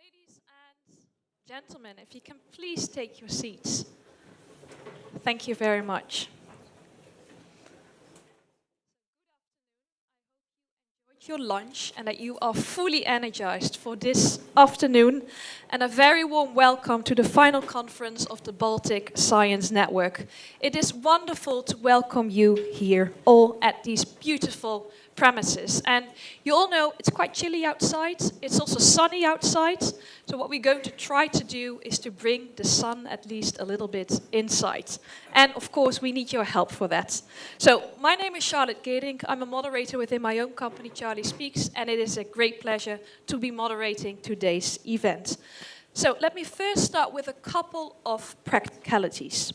Ladies and gentlemen, if you can please take your seats. Thank you very much. Enjoyed your lunch and that you are fully energized for this afternoon. And a very warm welcome to the final conference of the Baltic Science Network. It is wonderful to welcome you here, all at these beautiful premises. And you all know it's quite chilly outside. It's also sunny outside. So what we're going to try to do is to bring the sun at least a little bit inside. And of course, we need your help for that. So my name is Charlotte Geerdink. I'm a moderator within my own company, Charlie Speaks, and it is a great pleasure to be moderating today's event. So let me first start with a couple of practicalities.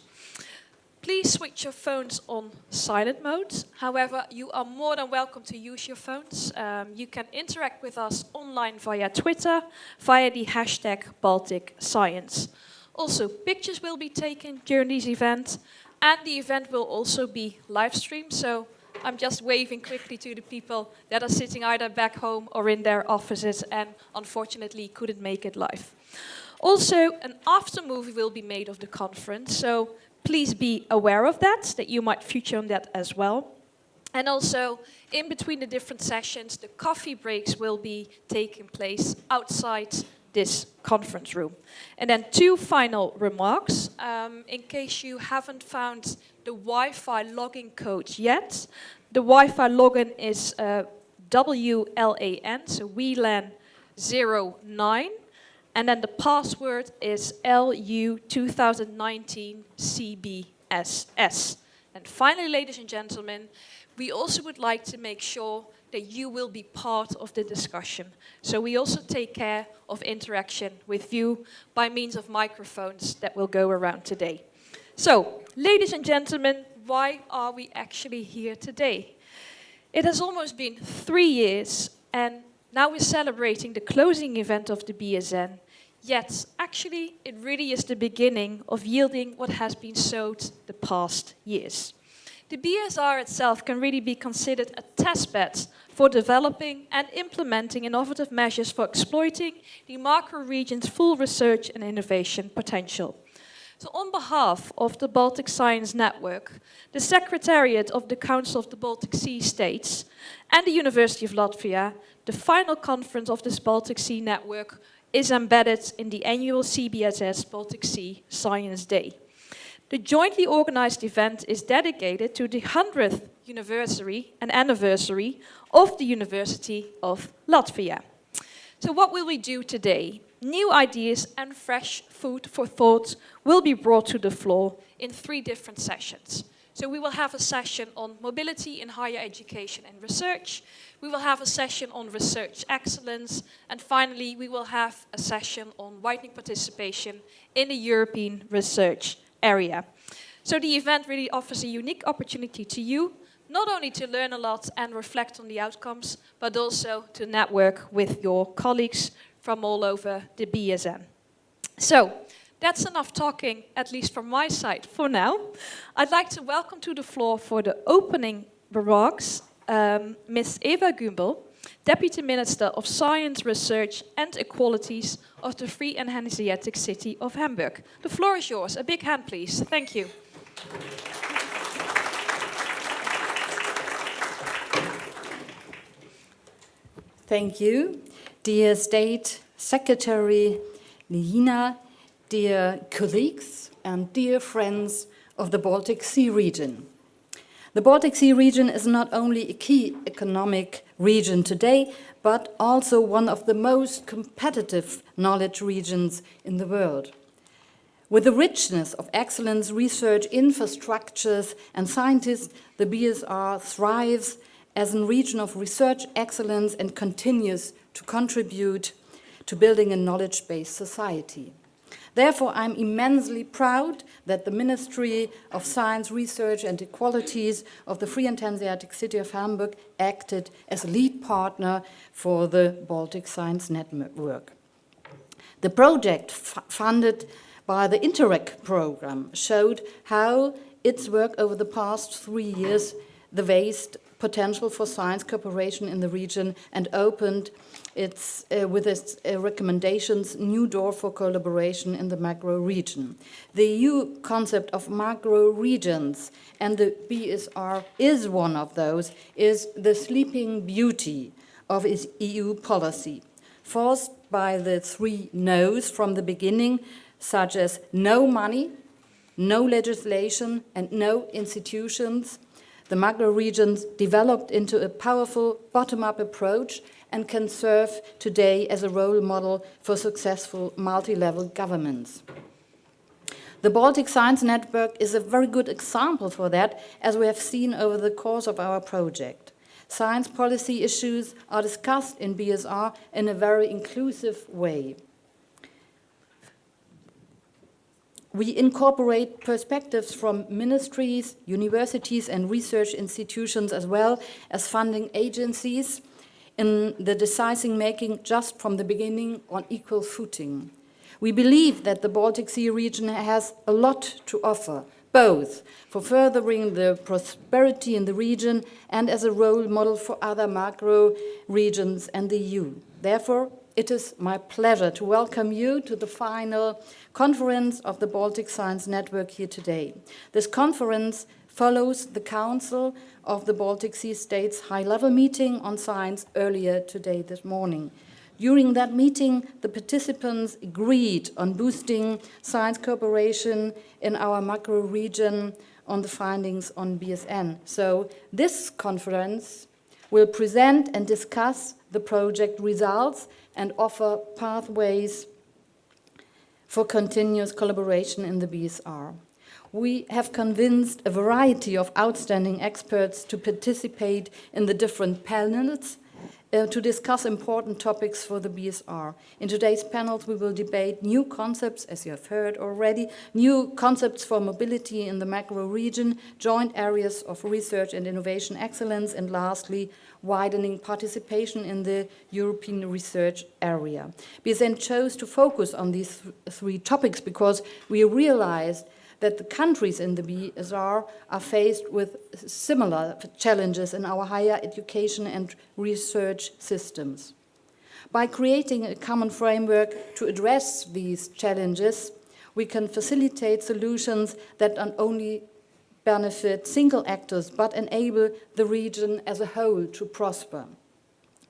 Please switch your phones on silent mode. However, you are more than welcome to use your phones. You can interact with us online via Twitter, via the hashtag Baltic Science. Also, pictures will be taken during this event, and the event will also be live streamed. So I'm just waving quickly to the people that are sitting either back home or in their offices and unfortunately couldn't make it live. Also, an after movie will be made of the conference. So please be aware of that you might feature on that as well. And also, in between the different sessions, the coffee breaks will be taking place outside this conference room. And then two final remarks. In case you haven't found the Wi-Fi login code yet, the Wi-Fi login is WLAN, so WLAN 09. And then the password is LU 2019 CBSS. And finally, ladies and gentlemen, we also would like to make sure that you will be part of the discussion. So we also take care of interaction with you by means of microphones that will go around today. So, ladies and gentlemen, why are we actually here today? It has almost been 3 years, and now we're celebrating the closing event of the BSN, yet actually it really is the beginning of yielding what has been sowed the past years. The BSR itself can really be considered a testbed for developing and implementing innovative measures for exploiting the macro region's full research and innovation potential. So on behalf of the Baltic Science Network, the Secretariat of the Council of the Baltic Sea States, and the University of Latvia, the final conference of this Baltic Sea Network is embedded in the annual CBSS Baltic Sea Science Day. The jointly organized event is dedicated to the 100th anniversary of the University of Latvia. So what will we do today? New ideas and fresh food for thought will be brought to the floor in 3 different sessions. So we will have a session on mobility in higher education and research. We will have a session on research excellence. And finally, we will have a session on widening participation in the European research area. So the event really offers a unique opportunity to you, not only to learn a lot and reflect on the outcomes, but also to network with your colleagues from all over the BSN. So, that's enough talking, at least from my side for now. I'd like to welcome to the floor for the opening remarks, Ms. Eva Gümbel, Deputy Minister of Science, Research and Equalities of the Free and Hanseatic City of Hamburg. The floor is yours. A big hand, please. Thank you. Thank you. Dear State Secretary Nijina, dear colleagues and dear friends of the Baltic Sea region. The Baltic Sea region is not only a key economic region today, but also one of the most competitive knowledge regions in the world. With the richness of excellence, research, infrastructures and scientists, the BSR thrives as a region of research excellence and continues to contribute to building a knowledge-based society. Therefore, I'm immensely proud that the Ministry of Science, Research and Equalities of the Free and Hanseatic City of Hamburg acted as a lead partner for the Baltic Science Network. The project funded by the Interreg program showed how its work over the past 3 years, the vast potential for science cooperation in the region and opened with its recommendations new door for collaboration in the macro region. The EU concept of macro regions, and the BSR is one of those, is the sleeping beauty of its EU policy, forced by the 3 no's from the beginning, such as no money, no legislation, and no institutions. The macro regions developed into a powerful bottom-up approach and can serve today as a role model for successful multi-level governments. The Baltic Science Network is a very good example for that, as we have seen over the course of our project. Science policy issues are discussed in BSR in a very inclusive way. We incorporate perspectives from ministries, universities, and research institutions, as well as funding agencies, in the decision-making just from the beginning on equal footing. We believe that the Baltic Sea region has a lot to offer, both for furthering the prosperity in the region and as a role model for other macro regions and the EU. Therefore, it is my pleasure to welcome you to the final conference of the Baltic Science Network here today. This conference follows the Council of the Baltic Sea States high-level meeting on science earlier today this morning. During that meeting, the participants agreed on boosting science cooperation in our macro region on the findings on BSN. So this conference will present and discuss the project results and offer pathways for continuous collaboration in the BSR. We have convinced a variety of outstanding experts to participate in the different panels to discuss important topics for the BSR. In today's panels, we will debate new concepts, as you have heard already, new concepts for mobility in the macro region, joint areas of research and innovation excellence, and lastly, widening participation in the European research area. BSN chose to focus on these 3 topics because we realized that the countries in the BSR are faced with similar challenges in our higher education and research systems. By creating a common framework to address these challenges, we can facilitate solutions that not only benefit single actors, but enable the region as a whole to prosper.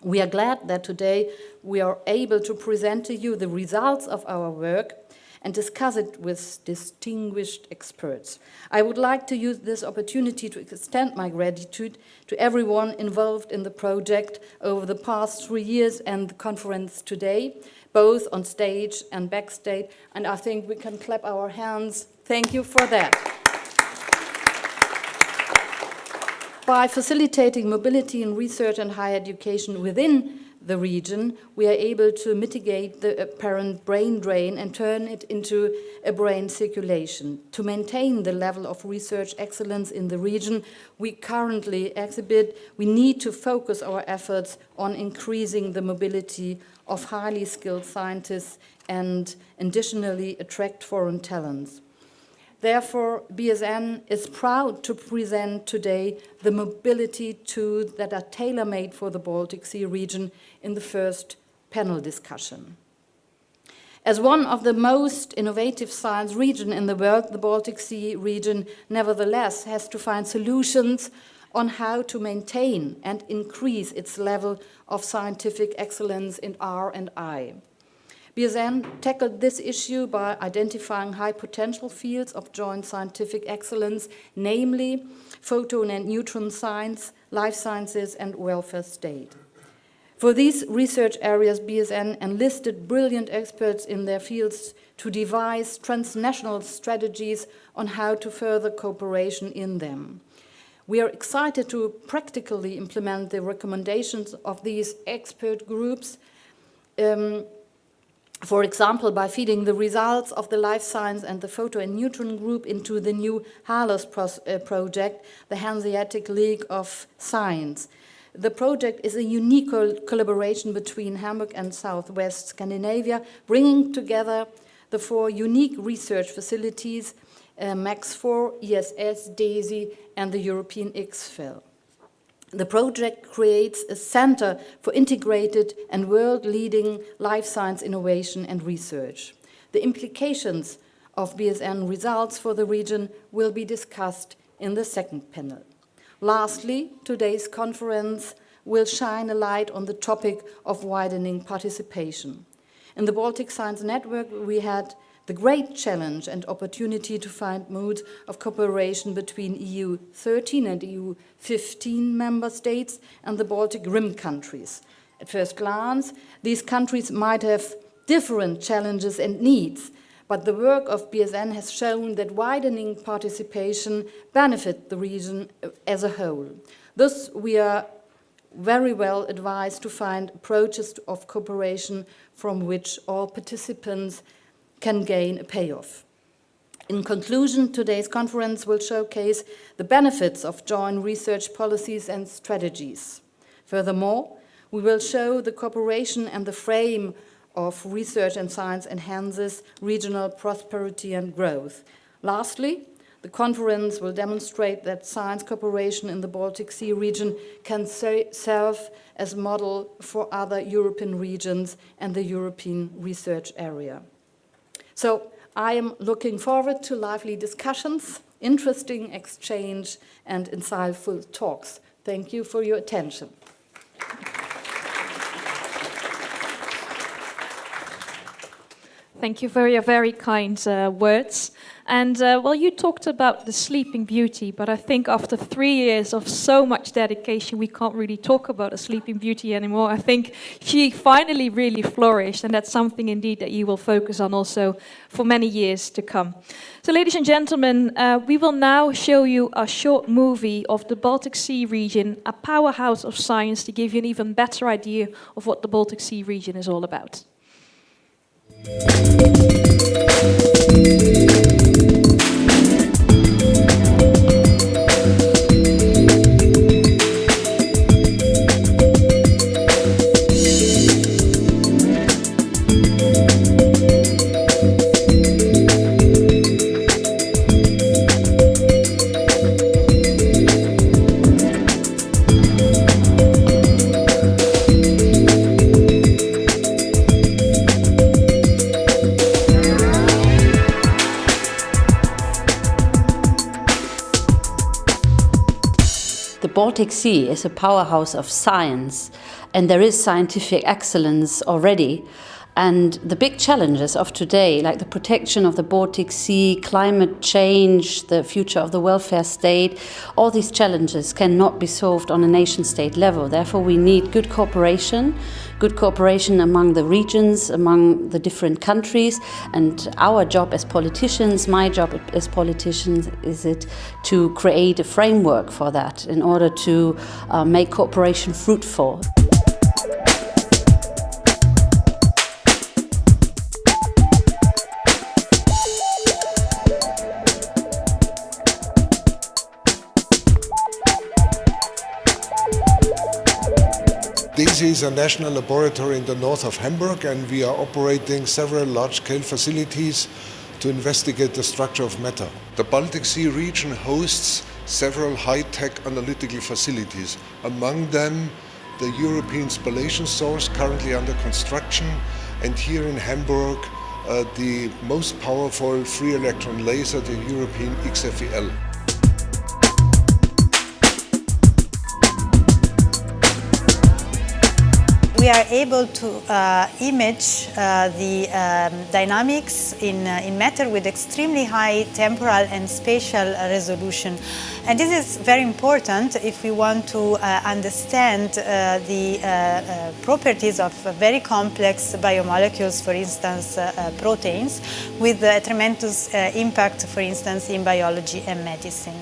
We are glad that today we are able to present to you the results of our work and discuss it with distinguished experts. I would like to use this opportunity to extend my gratitude to everyone involved in the project over the past 3 years and the conference today, both on stage and backstage, and I think we can clap our hands. Thank you for that. By facilitating mobility in research and higher education within the region, we are able to mitigate the apparent brain drain and turn it into a brain circulation. To maintain the level of research excellence in the region we currently exhibit, we need to focus our efforts on increasing the mobility of highly skilled scientists and additionally attract foreign talents. Therefore, BSN is proud to present today the mobility tools that are tailor-made for the Baltic Sea region in the first panel discussion. As one of the most innovative science regions in the world, the Baltic Sea region nevertheless has to find solutions on how to maintain and increase its level of scientific excellence in R&I. BSN tackled this issue by identifying high potential fields of joint scientific excellence, namely photon and neutron science, life sciences, and welfare state. For these research areas, BSN enlisted brilliant experts in their fields to devise transnational strategies on how to further cooperation in them. We are excited to practically implement the recommendations of these expert groups, for example, by feeding the results of the life science and the photo and neutron group into the new HALOS project, the Hanseatic League of Science. The project is a unique collaboration between Hamburg and Southwest Scandinavia, bringing together the 4 unique research facilities, MAX4, ESS, DESI, and the European IXFEL. The project creates a center for integrated and world-leading life science innovation and research. The implications of BSN results for the region will be discussed in the second panel. Lastly, today's conference will shine a light on the topic of widening participation. In the Baltic Science Network, we had the great challenge and opportunity to find modes of cooperation between EU 13 and EU 15 member states and the Baltic Rim countries. At first glance, these countries might have different challenges and needs, but the work of BSN has shown that widening participation benefits the region as a whole. Thus, we are very well advised to find approaches of cooperation from which all participants can gain a payoff. In conclusion, today's conference will showcase the benefits of joint research policies and strategies. Furthermore, we will show the cooperation and the frame of research and science enhances regional prosperity and growth. Lastly, the conference will demonstrate that science cooperation in the Baltic Sea region can serve as a model for other European regions and the European research area. So I am looking forward to lively discussions, interesting exchange, and insightful talks. Thank you for your attention. Thank you for your very kind words. And well, you talked about the Sleeping Beauty, but I think after 3 years of so much dedication, we can't really talk about a Sleeping Beauty anymore. I think she finally really flourished, and that's something indeed that you will focus on also for many years to come. So ladies and gentlemen, we will now show you a short movie of the Baltic Sea region, a powerhouse of science, to give you an even better idea of what the Baltic Sea region is all about. The Baltic Sea is a powerhouse of science, and there is scientific excellence already. And the big challenges of today, like the protection of the Baltic Sea, climate change, the future of the welfare state, all these challenges cannot be solved on a nation-state level. Therefore, we need good cooperation among the regions, among the different countries. And our job as politicians, my job as politicians, is it to create a framework for that in order to make cooperation fruitful. This is a national laboratory in the north of Hamburg, and we are operating several large-scale facilities to investigate the structure of matter. The Baltic Sea region hosts several high-tech analytical facilities, among them the European Spallation Source, currently under construction, and here in Hamburg, the most powerful free electron laser, the European XFEL. We are able to image the dynamics in matter with extremely high temporal and spatial resolution. And this is very important if we want to understand the properties of very complex biomolecules, for instance, proteins, with a tremendous impact, for instance, in biology and medicine.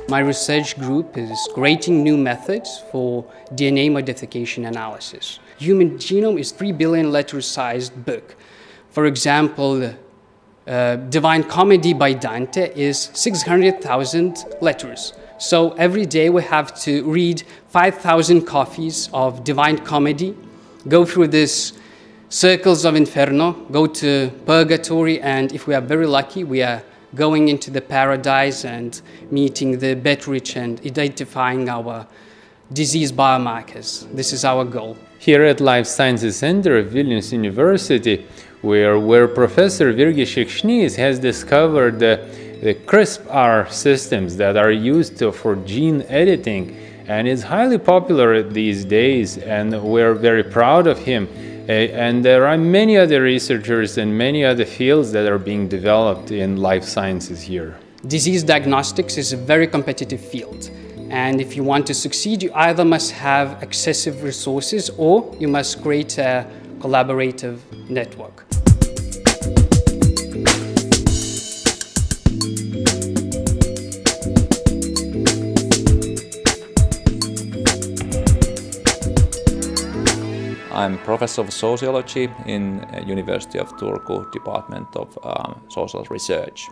My research group is creating new methods for DNA modification analysis. Human genome is 3 billion letter-sized book. For example, Divine Comedy by Dante is 600,000 letters. So every day we have to read 5,000 copies of Divine Comedy, go through this circles of inferno, go to purgatory, and if we are very lucky, we are going into the paradise and meeting the Betrich and identifying our disease biomarkers. This is our goal. Here at Life Sciences Center of Vilnius University, where Professor Virgis Šikšnys has discovered the CRISPR systems that are used for gene editing, and is highly popular these days, and we're very proud of him. And there are many other researchers in many other fields that are being developed in life sciences here. Disease diagnostics is a very competitive field. And if you want to succeed, you either must have excessive resources or you must create a collaborative network. I'm professor of sociology in University of Turku, Department of Social Research.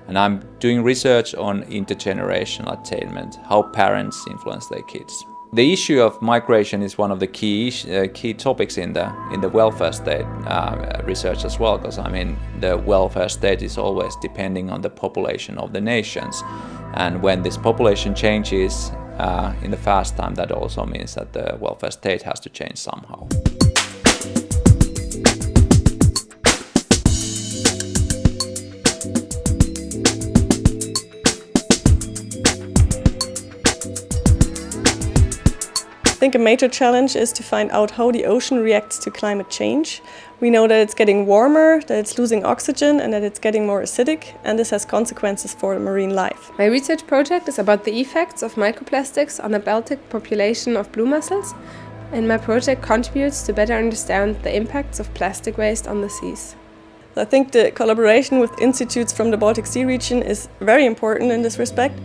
And I'm doing research on intergenerational attainment, how parents influence their kids. The issue of migration is one of the key topics in the welfare state research as well, because I mean the welfare state is always depending on the population of the nations, and when this population changes in the fast time, that also means that the welfare state has to change somehow. I think a major challenge is to find out how the ocean reacts to climate change. We know that it's getting warmer, that it's losing oxygen, and that it's getting more acidic, and this has consequences for marine life. My research project is about the effects of microplastics on the Baltic population of blue mussels, and my project contributes to better understand the impacts of plastic waste on the seas. I think the collaboration with institutes from the Baltic Sea region is very important in this respect,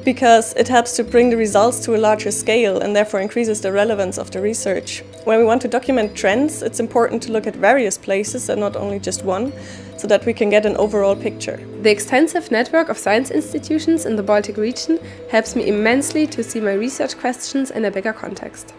because it helps to bring the results to a larger scale and therefore increases the relevance of the research. When we want to document trends, it's important to look at various places and not only just one, so that we can get an overall picture. The extensive network of science institutions in the Baltic region helps me immensely to see my research questions in a bigger context.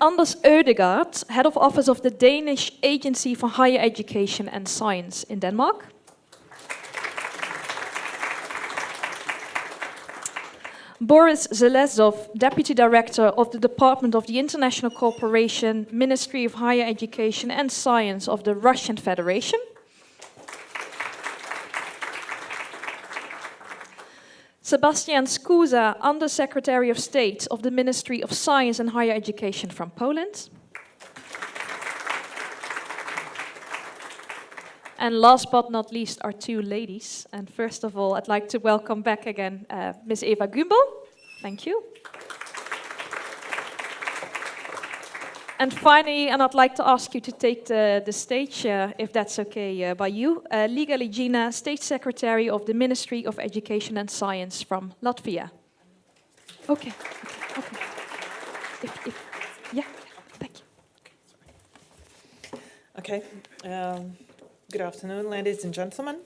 Anders Ødegaard, Head of Office of the Danish Agency for Higher Education and Science in Denmark. Boris Zelezov, Deputy Director of the Department of the International Cooperation, Ministry of Higher Education and Science of the Russian Federation. Sebastian Skuza, Under-Secretary of State of the Ministry of Science and Higher Education from Poland. And last but not least, our two ladies. And first of all, I'd like to welcome back again Ms. Eva Gumbel. Thank you. And finally, and I'd like to ask you to take the stage, if that's okay by you, Liga Ligina, State Secretary of the Ministry of Education and Science from Latvia. Okay. Yeah, thank you. Okay. Good afternoon, ladies and gentlemen.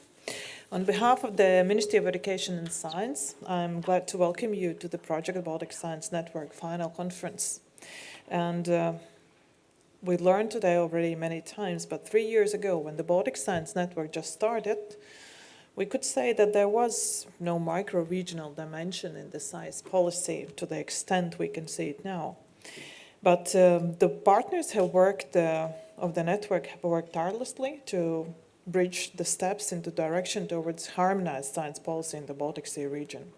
On behalf of the Ministry of Education and Science, I'm glad to welcome you to the Project Baltic Science Network final conference. And we learned today already many times, but 3 years ago, when the Baltic Science Network just started, we could say that there was no micro-regional dimension in the science policy to the extent we can see it now. But the partners have worked, of the network have worked tirelessly to bridge the steps into direction towards harmonized science policy in the Baltic Sea region.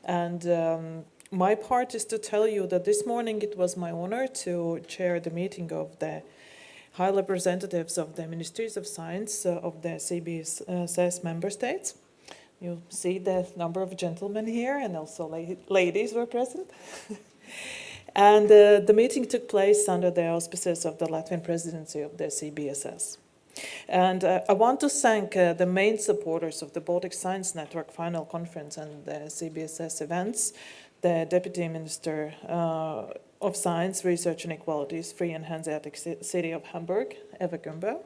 And my part is to tell you that this morning it was my honor to chair the meeting of the high representatives of the Ministries of Science of the CBSS member states. You see the number of gentlemen here, and also ladies were present. And the meeting took place under the auspices of the Latvian presidency of the CBSS. And I want to thank the main supporters of the Baltic Science Network final conference and the CBSS events, the Deputy Minister of Science, Research and Equalities, Free and Hanseatic City of Hamburg, Eva Gumbe,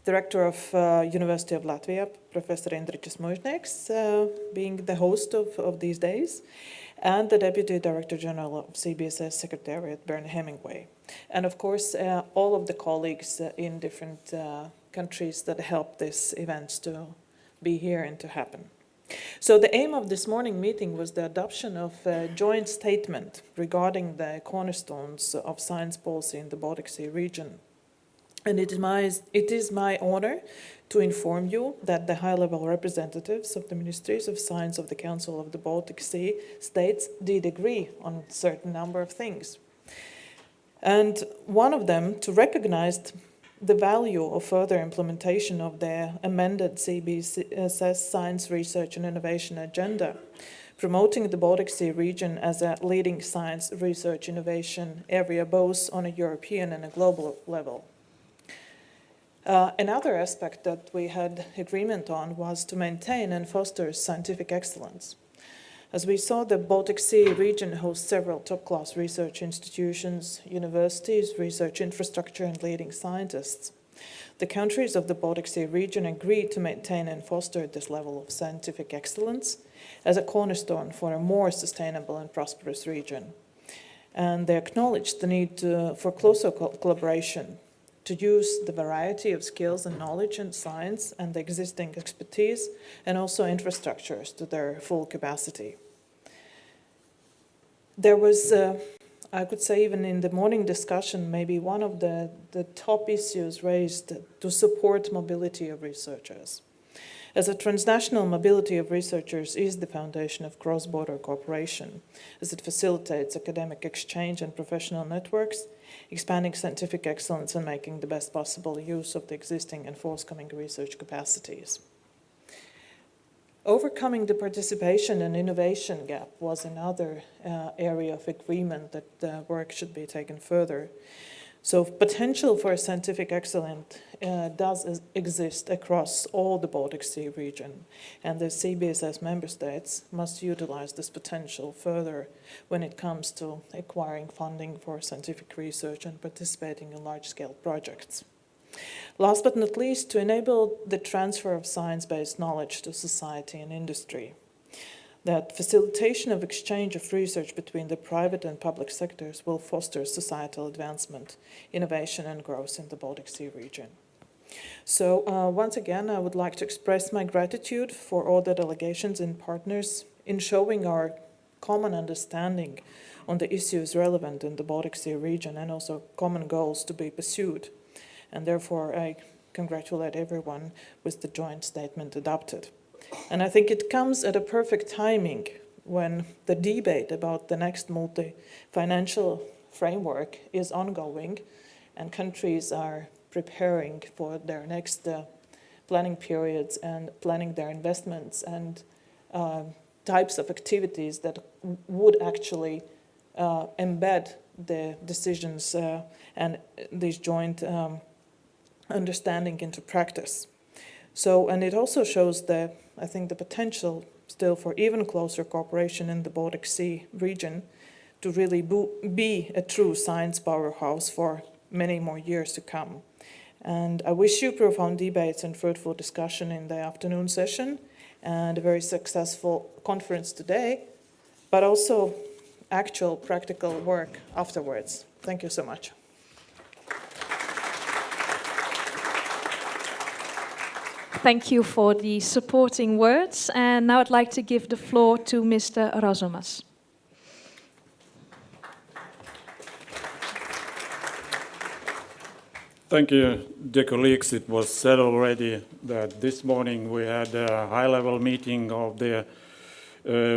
Director of University of Latvia, Professor Indriķis Mužnieks, being the host of these days, and the Deputy Director General of CBSS Secretariat, Bernd Hemingway. And of course, all of the colleagues in different countries that helped this event to be here and to happen. So the aim of this morning meeting was the adoption of a joint statement regarding the cornerstones of science policy in the Baltic Sea region. And it is my honor to inform you that the high-level representatives of the Ministries of Science of the Council of the Baltic Sea states did agree on a certain number of things. And one of them, to recognize the value of further implementation of the amended CBSS Science, Research and Innovation Agenda, promoting the Baltic Sea region as a leading science, research, innovation area both on a European and a global level. Another aspect that we had agreement on was to maintain and foster scientific excellence. As we saw, the Baltic Sea region hosts several top-class research institutions, universities, research infrastructure, and leading scientists. The countries of the Baltic Sea region agreed to maintain and foster this level of scientific excellence as a cornerstone for a more sustainable and prosperous region. And they acknowledged the need for closer collaboration to use the variety of skills and knowledge in science and the existing expertise and also infrastructures to their full capacity. There was, I could say even in the morning discussion, maybe one of the top issues raised to support mobility of researchers. As a transnational mobility of researchers is the foundation of cross-border cooperation, as it facilitates academic exchange and professional networks, expanding scientific excellence and making the best possible use of the existing and forthcoming research capacities. Overcoming the participation and innovation gap was another area of agreement that the work should be taken further. So potential for scientific excellence does exist across all the Baltic Sea region, and the CBSS member states must utilize this potential further when it comes to acquiring funding for scientific research and participating in large-scale projects. Last but not least, to enable the transfer of science-based knowledge to society and industry. That facilitation of exchange of research between the private and public sectors will foster societal advancement, innovation and growth in the Baltic Sea region. So once again, I would like to express my gratitude for all the delegations and partners in showing our common understanding on the issues relevant in the Baltic Sea region and also common goals to be pursued. And therefore, I congratulate everyone with the joint statement adopted. And I think it comes at a perfect timing when the debate about the next multi-financial framework is ongoing and countries are preparing for their next planning periods and planning their investments and types of activities that would actually embed the decisions and these joint understanding into practice. So, and it also shows I think the potential still for even closer cooperation in the Baltic Sea region to really be a true science powerhouse for many more years to come. And I wish you profound debates and fruitful discussion in the afternoon session and a very successful conference today, but also actual practical work afterwards. Thank you so much. Thank you for the supporting words. And now I'd like to give the floor to Mr. Razumas. Thank you, dear colleagues. It was said already that this morning we had a high-level meeting of the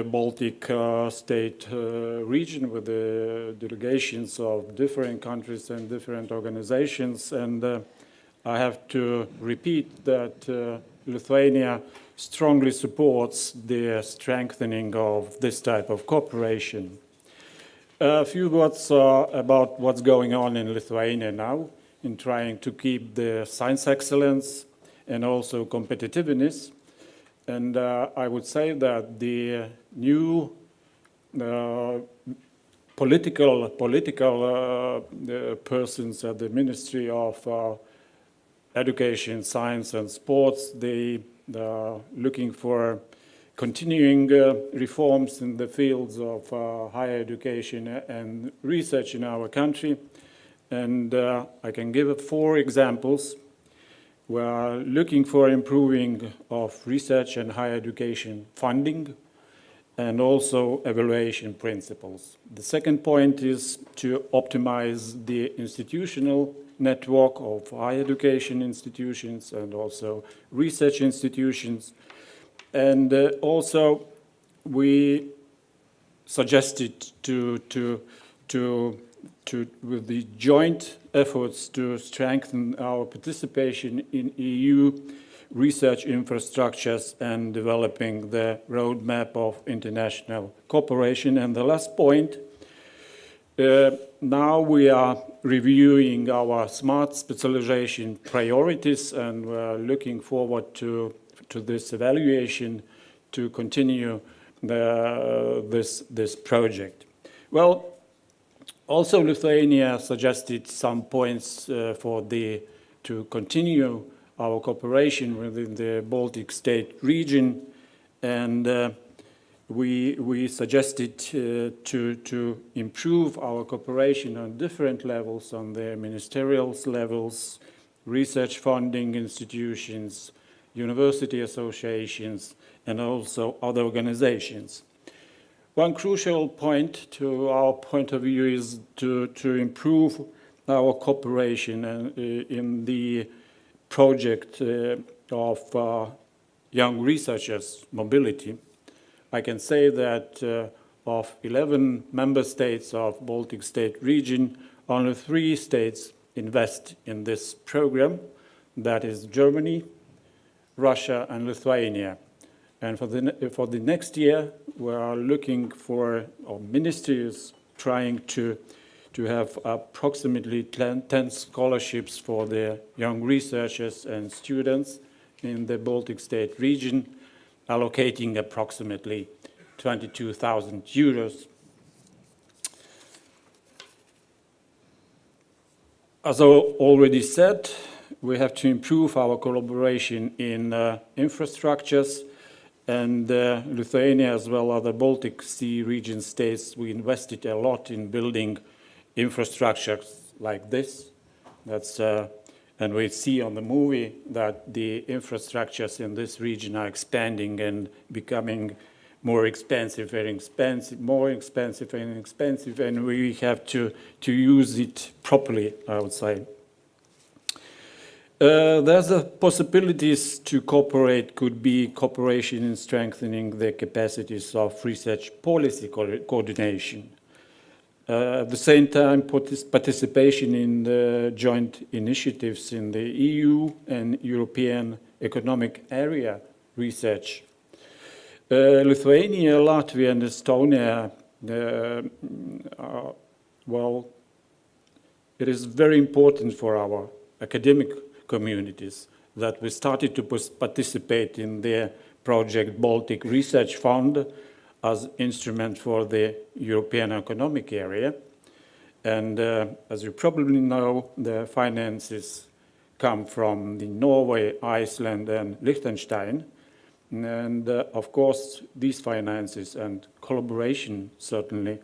Baltic state region with the delegations of different countries and different organizations. And I have to repeat that Lithuania strongly supports the strengthening of this type of cooperation. A few words about what's going on in Lithuania now in trying to keep the science excellence and also competitiveness. And I would say that the new political persons at the Ministry of Education, Science and Sports, they are looking for continuing reforms in the fields of higher education and research in our country. And I can give 4 examples. We are looking for improving of research and higher education funding and also evaluation principles. The second point is to optimize the institutional network of higher education institutions and also research institutions. And also we suggested with the joint efforts to strengthen our participation in EU research infrastructures and developing the roadmap of international cooperation. And the last point, now we are reviewing our smart specialization priorities, and we're looking forward to this evaluation to continue this project. Well, also, Lithuania suggested some points to continue our cooperation within the Baltic state region, and we suggested to improve our cooperation on different levels, on the ministerial levels, research funding institutions, university associations, and also other organizations. One crucial point to our point of view is to improve our cooperation in the project of young researchers' mobility. I can say that of 11 member states of Baltic state region, only 3 states invest in this program. That is Germany, Russia, and Lithuania. And for the next year, we are looking for, or ministry is trying to have approximately 10 scholarships for the young researchers and students in the Baltic state region, allocating approximately 22,000 euros. As I already said, we have to improve our collaboration in infrastructures. And Lithuania, as well as the Baltic Sea region states, we invested a lot in building infrastructures like this. And we see on the movie that the infrastructures in this region are expanding and becoming more expensive and expensive, more expensive and expensive, and we have to use it properly, I would say. There's a possibilities to cooperate, could be cooperation in strengthening the capacities of research policy coordination. At the same time, participation in the joint initiatives in the EU and European Economic Area research. Lithuania, Latvia, and Estonia, well, it is very important for our academic communities that we started to participate in the project Baltic Research Fund as instrument for the European Economic Area. And as you probably know, the finances come from the Norway, Iceland, and Liechtenstein. And of course, these finances and collaboration certainly,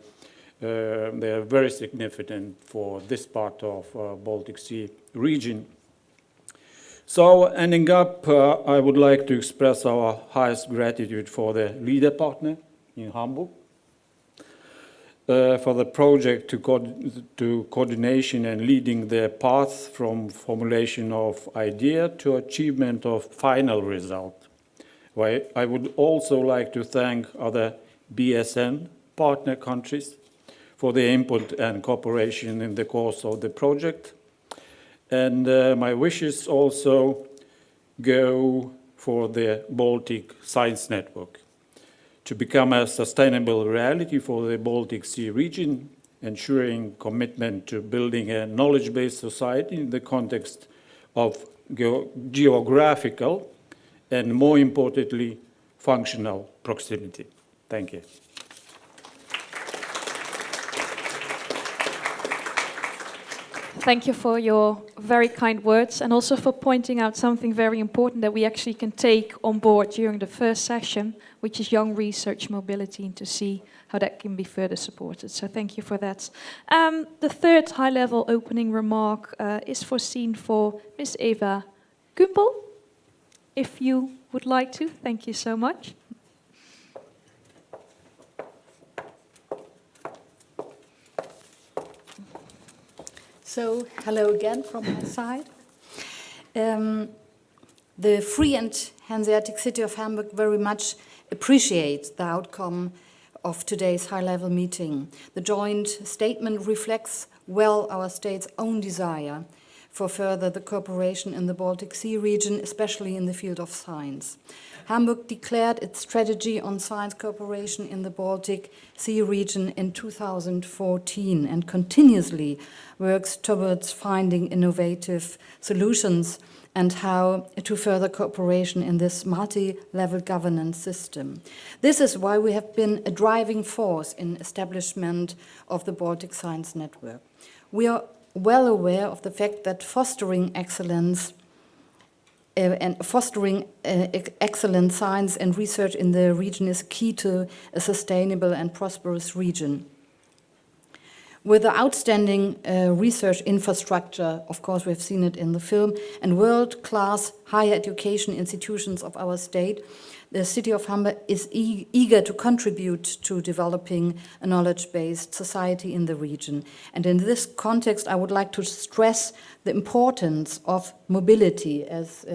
they are very significant for this part of Baltic Sea region. So, ending up, I would like to express our highest gratitude for the leader partner in Hamburg, for the project to coordination and leading the path from formulation of idea to achievement of final result. I would also like to thank other BSN partner countries for their input and cooperation in the course of the project. And my wishes also go for the Baltic Science Network to become a sustainable reality for the Baltic Sea region, ensuring commitment to building a knowledge-based society in the context of geographical and, more importantly, functional proximity. Thank you. Thank you for your very kind words and also for pointing out something very important that we actually can take on board during the first session, which is young research mobility, and to see how that can be further supported. So thank you for that. The third high-level opening remark is foreseen for Ms. Eva Kumpel. If you would like to, thank you so much. So, hello again from my side. The Free and Hanseatic City of Hamburg very much appreciates the outcome of today's high-level meeting. The joint statement reflects well our state's own desire for further the cooperation in the Baltic Sea region, especially in the field of science. Hamburg declared its strategy on science cooperation in the Baltic Sea region in 2014 and continuously works towards finding innovative solutions and how to further cooperation in this multi-level governance system. This is why we have been a driving force in establishment of the Baltic Science Network. We are well aware of the fact that fostering excellence excellent science and research in the region is key to a sustainable and prosperous region. With the outstanding research infrastructure, of course we've seen it in the film, and world-class higher education institutions of our state, the city of Hamburg is eager to contribute to developing a knowledge-based society in the region. And in this context, I would like to stress the importance of mobility, as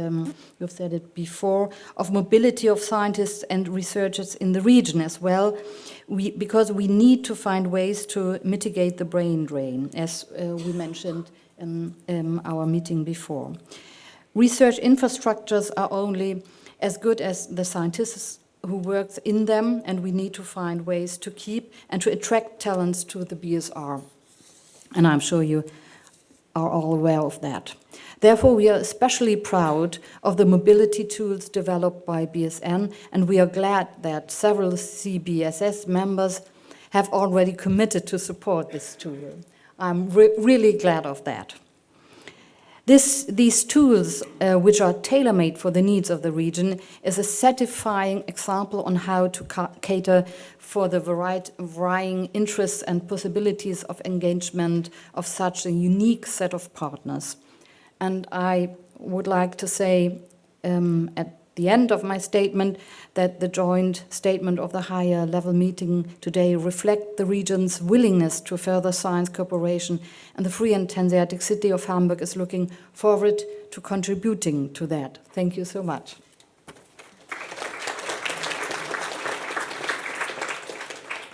you've said it before, of mobility of scientists and researchers in the region as well, because we need to find ways to mitigate the brain drain, as we mentioned in our meeting before. Research infrastructures are only as good as the scientists who work in them, and we need to find ways to keep and to attract talents to the BSR. And I'm sure you are all aware of that. Therefore, we are especially proud of the mobility tools developed by BSN, and we are glad that several CBSS members have already committed to support this tool. I'm really glad of that. These tools, which are tailor-made for the needs of the region, is a satisfying example on how to cater for the varying interests and possibilities of engagement of such a unique set of partners. And I would like to say at the end of my statement that the joint statement of the higher level meeting today reflect the region's willingness to further science cooperation, and the Free and Hanseatic City of Hamburg is looking forward to contributing to that. Thank you so much.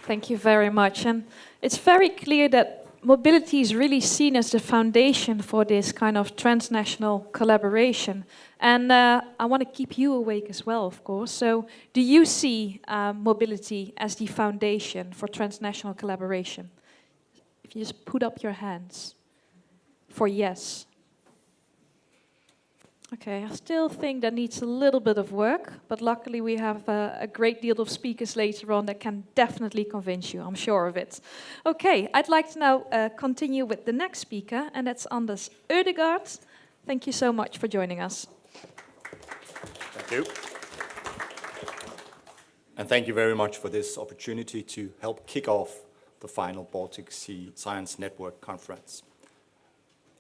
Thank you very much. And it's very clear that mobility is really seen as the foundation for this kind of transnational collaboration. And I want to keep you awake as well, of course. So do you see mobility as the foundation for transnational collaboration? If you just put up your hands for yes. Okay, I still think that needs a little bit of work, but luckily we have a great deal of speakers later on that can definitely convince you, I'm sure of it. Okay, I'd like to now continue with the next speaker, and that's Anders Ødegaard. Thank you so much for joining us. Thank you. And thank you very much for this opportunity to help kick off the final Baltic Sea Science Network conference.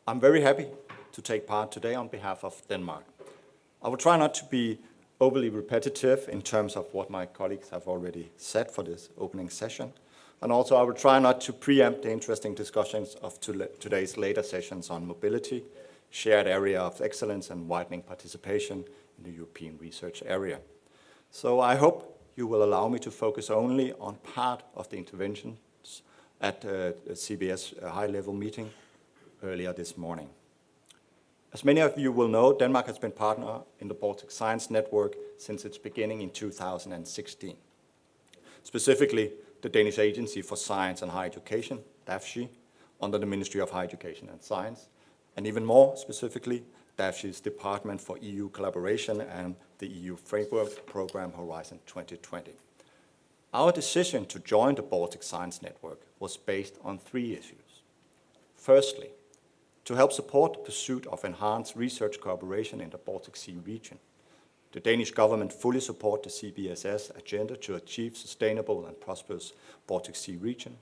I'm very happy to take part today on behalf of Denmark. I will try not to be overly repetitive in terms of what my colleagues have already said for this opening session. And also I will try not to preempt the interesting discussions of today's later sessions on mobility, shared area of excellence and widening participation in the European research area. So I hope you will allow me to focus only on part of the interventions at the CBS high-level meeting earlier this morning. As many of you will know, Denmark has been partner in the Baltic Science Network since its beginning in 2016. Specifically, the Danish Agency for Science and Higher Education, DAFSI, under the Ministry of Higher Education and Science, and even more specifically, DAFSI's Department for EU Collaboration and the EU Framework Program Horizon 2020. Our decision to join the Baltic Science Network was based on 3 issues. Firstly, to help support the pursuit of enhanced research cooperation in the Baltic Sea region. The Danish government fully supports the CBSS agenda to achieve sustainable and prosperous Baltic Sea region,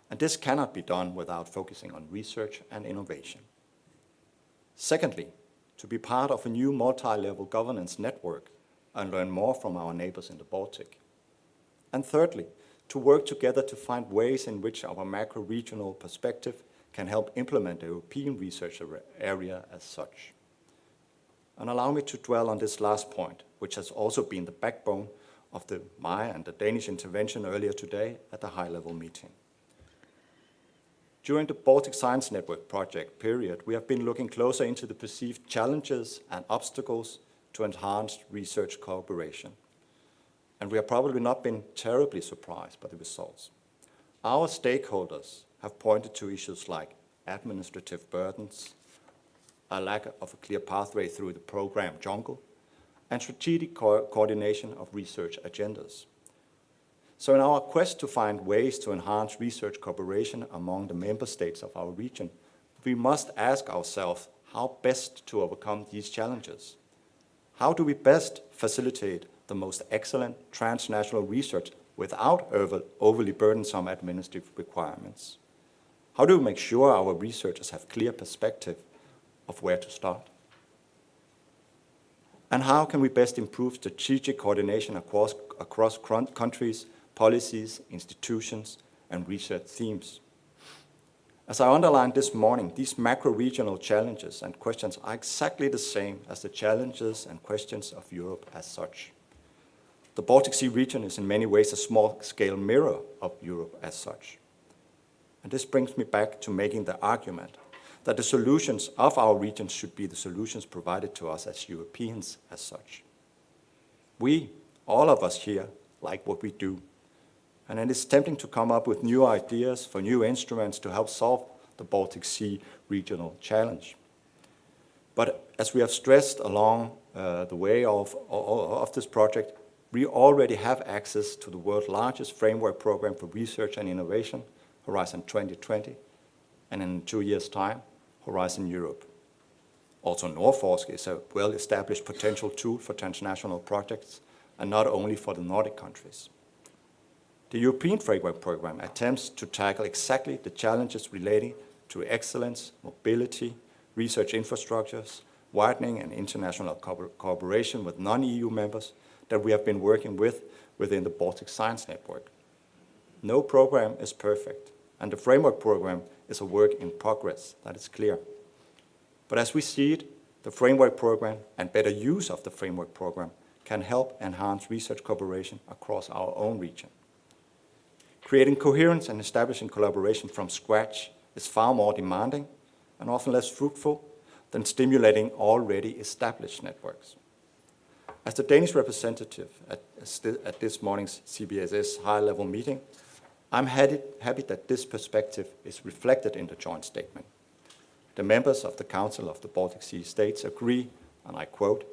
and this cannot be done without focusing on research and innovation. Secondly, to be part of a new multi-level governance network and learn more from our neighbors in the Baltic. And thirdly, to work together to find ways in which our macro-regional perspective can help implement the European research area as such. And allow me to dwell on this last point, which has also been the backbone of my and the Danish intervention earlier today at the high-level meeting. During the Baltic Science Network project period, we have been looking closer into the perceived challenges and obstacles to enhanced research cooperation. And we have probably not been terribly surprised by the results. Our stakeholders have pointed to issues like administrative burdens, a lack of a clear pathway through the program jungle, and strategic coordination of research agendas. So in our quest to find ways to enhance research cooperation among the member states of our region, we must ask ourselves how best to overcome these challenges. How do we best facilitate the most excellent transnational research without overly burdensome administrative requirements? How do we make sure our researchers have clear perspective of where to start? And how can we best improve strategic coordination across countries, policies, institutions, and research themes? As I underlined this morning, these macro-regional challenges and questions are exactly the same as the challenges and questions of Europe as such. The Baltic Sea region is in many ways a small-scale mirror of Europe as such. And this brings me back to making the argument that the solutions of our region should be the solutions provided to us as Europeans as such. We, all of us here, like what we do. And it is tempting to come up with new ideas for new instruments to help solve the Baltic Sea regional challenge. But as we have stressed along the way of this project, we already have access to the world's largest framework program for research and innovation, Horizon 2020, and in 2 years' time, Horizon Europe. Also, Nordforsk is a well-established potential tool for transnational projects, and not only for the Nordic countries. The European Framework Program attempts to tackle exactly the challenges relating to excellence, mobility, research infrastructures, widening and international cooperation with non-EU members that we have been working with within the Baltic Science Network. No program is perfect, and the Framework Program is a work in progress, that is clear. But as we see it, the Framework Program and better use of the Framework Program can help enhance research cooperation across our own region. Creating coherence and establishing collaboration from scratch is far more demanding and often less fruitful than stimulating already established networks. As the Danish representative at this morning's CBSS high-level meeting, I'm happy that this perspective is reflected in the joint statement. The members of the Council of the Baltic Sea States agree, and I quote,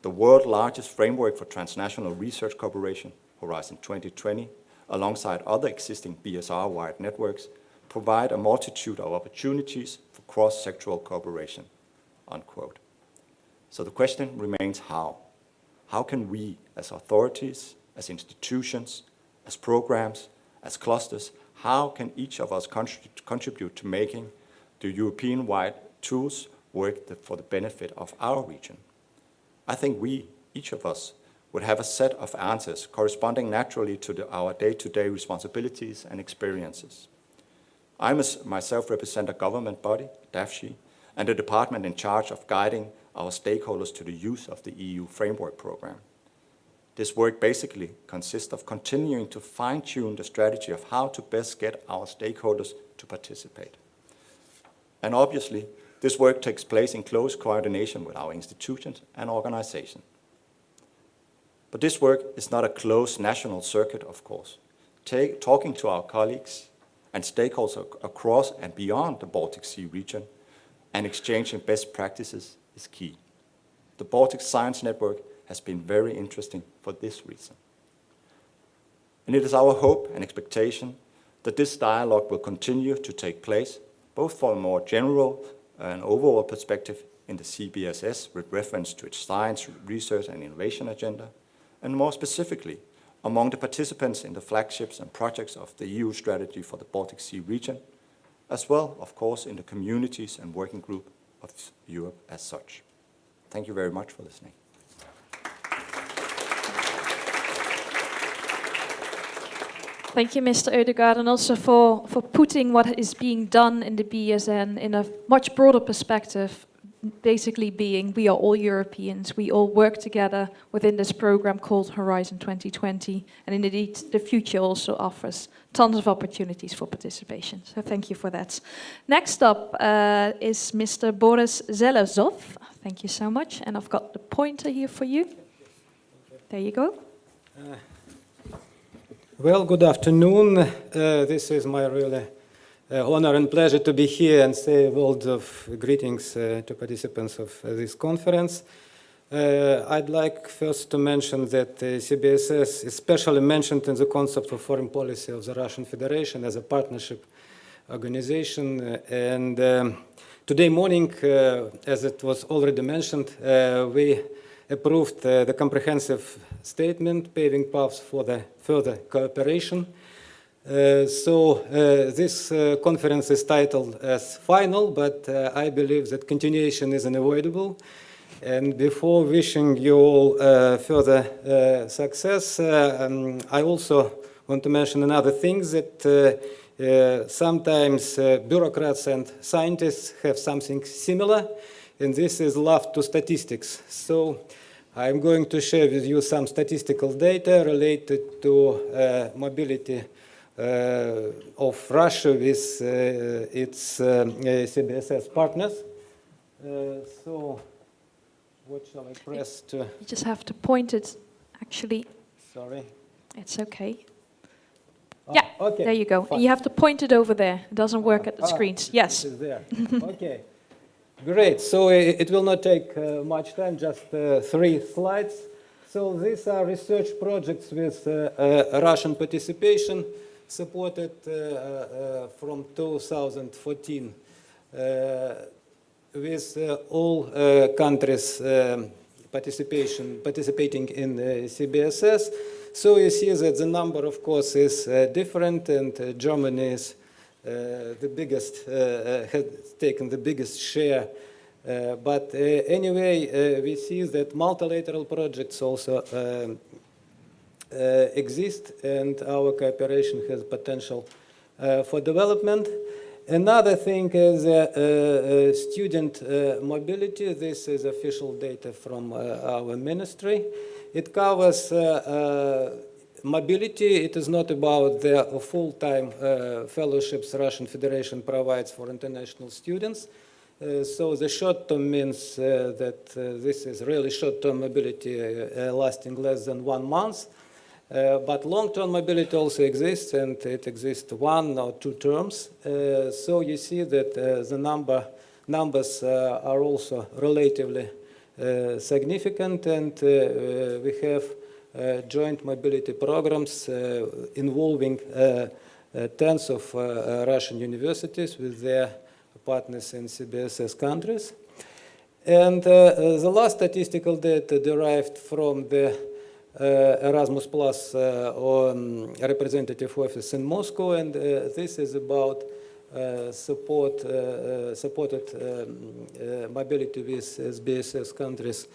"The world's largest framework for transnational research cooperation, Horizon 2020, alongside other existing BSR-wide networks, provide a multitude of opportunities for cross-sectoral cooperation," unquote. So the question remains how? How can we, as authorities, as institutions, as programs, as clusters, how can each of us contribute to making the European-wide tools work for the benefit of our region? I think we, each of us, would have a set of answers corresponding naturally to our day-to-day responsibilities and experiences. I myself represent a government body, DAFSHI, and a department in charge of guiding our stakeholders to the use of the EU Framework Programme. This work basically consists of continuing to fine-tune the strategy of how to best get our stakeholders to participate. And obviously, this work takes place in close coordination with our institutions and organizations. But this work is not a closed national circuit, of course. Talking to our colleagues and stakeholders across and beyond the Baltic Sea region and exchanging best practices is key. The Baltic Science Network has been very interesting for this reason. And it is our hope and expectation that this dialogue will continue to take place, both for a more general and overall perspective in the CBSS with reference to its science, research and innovation agenda, and more specifically among the participants in the flagships and projects of the EU strategy for the Baltic Sea region, as well, of course, in the communities and working group of Europe as such. Thank you very much for listening. Thank you, Mr. Ødegaard, and also for putting what is being done in the BSN in a much broader perspective, basically being we are all Europeans, we all work together within this program called Horizon 2020, and indeed the future also offers tons of opportunities for participation. So thank you for that. Next up is Mr. Boris Zelezov. Thank you so much, and I've got the pointer here for you. There you go. Well, good afternoon. This is my really honor and pleasure to be here and say a word of greetings to participants of this conference. I'd like first to mention that CBSS is especially mentioned in the concept of foreign policy of the Russian Federation as a partnership organization. And today morning, as it was already mentioned, we approved the comprehensive statement paving paths for the further cooperation. So this conference is titled as final, but I believe that continuation is unavoidable. And before wishing you all further success, I also want to mention another thing that sometimes bureaucrats and scientists have something similar, and this is love to statistics. So I'm going to share with you some statistical data related to mobility of Russia with its CBSS partners. So what shall I press to? You just have to point it, actually. Sorry. It's okay. Oh, Yeah, okay, there you go. fine. You have to point it over there. It doesn't work at the screens. Yes. It is there. Okay. Great. So it will not take much time, just 3 slides. So these are research projects with Russian participation supported from 2014 with all countries participating in CBSS. So you see that the number, of course, is different, and Germany is the biggest, has taken the biggest share. But anyway, we see that multilateral projects also exist, and our cooperation has potential for development. Another thing is student mobility. This is official data from our ministry. It covers mobility. It is not about the full-time fellowships Russian Federation provides for international students. So the short-term means that this is really short-term mobility lasting less than 1 month. But long-term mobility also exists, and it exists 1 or 2 terms. So you see that the numbers are also relatively significant, and we have joint mobility programs involving tens of Russian universities with their partners in CBSS countries. And the last statistical data derived from the Erasmus Plus representative office in Moscow, and this is about supported mobility with CBSS countries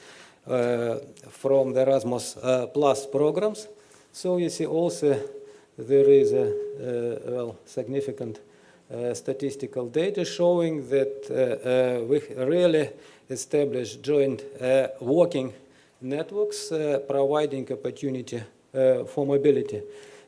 from the Erasmus Plus programs. So you see also there is a significant statistical data showing that we really established joint working networks providing opportunity for mobility.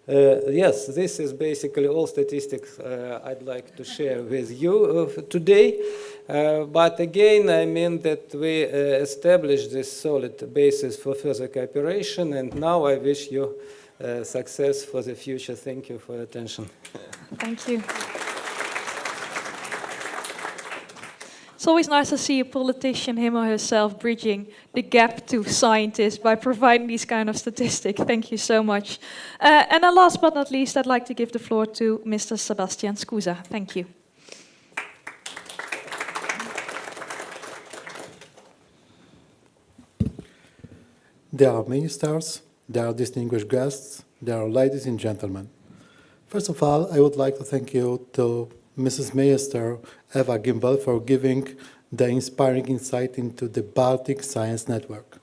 Yes, this is basically all statistics I'd like to share with you today. But again, I mean that we established this solid basis for further cooperation, and now I wish you success for the future. Thank you for your attention. Thank you. It's always nice to see a politician, him or herself, bridging the gap to scientists by providing these kind of statistics. Thank you so much. And then last but not least, I'd like to give the floor to Mr. Sebastian Scusa. Thank you. There are ministers, there are distinguished guests, there are ladies and gentlemen. First of all, I would like to thank you to Mrs. Minister Eva Gimbel for giving the inspiring insight into the Baltic Science Network.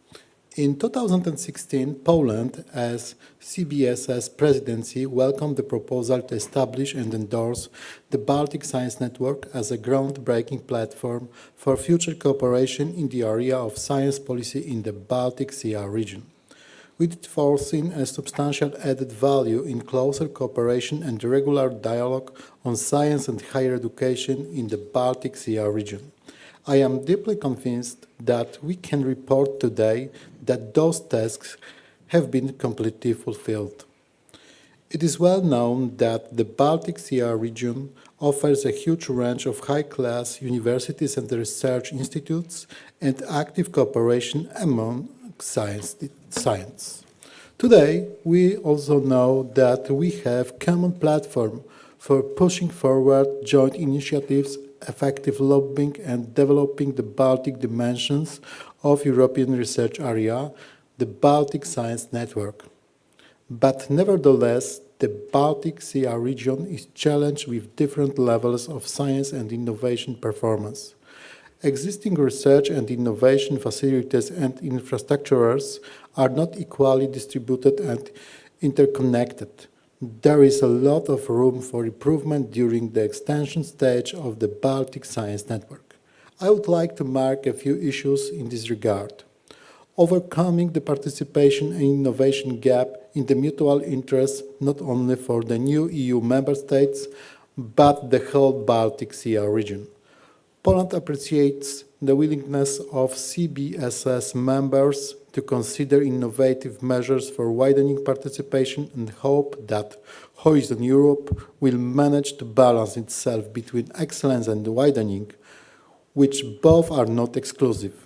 In 2016, Poland, as CBSS presidency, welcomed the proposal to establish and endorse the Baltic Science Network as a groundbreaking platform for future cooperation in the area of science policy in the Baltic Sea region. With it foreseen a substantial added value in closer cooperation and regular dialogue on science and higher education in the Baltic Sea region. I am deeply convinced that we can report today that those tasks have been completely fulfilled. It is well known that the Baltic Sea region offers a huge range of high-class universities and research institutes and active cooperation among science. Today, we also know that we have common platform for pushing forward joint initiatives, effective lobbying, and developing the Baltic dimensions of European research area, the Baltic Science Network. But nevertheless, the Baltic Sea region is challenged with different levels of science and innovation performance. Existing research and innovation facilities and infrastructures are not equally distributed and interconnected. There is a lot of room for improvement during the extension stage of the Baltic Science Network. I would like to mark a few issues in this regard. Overcoming the participation and innovation gap in the mutual interest not only for the new EU member states, but the whole Baltic Sea region. Poland appreciates the willingness of CBSS members to consider innovative measures for widening participation and hope that Horizon Europe will manage to balance itself between excellence and widening, which both are not exclusive.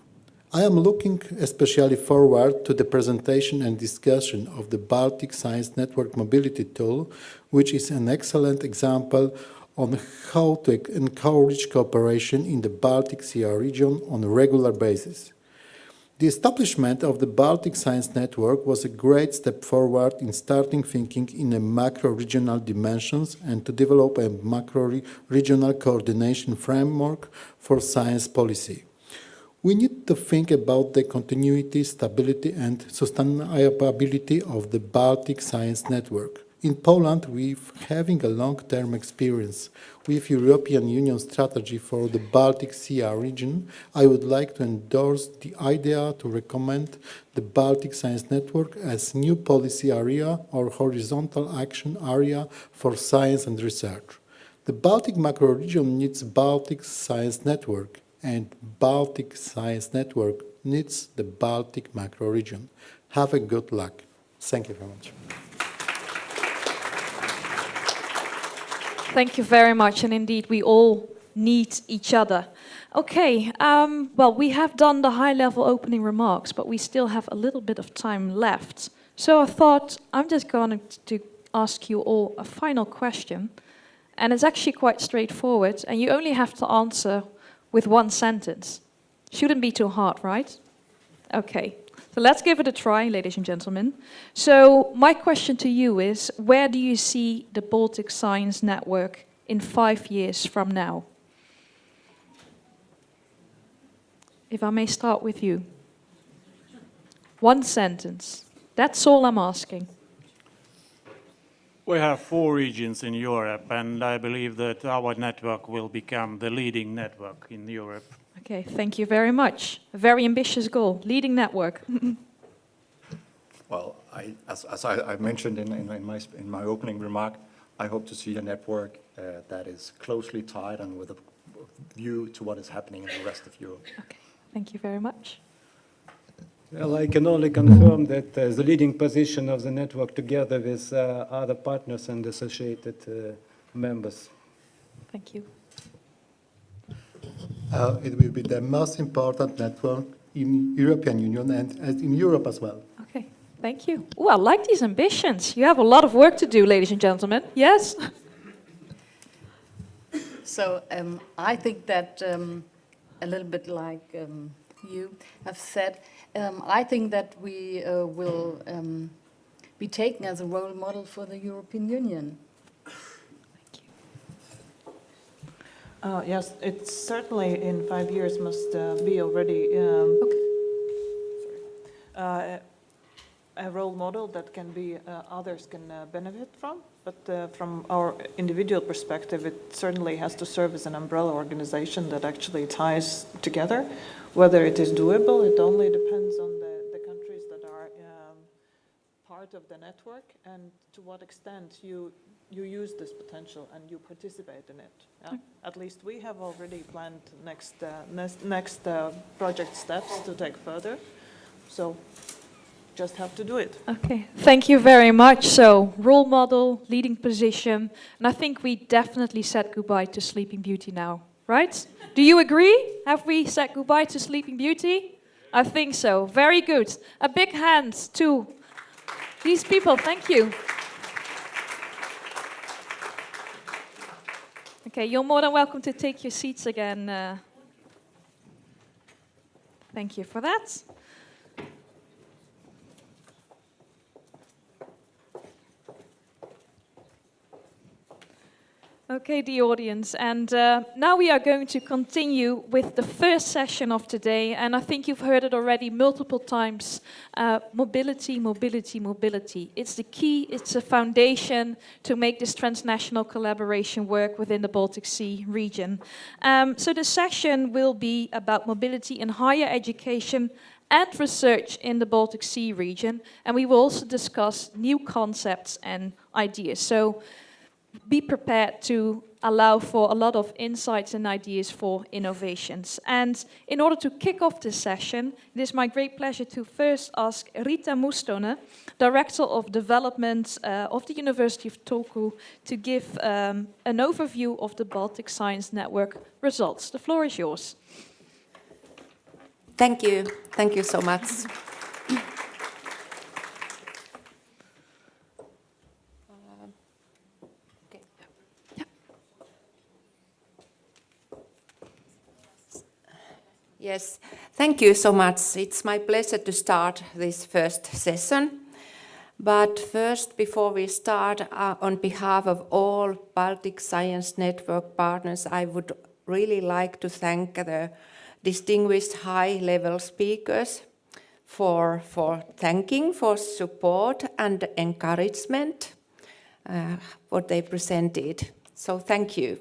I am looking especially forward to the presentation and discussion of the Baltic Science Network Mobility Tool, which is an excellent example on how to encourage cooperation in the Baltic Sea region on a regular basis. The establishment of the Baltic Science Network was a great step forward in starting thinking in a macro-regional dimensions and to develop a macro-regional coordination framework for science policy. We need to think about the continuity, stability, and sustainability of the Baltic Science Network. In Poland, we're having a long-term experience with European Union strategy for the Baltic Sea region. I would like to endorse the idea to recommend the Baltic Science Network as new policy area or horizontal action area for science and research. The Baltic macro-region needs Baltic Science Network, and Baltic Science Network needs the Baltic macro-region. Have a good luck. Thank you very much. Thank you very much, and indeed we all need each other. Okay, well, we have done the high-level opening remarks, but we still have a little bit of time left. So I thought I'm just going to ask you all a final question, and it's actually quite straightforward, and you only have to answer with one sentence. Shouldn't be too hard, right? Okay. So let's give it a try, ladies and gentlemen. So my question to you is, where do you see the Baltic Science Network in 5 years from now? If I may start with you. One sentence. That's all I'm asking. We have 4 regions in Europe, and I believe that our network will become the leading network in Europe. Okay, thank you very much. A very ambitious goal, leading network. Well, as I mentioned in my opening remark, I hope to see a network that is closely tied and with a view to what is happening in the rest of Europe. Okay, thank you very much. Well, I can only confirm that the leading position of the network together with other partners and associated members. Thank you. It will be the most important network in European Union and in Europe as well. Okay, thank you. Oh, I like these ambitions. You have a lot of work to do, ladies and gentlemen. Yes? So I think that a little bit like you have said, I think that we will be taken as a role model for the European Union. Yes, it's certainly in 5 years must be already a role model that can be others can benefit from. But from our individual perspective, it certainly has to serve as an umbrella organization that actually ties together. Whether it is doable, it only depends on the countries that are part of the network and to what extent you use this potential and you participate in it. Yeah? At least we have already planned next project steps to take further. So just have to do it. Okay, thank you very much. So, role model, leading position, and I think we definitely said goodbye to Sleeping Beauty now, right? Do you agree? Have we said goodbye to Sleeping Beauty? I think so. Very good. A big hand to these people. Thank you. Okay, you're more than welcome to take your seats again. Thank you for that. Okay, the audience, and now we are going to continue with the first session of today, and I think you've heard it already multiple times. Mobility, mobility, mobility. It's the key, it's a foundation to make this transnational collaboration work within the Baltic Sea region. So the session will be about mobility in higher education and research in the Baltic Sea region, and we will also discuss new concepts and ideas. So be prepared to allow for a lot of insights and ideas for innovations. And in order to kick off this session, it is my great pleasure to first ask Rita Mustonen, Director of Development of the University of Turku, to give an overview of the Baltic Science Network results. The floor is yours. Thank you. Thank you so much. Yes, thank you so much. It's my pleasure to start this first session. But first, before we start, on behalf of all Baltic Science Network partners, I would really like to thank the distinguished high-level speakers for support and encouragement, what they presented. So thank you.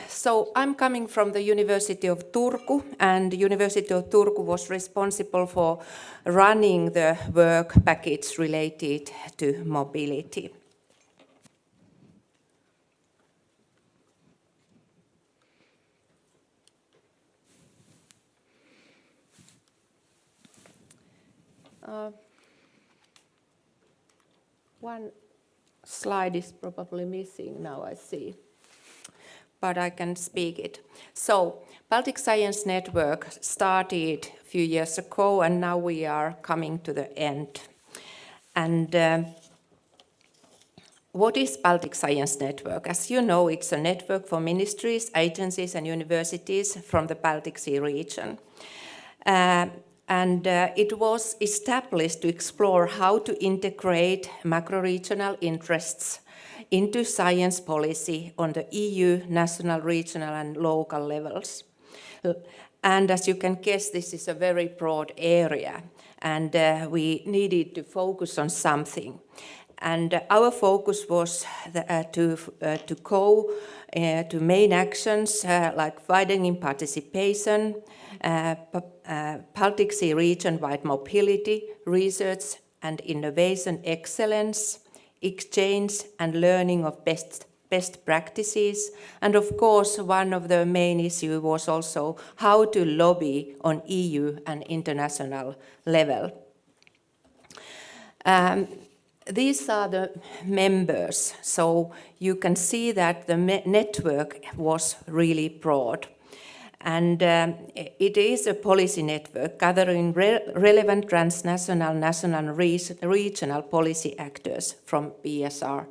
So I'm coming from the University of Turku, and the University of Turku was responsible for running the work package related to mobility. One slide is probably missing now, I see. But I can speak it. So, Baltic Science Network started a few years ago, and now we are coming to the end. And what is Baltic Science Network? As you know, it's a network for ministries, agencies and universities from the Baltic Sea region. It was established to explore how to integrate macro-regional interests into science policy on the EU, national, regional and local levels. And as you can guess, this is a very broad area, and we needed to focus on something. And our focus was to go to main actions like widening participation, Baltic Sea region-wide mobility, research and innovation excellence, exchange and learning of best practices. And of course, one of the main issues was also how to lobby on EU and international level. These are the members, so you can see that the network was really broad. And it is a policy network gathering relevant transnational, national and regional policy actors from BSR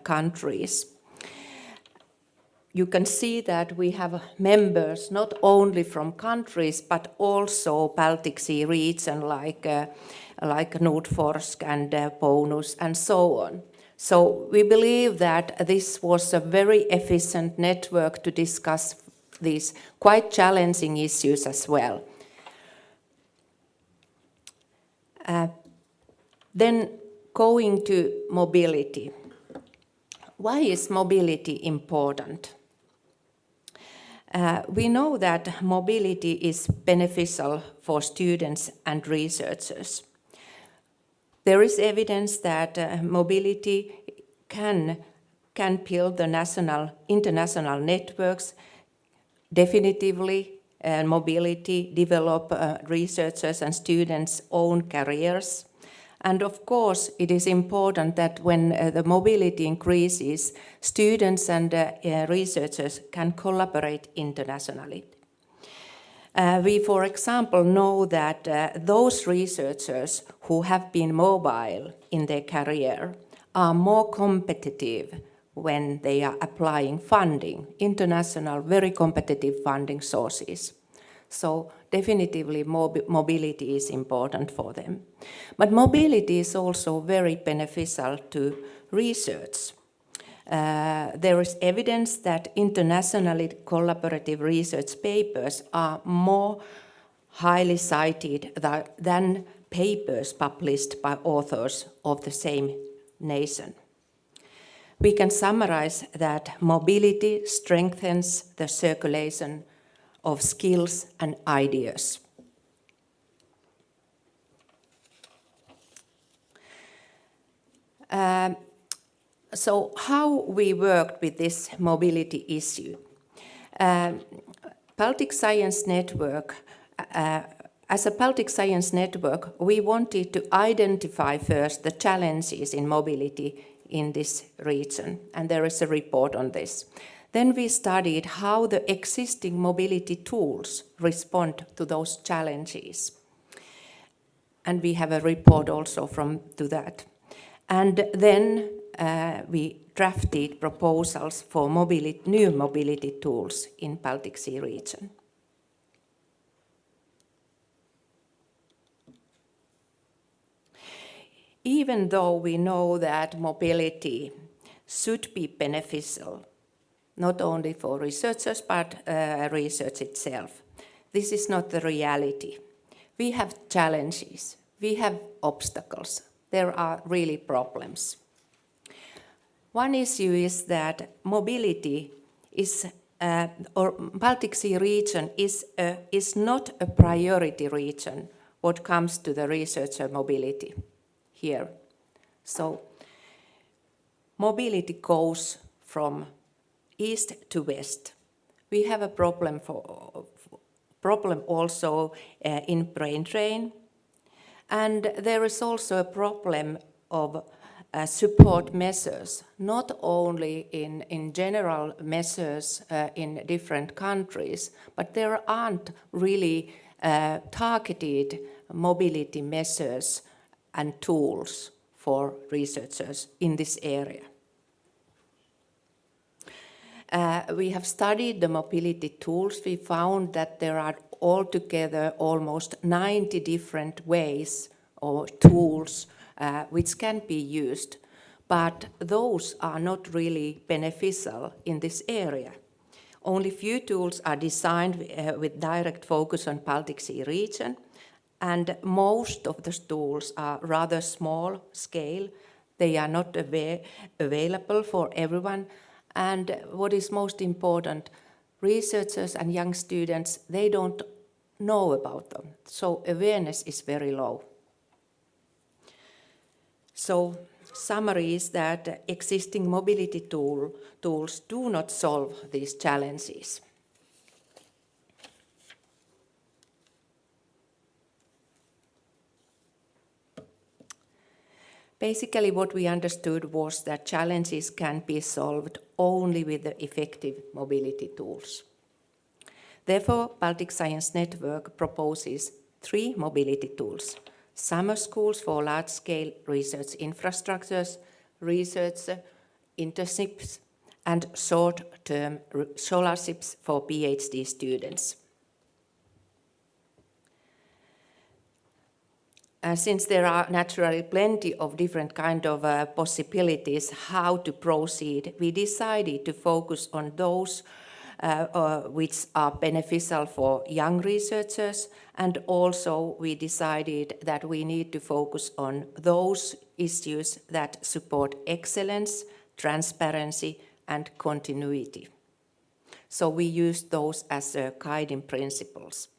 countries. You can see that we have members not only from countries, but also Baltic Sea region like Nordforsk and Bonus and so on. So we believe that this was a very efficient network to discuss these quite challenging issues as well. Then going to mobility. Why is mobility important? We know that mobility is beneficial for students and researchers. There is evidence that mobility can build the international networks. Definitively, mobility develop researchers and students' own careers. And of course, it is important that when the mobility increases, students and researchers can collaborate internationally. We, for example, know that those researchers who have been mobile in their career are more competitive when they are applying funding, international, very competitive funding sources. So definitively mobility is important for them. But mobility is also very beneficial to research. There is evidence that internationally collaborative research papers are more highly cited than papers published by authors of the same nation. We can summarize that mobility strengthens the circulation of skills and ideas. So how we worked with this mobility issue? Baltic Science Network, as a Baltic Science Network, we wanted to identify first the challenges in mobility in this region, and there is a report on this. Then we studied how the existing mobility tools respond to those challenges. And we have a report also to that. And then we drafted proposals for new mobility tools in Baltic Sea region. Even though we know that mobility should be beneficial, not only for researchers, but research itself, this is not the reality. We have challenges, we have obstacles, there are really problems. One issue is that mobility is, or Baltic Sea region is not a priority region when it comes to the researcher mobility here. So mobility goes from east to west. We have a problem also in brain drain, and there is also a problem of support measures, not only in general measures in different countries, but there aren't really targeted mobility measures and tools for researchers in this area. We have studied the mobility tools. We found that there are altogether almost 90 different ways or tools which can be used, but those are not really beneficial in this area. Only few tools are designed with direct focus on Baltic Sea region, and most of the tools are rather small scale. They are not available for everyone, and what is most important, researchers and young students, they don't know about them, so awareness is very low. So summary is that existing mobility tools do not solve these challenges. Basically, what we understood was that challenges can be solved only with the effective mobility tools. Therefore, Baltic Science Network proposes 3 mobility tools: summer schools for large-scale research infrastructures, research internships, and short-term scholarships for PhD students. Since there are naturally plenty of different kind of possibilities how to proceed, we decided to focus on those which are beneficial for young researchers, and also we decided that we need to focus on those issues that support excellence, transparency, and continuity. So we used those as guiding principles.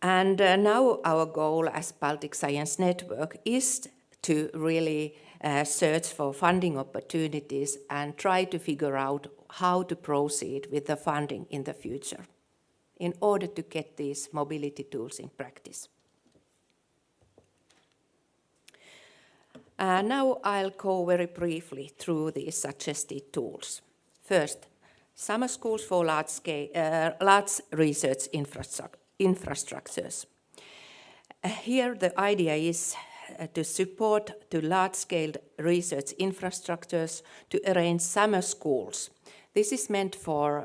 And now our goal as Baltic Science Network is to really search for funding opportunities and try to figure out how to proceed with the funding in the future in order to get these mobility tools in practice. Now I'll go very briefly through these suggested tools. First, summer schools for large research infrastructures. Here the idea is to support to large-scale research infrastructures to arrange summer schools. This is meant for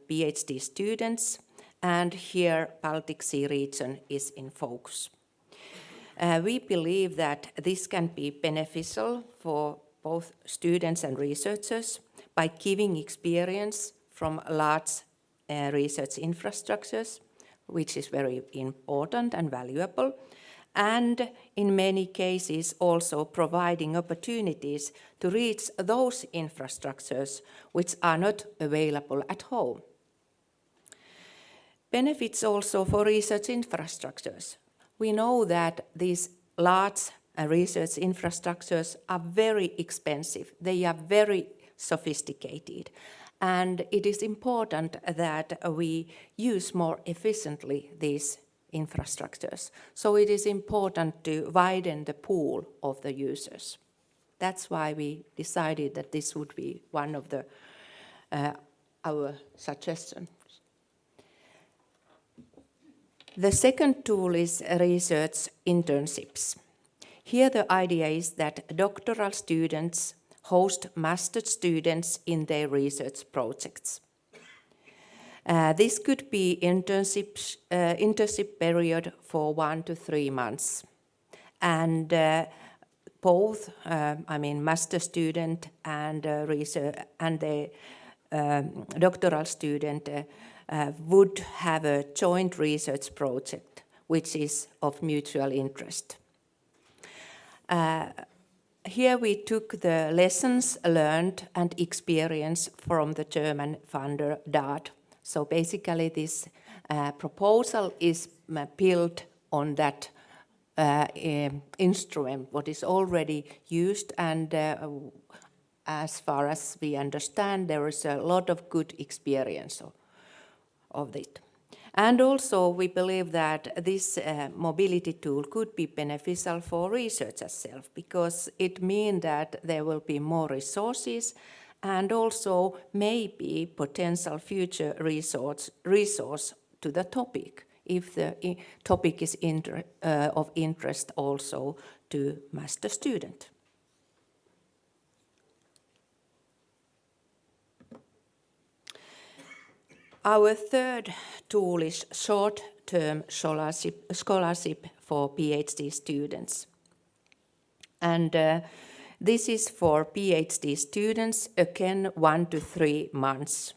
PhD students, and here Baltic Sea region is in focus. We believe that this can be beneficial for both students and researchers by giving experience from large research infrastructures, which is very important and valuable, and in many cases also providing opportunities to reach those infrastructures which are not available at home. Benefits also for research infrastructures. We know that these large research infrastructures are very expensive. They are very sophisticated. And it is important that we use more efficiently these infrastructures. So it is important to widen the pool of the users. That's why we decided that this would be one of our suggestions. The second tool is research internships. Here the idea is that doctoral students host master students in their research projects. This could be internship period for 1 to 3 months. And both, master student and research and the doctoral student would have a joint research project, which is of mutual interest. Here we took the lessons learned and experience from the German funder DART. So basically this proposal is built on that instrument, what is already used, and as far as we understand, there is a lot of good experience of it. And also we believe that this mobility tool could be beneficial for research itself, because it means that there will be more resources and also maybe potential future resource to the topic if the topic is of interest also to master student. Our third tool is short-term scholarship for PhD students. And this is for PhD students, again, 1 to 3 months.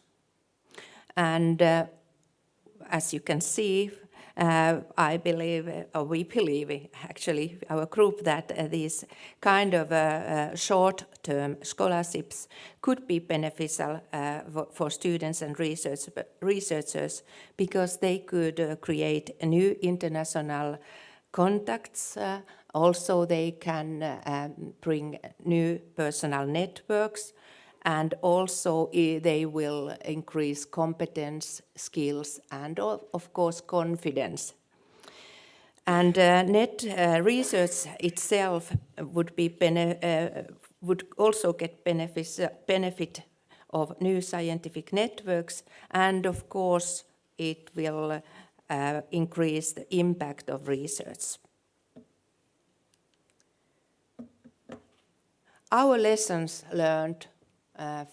And as you can see, I believe, or we believe, actually, our group, that these kind of short-term scholarships could be beneficial for students and researchers, because they could create new international contacts. Also, they can bring new personal networks, and also they will increase competence, skills, and of course confidence. And net research itself would also get benefit of new scientific networks, and of course it will increase the impact of research. Our lessons learned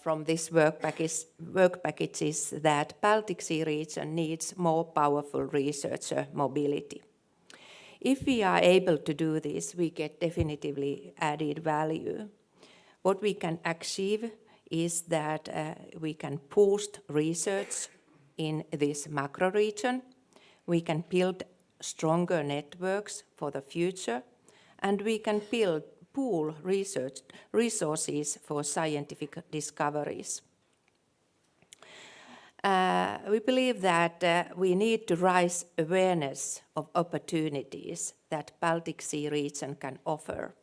from this work package is that Baltic Sea region needs more powerful researcher mobility. If we are able to do this, we get definitively added value. What we can achieve is that we can boost research in this macro region, we can build stronger networks for the future, and we can pool research resources for scientific discoveries. We believe that we need to raise awareness of opportunities that Baltic Sea region can offer,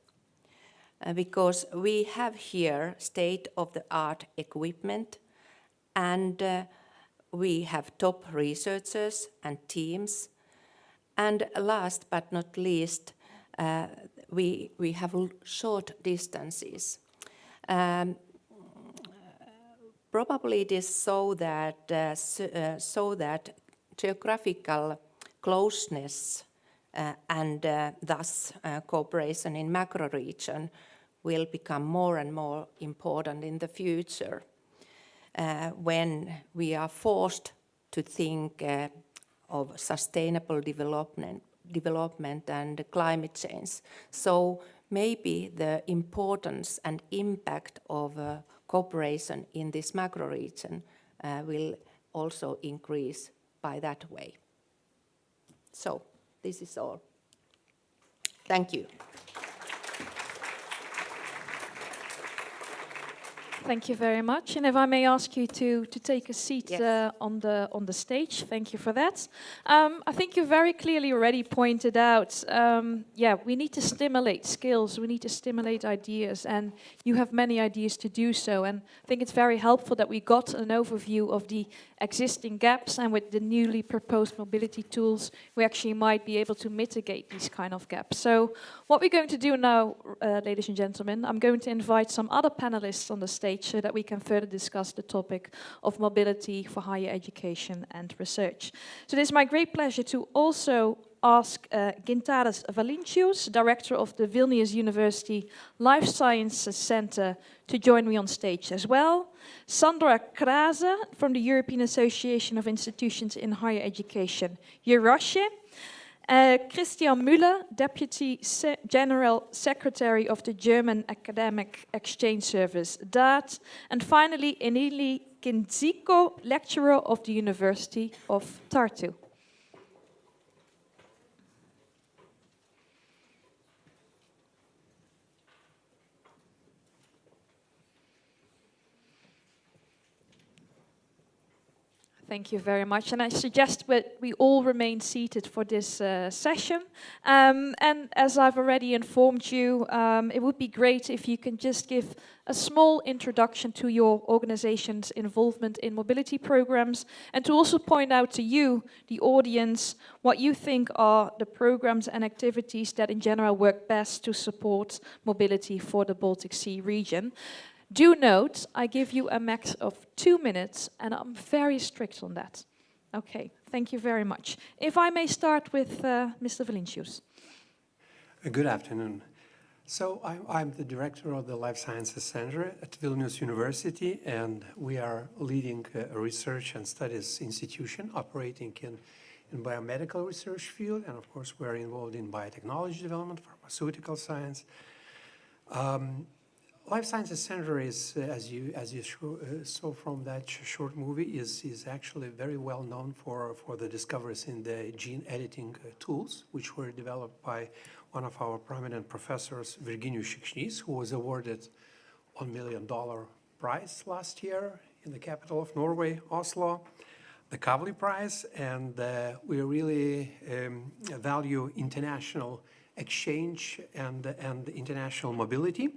because we have here state-of-the-art equipment, and we have top researchers and teams, and last but not least, we have short distances. Probably it is so that geographical closeness and thus cooperation in macro region will become more and more important in the future when we are forced to think of sustainable development and climate change. So maybe the importance and impact of cooperation in this macro region will also increase by that way. So this is all. Thank you. Thank you very much. And if I may ask you to take a seat Yes. on the stage. Thank you for that. I think you very clearly already pointed out, we need to stimulate skills, we need to stimulate ideas, and you have many ideas to do so. And I think it's very helpful that we got an overview of the existing gaps, and with the newly proposed mobility tools, we actually might be able to mitigate these kind of gaps. So what we're going to do now, ladies and gentlemen, I'm going to invite some other panelists on the stage so that we can further discuss the topic of mobility for higher education and research. So it is my great pleasure to also ask Gintaras Valincius, Director of the Vilnius University Life Sciences Center, to join me on stage as well. Sandra Krase from the European Association of Institutions in Higher Education, Eurosje. Christian Müller, Deputy General Secretary of the German Academic Exchange Service, DAAT. And finally, Enili Kindziko, Lecturer of the University of Tartu. Thank you very much. And I suggest that we all remain seated for this session. And as I've already informed you, it would be great if you can just give a small introduction to your organization's involvement in mobility programs, and to also point out to you, the audience, what you think are the programs and activities that in general work best to support mobility for the Baltic Sea region. Do note, I give you a max of 2 minutes, and I'm very strict on that. Okay, Thank you very much. If I may start with Mr. Valincius. Good afternoon. So I'm the director of the Life Sciences Center at Vilnius University, and we are leading a research and studies institution operating in biomedical research field, and of course we're involved in biotechnology development, pharmaceutical science. Life Sciences Center is, as you saw from that short movie, is actually very well known for the discoveries in the gene editing tools, which were developed by one of our prominent professors, Virginijus Šikšnys, who was awarded $1 million prize last year in the capital of Norway, Oslo, the Kavli Prize, and we really value international exchange and international mobility.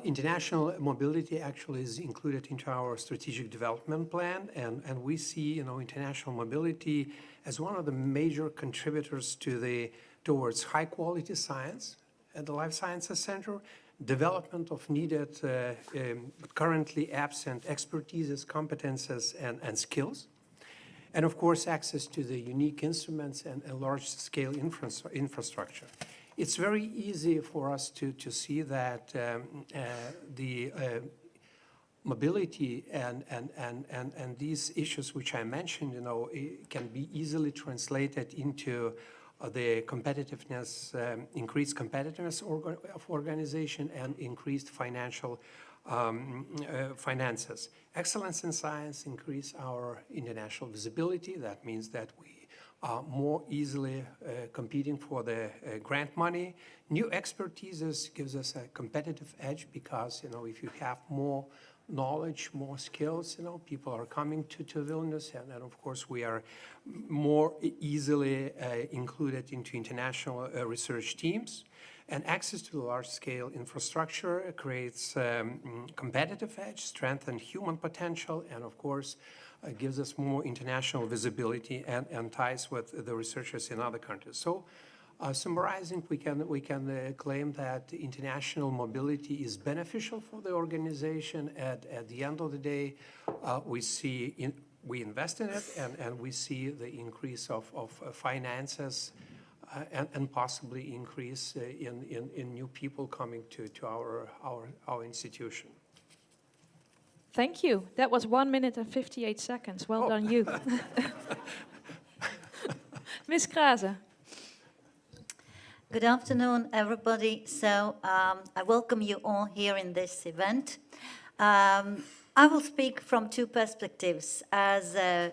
International mobility actually is included into our strategic development plan, and we see international mobility as one of the major contributors towards high quality science at the Life Sciences Center, development of needed currently absent expertises, competences, and skills, and of course access to the unique instruments and large scale infrastructure. It's very easy for us to see that the mobility and these issues which I mentioned, can be easily translated into the competitiveness, increased competitiveness of organization and increased financial finances. Excellence in science increase our international visibility. That means that we more easily competing for the grant money. New expertises gives us a competitive edge because, if you have more knowledge, more skills, people are coming to Vilnius, and then of course we are more easily included into international research teams. And access to the large-scale infrastructure creates competitive edge, strengthens human potential, and of course gives us more international visibility and ties with the researchers in other countries. So, summarizing, we can claim that international mobility is beneficial for the organization. At the end of the day, we invest in it, and we see the increase of finances and possibly increase in new people coming to our institution. Thank you. That was 1 minute and 58 seconds. Well done, you. Ms. Krase. Good afternoon, everybody. So I welcome you all here in this event. I will speak from two perspectives. As a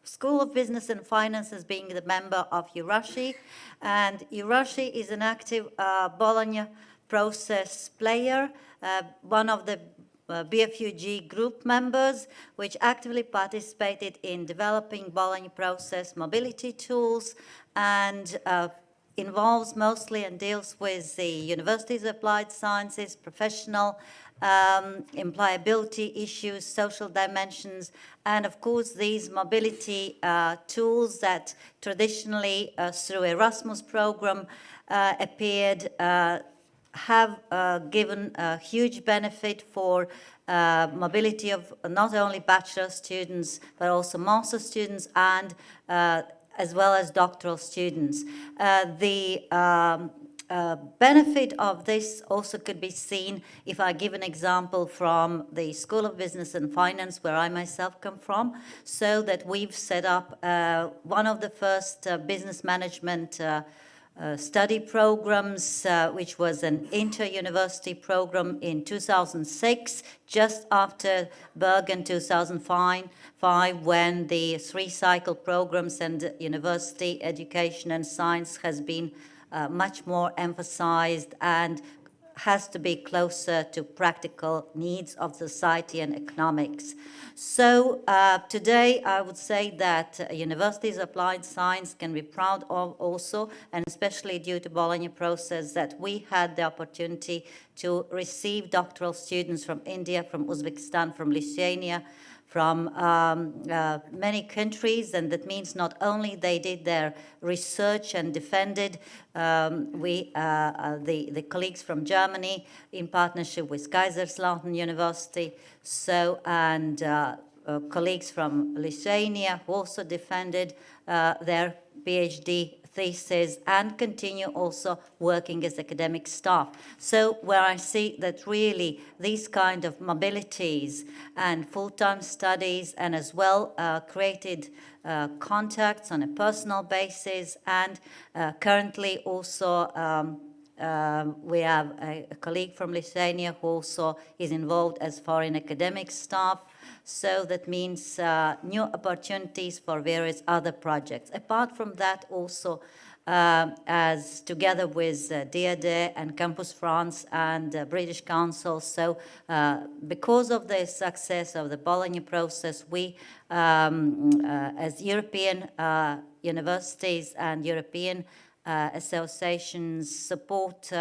School of Business and Finance, as being the member of Eurashi, and Eurashi is an active Bologna process player, one of the BFUG group members, which actively participated in developing Bologna process mobility tools, and involves mostly and deals with the Universities of Applied Sciences, professional employability issues, social dimensions, and of course these mobility tools that traditionally through Erasmus program appeared have given a huge benefit for mobility of not only bachelor students but also master students and as well as doctoral students. The benefit of this also could be seen if I give an example from the School of Business and Finance, where I myself come from, so that we've set up one of the first business management study programs, which was an inter-university program in 2006, just after Bergen 2005, when the 3-cycle programs and university education and science has been much more emphasized and has to be closer to practical needs of society and economics. So today I would say that Universities of Applied Science can be proud of also, and especially due to Bologna process, that we had the opportunity to receive doctoral students from India, from Uzbekistan, from Lithuania, from many countries, and that means not only they did their research and defended the colleagues from Germany in partnership with Kaiserslautern University, so and colleagues from Lithuania who also defended their PhD thesis and continue also working as academic staff. So where I see that really these kind of mobilities and full-time studies and as well created contacts on a personal basis, and currently also we have a colleague from Lithuania who also is involved as foreign academic staff. So that means new opportunities for various other projects. Apart from that, also as together with DAD and Campus France and British Council, so because of the success of the Bologna process, we as European universities and European associations support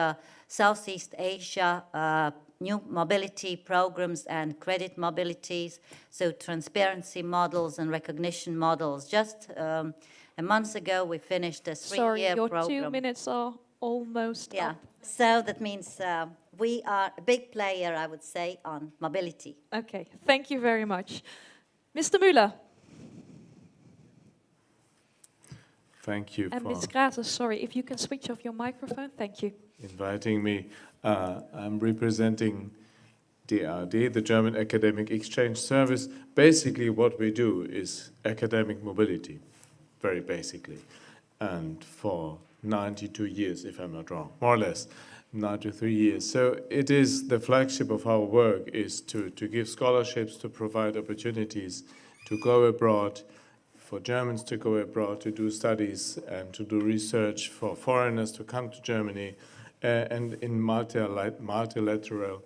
Southeast Asia new mobility programs and credit mobilities, so transparency models and recognition models. Just a month ago, we finished a 3-year program. Sorry, your 2 minutes are almost up. So that means we are a big player, I would say, on mobility. Okay, thank you very much. Mr. Müller. Thank you and for Ms. Grazer, sorry, if you can switch off your microphone, thank you. Inviting me. I'm representing DAD, the German Academic Exchange Service. Basically, what we do is academic mobility, very basically. And for 92 years, if I'm not wrong, more or less, 93 years. So it is the flagship of our work is to give scholarships, to provide opportunities to go abroad, for Germans to go abroad, to do studies and to do research, for foreigners to come to Germany, and in multilateral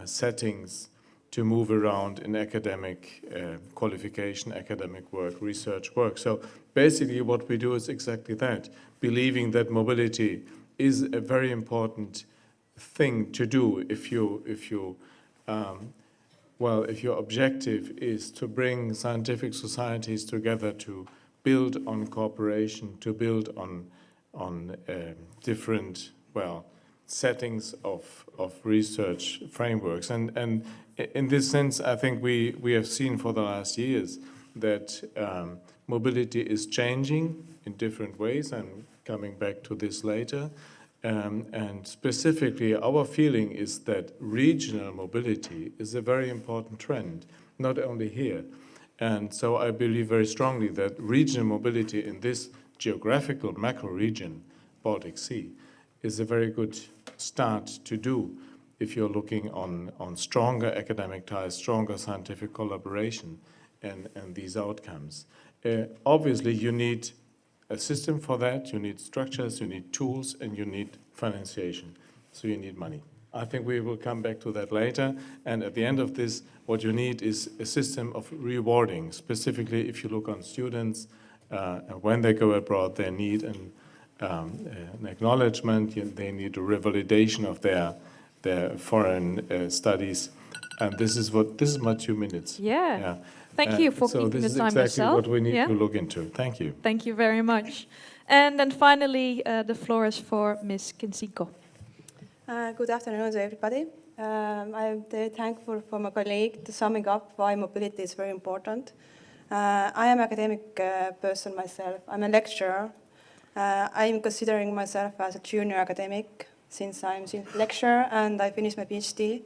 settings to move around in academic qualification, academic work, research work. So basically what we do is exactly that, believing that mobility is a very important thing to do if your objective is to bring scientific societies together to build on cooperation, to build on different settings of research frameworks. And in this sense, I think we have seen for the last years that mobility is changing in different ways. I'm coming back to this later. And specifically, our feeling is that regional mobility is a very important trend, not only here. And so I believe very strongly that regional mobility in this geographical macro region, Baltic Sea, is a very good start to do if you're looking on stronger academic ties, stronger scientific collaboration, and these outcomes. Obviously, you need a system for that, you need structures, you need tools, and you need financiation. So you need money. I think we will come back to that later. And at the end of this, what you need is a system of rewarding. Specifically, if you look on students, when they go abroad, they need an acknowledgement, they need a revalidation of their foreign studies. And this is my 2 minutes. Yeah. Thank you for keeping the time yourself. So this is exactly what we need to look into. Thank you. Thank you very much. And then finally, the floor is for Ms. Kinsinko. Good afternoon to everybody. I'm very thankful for my colleague to summing up why mobility is very important. I am an academic person myself. I'm a lecturer. I'm considering myself as a junior academic since I'm a lecturer and I finished my PhD.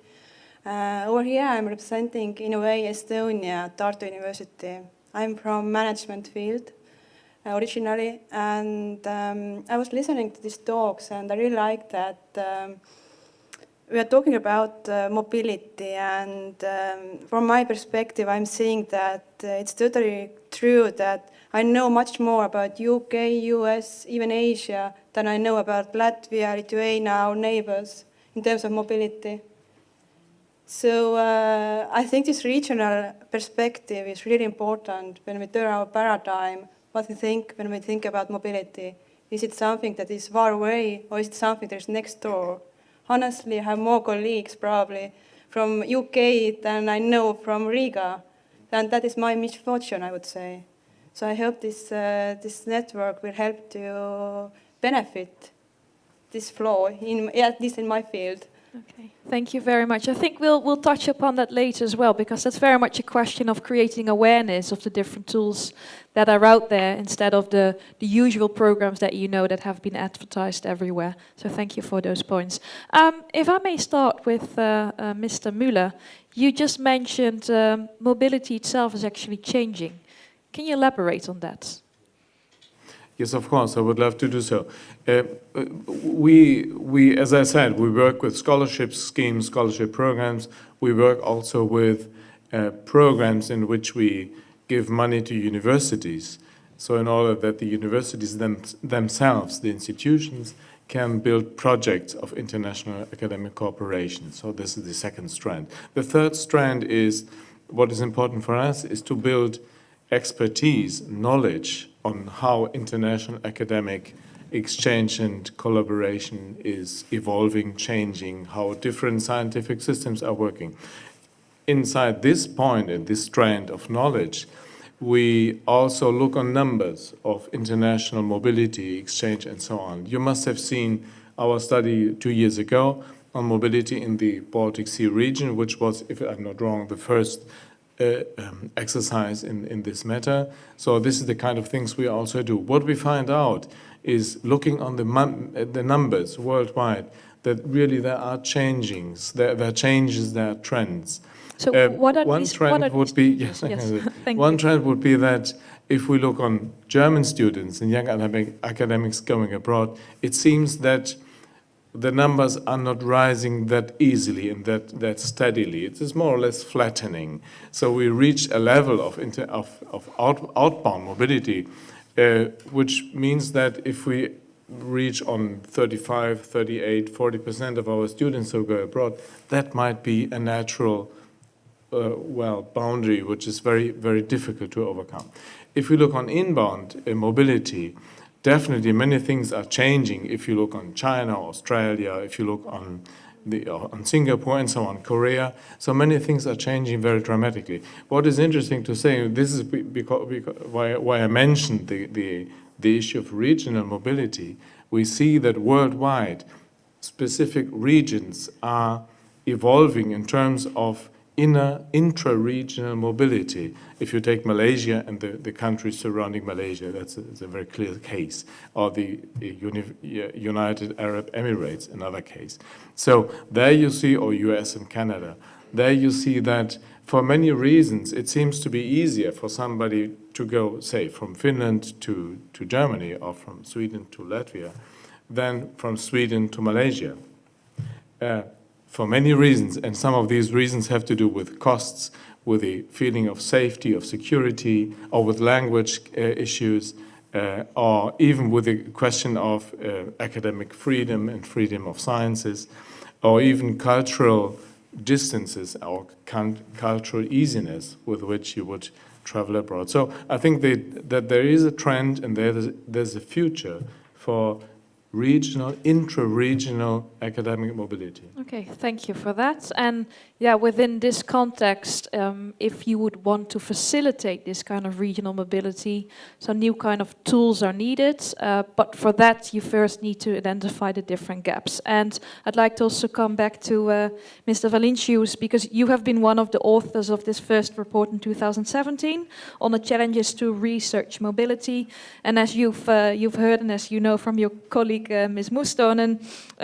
Over here I'm representing, in a way, Estonia, Tartu University. I'm from management field originally, and I was listening to these talks and I really like that we are talking about mobility, and from my perspective I'm seeing that it's totally true that I know much more about UK, US, even Asia than I know about Latvia, Lithuania, our neighbors, in terms of mobility. So I think this regional perspective is really important when we turn our paradigm, what we think when we think about mobility. Is it something that is far away, or is it something that is next door? Honestly, I have more colleagues probably from UK than I know from Riga, and that is my misfortune, I would say. So I hope this network will help to benefit this flow, at least in my field. Okay, thank you very much. I think we'll touch upon that later as well, because that's very much a question of creating awareness of the different tools that are out there instead of the usual programs that you know that have been advertised everywhere. So thank you for those points. If I may start with Mr. Müller, you just mentioned mobility itself is actually changing. Can you elaborate on that? Yes, of course, I would love to do so. We, as I said, we work with scholarship schemes, scholarship programs. We work also with programs in which we give money to universities. So in order that the universities themselves, the institutions, can build projects of international academic cooperation. So this is the second strand. The third strand is, what is important for us is to build expertise, knowledge on how international academic exchange and collaboration is evolving, changing, how different scientific systems are working. Inside this point and this strand of knowledge, we also look on numbers of international mobility, exchange, and so on. You must have seen our study 2 years ago on mobility in the Baltic Sea region, which was, if I'm not wrong, the first exercise in this matter. So this is the kind of things we also do. What we find out is looking on the numbers worldwide, that really there are changings, there are changes, there are trends. So what are one these? Trend would be yes, one trend would be that if we look on German students and young academics going abroad, it seems that the numbers are not rising that easily and that steadily. It is more or less flattening. So we reach a level of outbound mobility, which means that if we reach on 35, 38, 40% of our students who go abroad, that might be a natural boundary, which is very, very difficult to overcome. If we look on inbound mobility, definitely many things are changing. If you look on China, Australia, if you look on Singapore and so on, Korea, so many things are changing very dramatically. What is interesting to say, this is why I mentioned the issue of regional mobility. We see that worldwide, specific regions are evolving in terms of intra-regional mobility. If you take Malaysia and the countries surrounding Malaysia, that's a very clear case, or the United Arab Emirates, another case. So there you see, or US and Canada, there you see that for many reasons it seems to be easier for somebody to go, say, from Finland to Germany or from Sweden to Latvia than from Sweden to Malaysia. For many reasons, and some of these reasons have to do with costs, with the feeling of safety, of security, or with language issues, or even with the question of academic freedom and freedom of sciences, or even cultural distances or cultural easiness with which you would travel abroad. So I think that there is a trend and there's a future for regional, intra-regional academic mobility. Okay, thank you for that. And yeah, within this context, if you would want to facilitate this kind of regional mobility, some new kind of tools are needed, but for that you first need to identify the different gaps. And I'd like to also come back to Mr. Valencius, because you have been one of the authors of this first report in 2017 on the challenges to research mobility. And as you've heard and as you know from your colleague Ms. Mustonen,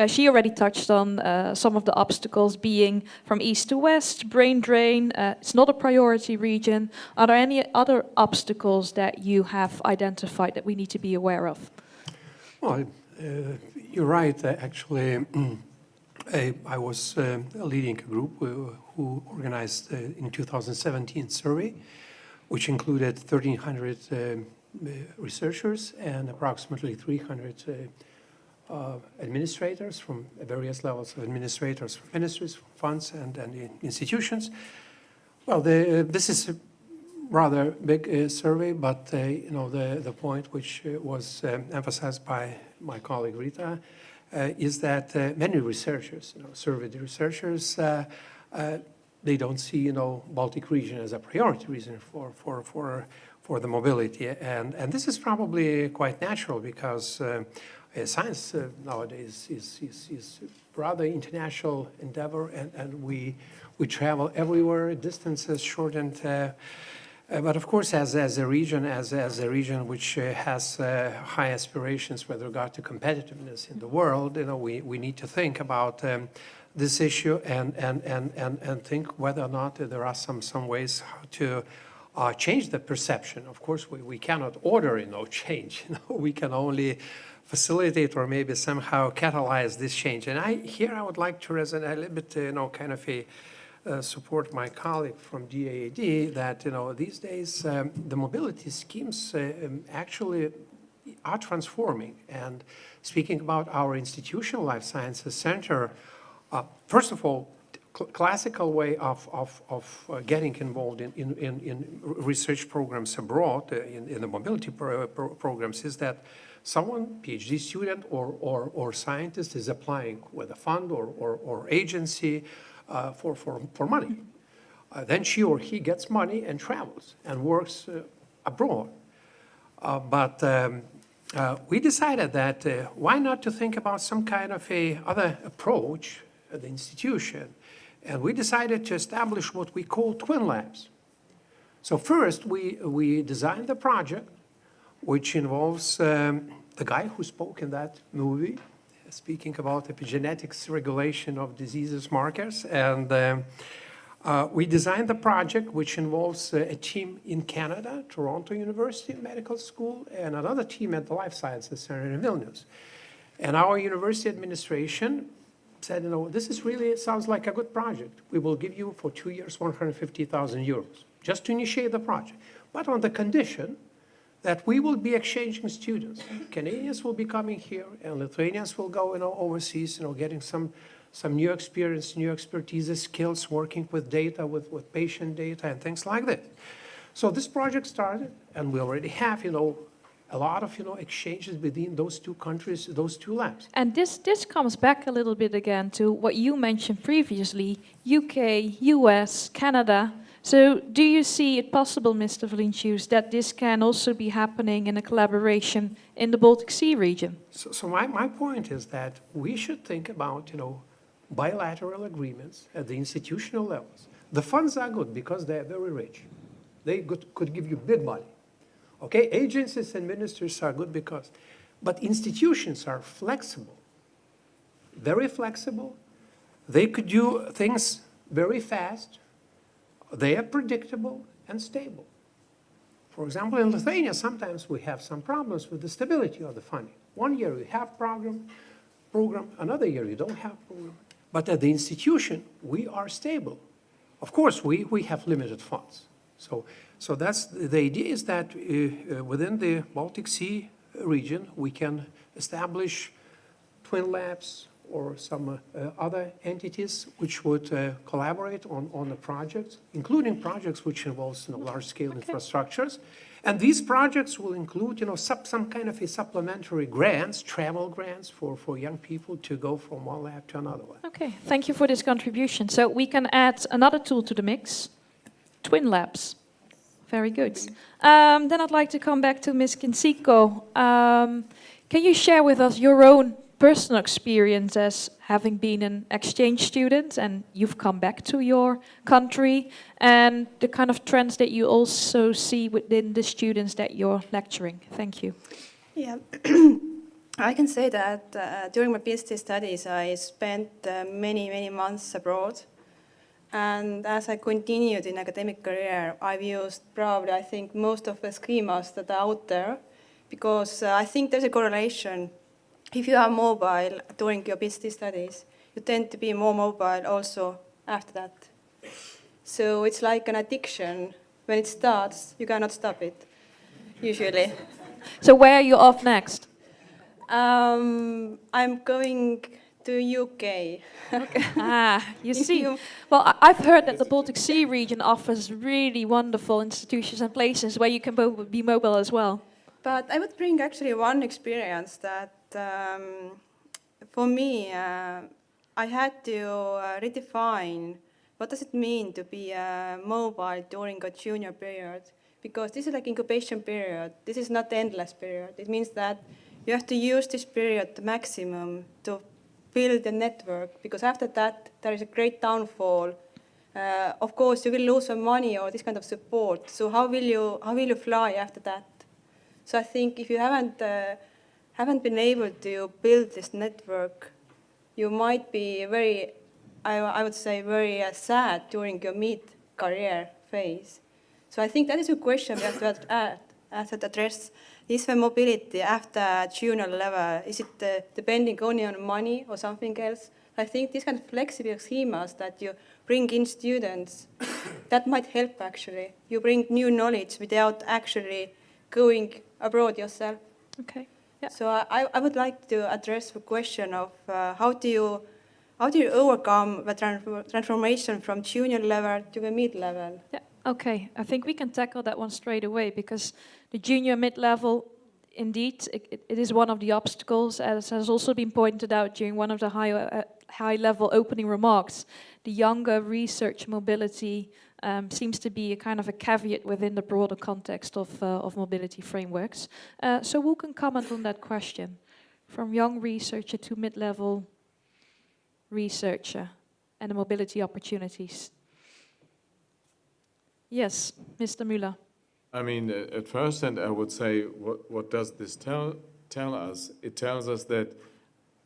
she already touched on some of the obstacles being from east to west, brain drain, it's not a priority region. Are there any other obstacles that you have identified that we need to be aware of? Well, you're right. Actually, I was leading a group who organized in 2017 survey, which included 1,300 researchers and approximately 300 administrators from various levels of administrators, from ministries, from funds, and institutions. Well, this is a rather big survey, but the point which was emphasized by my colleague Rita is that many researchers, surveyed researchers, they don't see Baltic region as a priority region for the mobility, and this is probably quite natural because science nowadays is rather international endeavor, and we travel everywhere, distances shortened. But of course, as a region which has high aspirations with regard to competitiveness in the world, we need to think about this issue and think whether or not there are some ways how to change the perception. Of course, we cannot order change. We can only facilitate or maybe somehow catalyze this change. And I would like to resonate a little bit, kind of support my colleague from DAAD that these days the mobility schemes actually are transforming. And speaking about our institutional life sciences center, first of all, classical way of getting involved in research programs abroad, in the mobility programs, is that someone, PhD student or scientist, is applying with a fund or agency for money. Then she or he gets money and travels and works abroad. But we decided that why not to think about some kind of other approach at the institution. And we decided to establish what we call twin labs. So first, we designed the project, which involves the guy who spoke in that movie, speaking about epigenetics regulation of diseases markers. And we designed the project, which involves a team in Canada, Toronto University Medical School, and another team at the Life Sciences Center in Vilnius. And our university administration said, this is really sounds like a good project. We will give you for 2 years 150,000 euros just to initiate the project, but on the condition that we will be exchanging students. Canadians will be coming here, and Lithuanians will go overseas, getting some new experience, new expertise, skills, working with data, with patient data, and things like that. So this project started, and we already have, a lot of exchanges between those two countries, those two labs. And this comes back a little bit again to what you mentioned previously, UK, US, Canada. So do you see it possible, Mr. Valincius, that this can also be happening in a collaboration in the Baltic Sea region? So my point is that we should think about, bilateral agreements at the institutional levels. The funds are good because they're very rich. They could give you big money. Okay, agencies and ministers are good but institutions are flexible, very flexible. They could do things very fast. They are predictable and stable. For example, in Lithuania, sometimes we have some problems with the stability of the funding. 1 year you have program, another year you don't have program. But at the institution, we are stable. Of course, we have limited funds. So that's the idea is that within the Baltic Sea region, we can establish twin labs or some other entities which would collaborate on the projects, including projects which involve large-scale infrastructures. And these projects will include some kind of supplementary grants, travel grants for young people to go from one lab to another one. Okay, thank you for this contribution. So we can add another tool to the mix, twin labs. Very good. Then I'd like to come back to Ms. Kinsiko. Can you share with us your own personal experience as having been an exchange student and you've come back to your country and the kind of trends that you also see within the students that you're lecturing? Thank you. Yeah, I can say that during my PhD studies I spent many months abroad. And as I continued in academic career, I've used probably, I think, most of the schemas that are out there, because I think there's a correlation. If you are mobile during your PhD studies, you tend to be more mobile also after that. So it's like an addiction. When it starts, you cannot stop it, usually. So where are you off next? I'm going to UK. Okay. You see. Well, I've heard that the Baltic Sea region offers really wonderful institutions and places where you can be mobile as well. But I would bring actually one experience that for me, I had to redefine what does it mean to be mobile during a junior period, because this is like incubation period. This is not the endless period. It means that you have to use this period the maximum to build a network, because after that there is a great downfall. Of course, you will lose some money or this kind of support. So how will you fly after that? So I think if you haven't been able to build this network, you might be very, I would say, very sad during your mid-career phase. So I think that is a question we have to address. Is the mobility after junior level, is it depending only on money or something else? I think these kind of flexible schemas that you bring in students, that might help actually. You bring new knowledge without actually going abroad yourself. Okay. Yeah. So I would like to address the question of how do you overcome the transformation from junior level to the mid-level? Yeah. Okay, I think we can tackle that one straight away, because the junior mid-level, indeed, it is one of the obstacles, as has also been pointed out during one of the high-level opening remarks. The younger research mobility seems to be a kind of a caveat within the broader context of mobility frameworks. So who can comment on that question? From young researcher to mid-level researcher and the mobility opportunities. Yes, Mr. Müller. I mean, at first hand, I would say, what does this tell us? It tells us that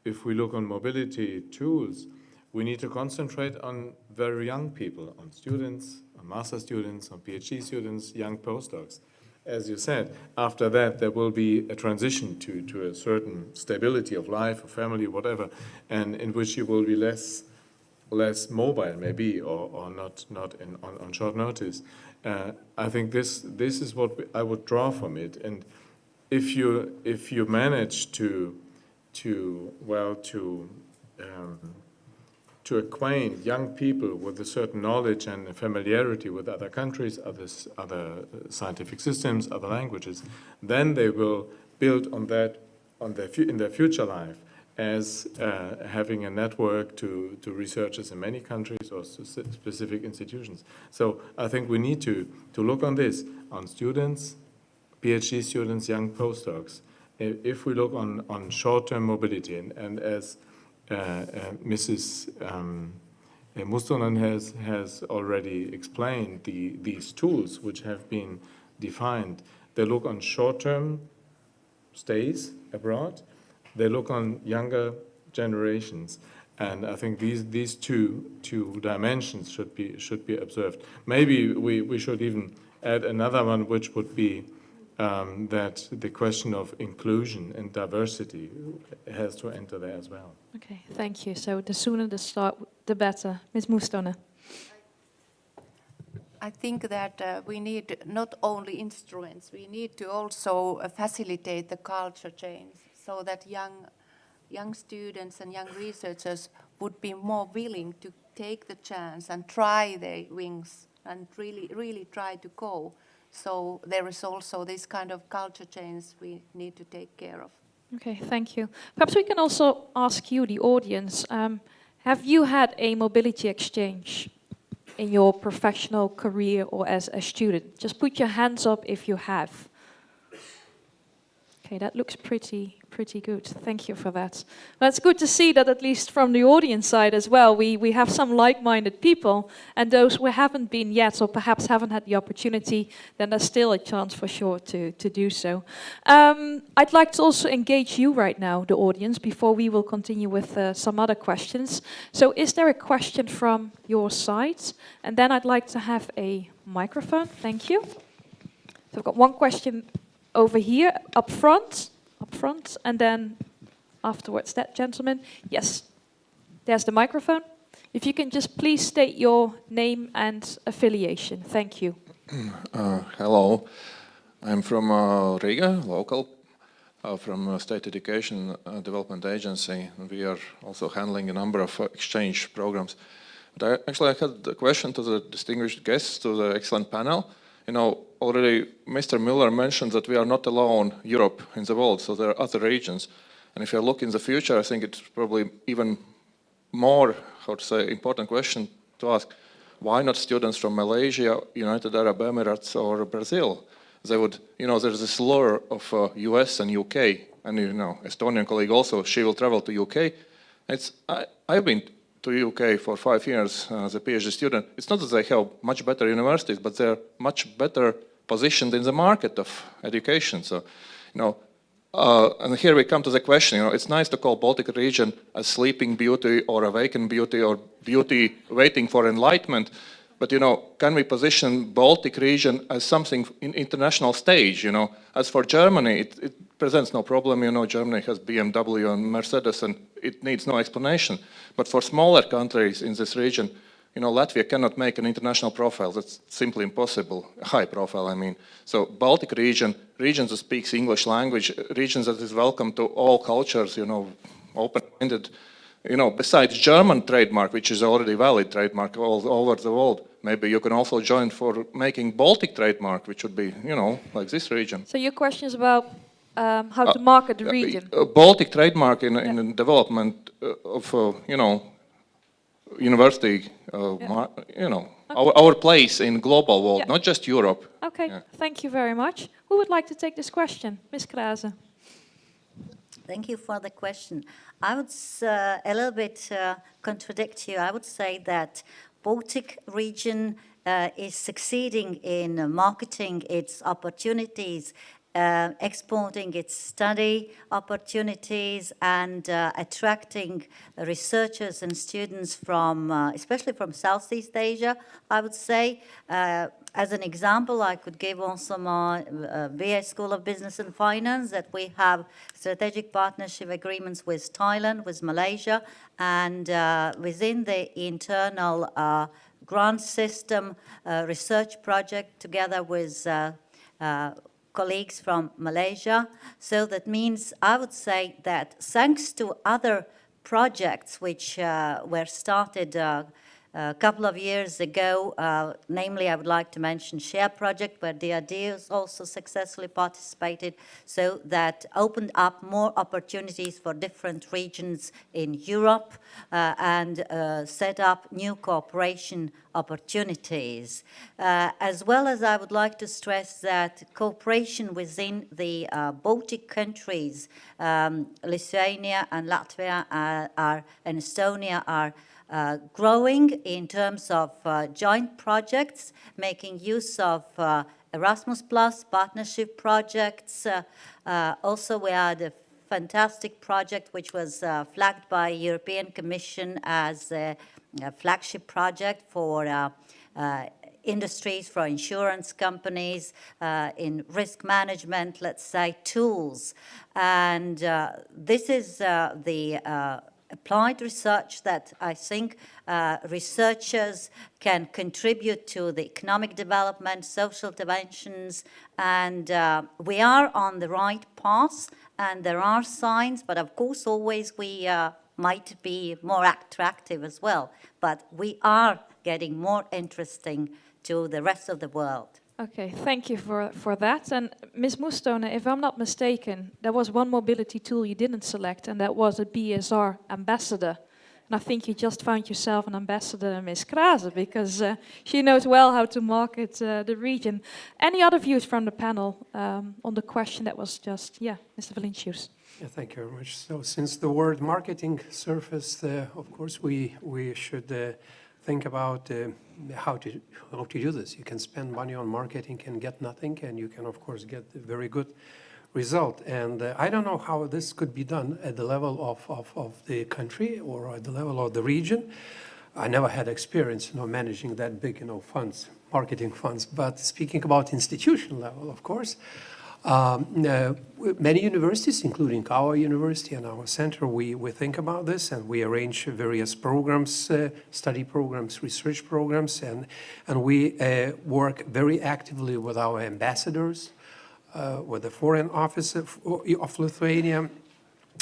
if we look on mobility tools, we need to concentrate on very young people, on students, on master students, on PhD students, young postdocs. As you said, after that, there will be a transition to a certain stability of life, of family, whatever, and in which you will be less mobile, maybe, or not on short notice. I think this is what I would draw from it. And if you manage to acquaint young people with a certain knowledge and familiarity with other countries, other scientific systems, other languages, then they will build on that in their future life as having a network to researchers in many countries or specific institutions. So I think we need to look on this, on students, PhD students, young postdocs. If we look on short-term mobility, and as Mrs. Mustonen has already explained, these tools which have been defined, they look on short-term stays abroad. They look on younger generations, and I think these two dimensions should be observed. Maybe we should even add another one, which would be that the question of inclusion and diversity has to enter there as well. Okay, thank you. So the sooner the start, the better. Ms. Mustonen. I think that we need not only instruments, we need to also facilitate the culture change, so that young students and young researchers would be more willing to take the chance and try their wings and really try to go. So there is also this kind of culture change we need to take care of. Okay, thank you. Perhaps we can also ask you, the audience, have you had a mobility exchange in your professional career or as a student? Just put your hands up if you have. Okay, that looks pretty good. Thank you for that. Well, it's good to see that at least from the audience side as well, we have some like-minded people, and those who haven't been yet or perhaps haven't had the opportunity, then there's still a chance for sure to do so. I'd like to also engage you right now, the audience, before we will continue with some other questions. So is there a question from your side? And then I'd like to have a microphone. Thank you. So I've got one question over here, up front, and then afterwards, that gentleman. Yes, there's the microphone. If you can just please state your name and affiliation. Thank you. Hello, I'm from Riga, local, from State Education Development Agency. We are also handling a number of exchange programs. But I had a question to the distinguished guests, to the excellent panel. You know, already Mr. Müller mentioned that we are not alone, Europe, in the world, so there are other regions. And if you look in the future, I think it's probably even more, important question to ask, why not students from Malaysia, United Arab Emirates, or Brazil? They would, there's this lure of US and UK and Estonian colleague also, she will travel to UK. I've been to UK for 5 years as a PhD student. It's not that they have much better universities, but they're much better positioned in the market of education. So, and here we come to the question, it's nice to call Baltic region a sleeping beauty or awakened beauty or beauty waiting for enlightenment. But, can we position Baltic region as something in international stage, As for Germany, it presents no problem, Germany has BMW and Mercedes and it needs no explanation. But for smaller countries in this region, Latvia cannot make an international profile. That's simply impossible, a high profile, I mean. So Baltic region, regions that speaks English language, regions that is welcome to all cultures, open-minded. Besides German trademark, which is already valid trademark all over the world, maybe you can also join for making Baltic trademark, which would be, like this region. So your question is about how to market the region. Baltic trademark in the development of, university, our place in global world, not just Europe. Okay, thank you very much. Who would like to take this question? Ms. Krase. Thank you for the question. I would a little bit contradict you. I would say that Baltic region is succeeding in marketing its opportunities, exporting its study opportunities, and attracting researchers and students from, especially from Southeast Asia, I would say. As an example, I could give also my BA School of Business and Finance that we have strategic partnership agreements with Thailand, with Malaysia, and within the internal grant system research project together with colleagues from Malaysia. So that means I would say that thanks to other projects which were started a couple of years ago, namely I would like to mention SHARE project where DRD has also successfully participated, so that opened up more opportunities for different regions in Europe and set up new cooperation opportunities. As well as I would like to stress that cooperation within the Baltic countries, Lithuania and Latvia and Estonia are growing in terms of joint projects, making use of Erasmus Plus partnership projects. Also, we had a fantastic project which was flagged by European Commission as a flagship project for industries, for insurance companies, in risk management, let's say, tools. And this is the applied research that I think researchers can contribute to the economic development, social dimensions, and we are on the right path, and there are signs, but of course always we might be more attractive as well, but we are getting more interesting to the rest of the world. Okay, thank you for that. And Ms. Moestone, if I'm not mistaken, there was one mobility tool you didn't select, and that was a BSR ambassador. And I think you just found yourself an ambassador, Ms. Krase, because she knows well how to market the region. Any other views from the panel on the question that was just, Mr. Valentius? Yeah, thank you very much. So since the word marketing surfaced, of course, we should think about how to do this. You can spend money on marketing and get nothing, and you can, of course, get a very good result. And I don't know how this could be done at the level of the country or at the level of the region. I never had experience, managing that big, funds, marketing funds. But speaking about institutional level, of course, many universities, including our university and our center, we think about this, and we arrange various programs, study programs, research programs, and we work very actively with our ambassadors, with the Foreign Office of Lithuania.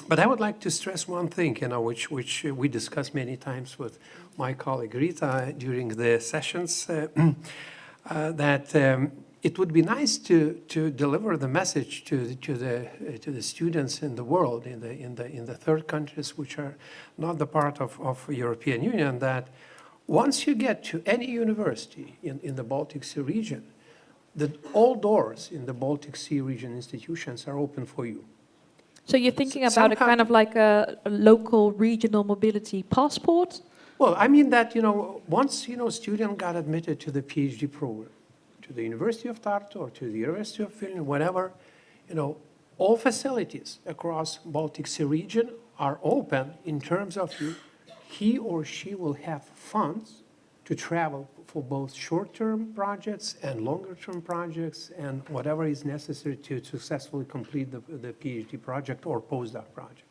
But I would like to stress one thing, which we discussed many times with my colleague Rita during the sessions, that it would be nice to deliver the message to the students in the world, in the third countries which are not the part of European Union, that once you get to any university in the Baltic Sea region, that all doors in the Baltic Sea region institutions are open for you. So you're thinking about a kind of like a local regional mobility passport? Well, I mean that, once, student got admitted to the PhD program, to the University of Tartu or to the University of Vilnius, whatever, all facilities across Baltic Sea region are open in terms of he or she will have funds to travel for both short-term projects and longer-term projects and whatever is necessary to successfully complete the PhD project or postdoc project.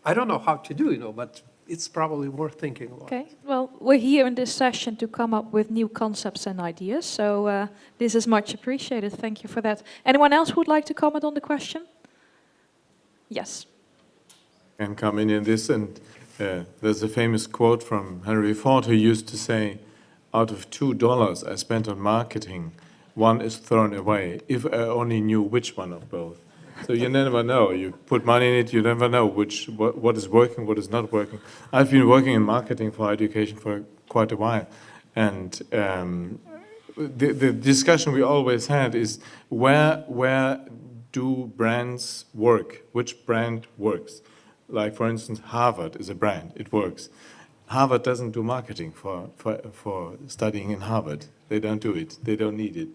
I don't know how to do, but it's probably worth thinking about. Okay, well, we're here in this session to come up with new concepts and ideas, so this is much appreciated. Thank you for that. Anyone else who would like to comment on the question? Yes. I can come in this, and there's a famous quote from Henry Ford who used to say, out of $2 I spent on marketing, one is thrown away, if I only knew which one of both. So you never know. You put money in it, you never know what is working, what is not working. I've been working in marketing for education for quite a while, and the discussion we always had is where do brands work? Which brand works? Like, for instance, Harvard is a brand, it works. Harvard doesn't do marketing for studying in Harvard. They don't do it, they don't need it.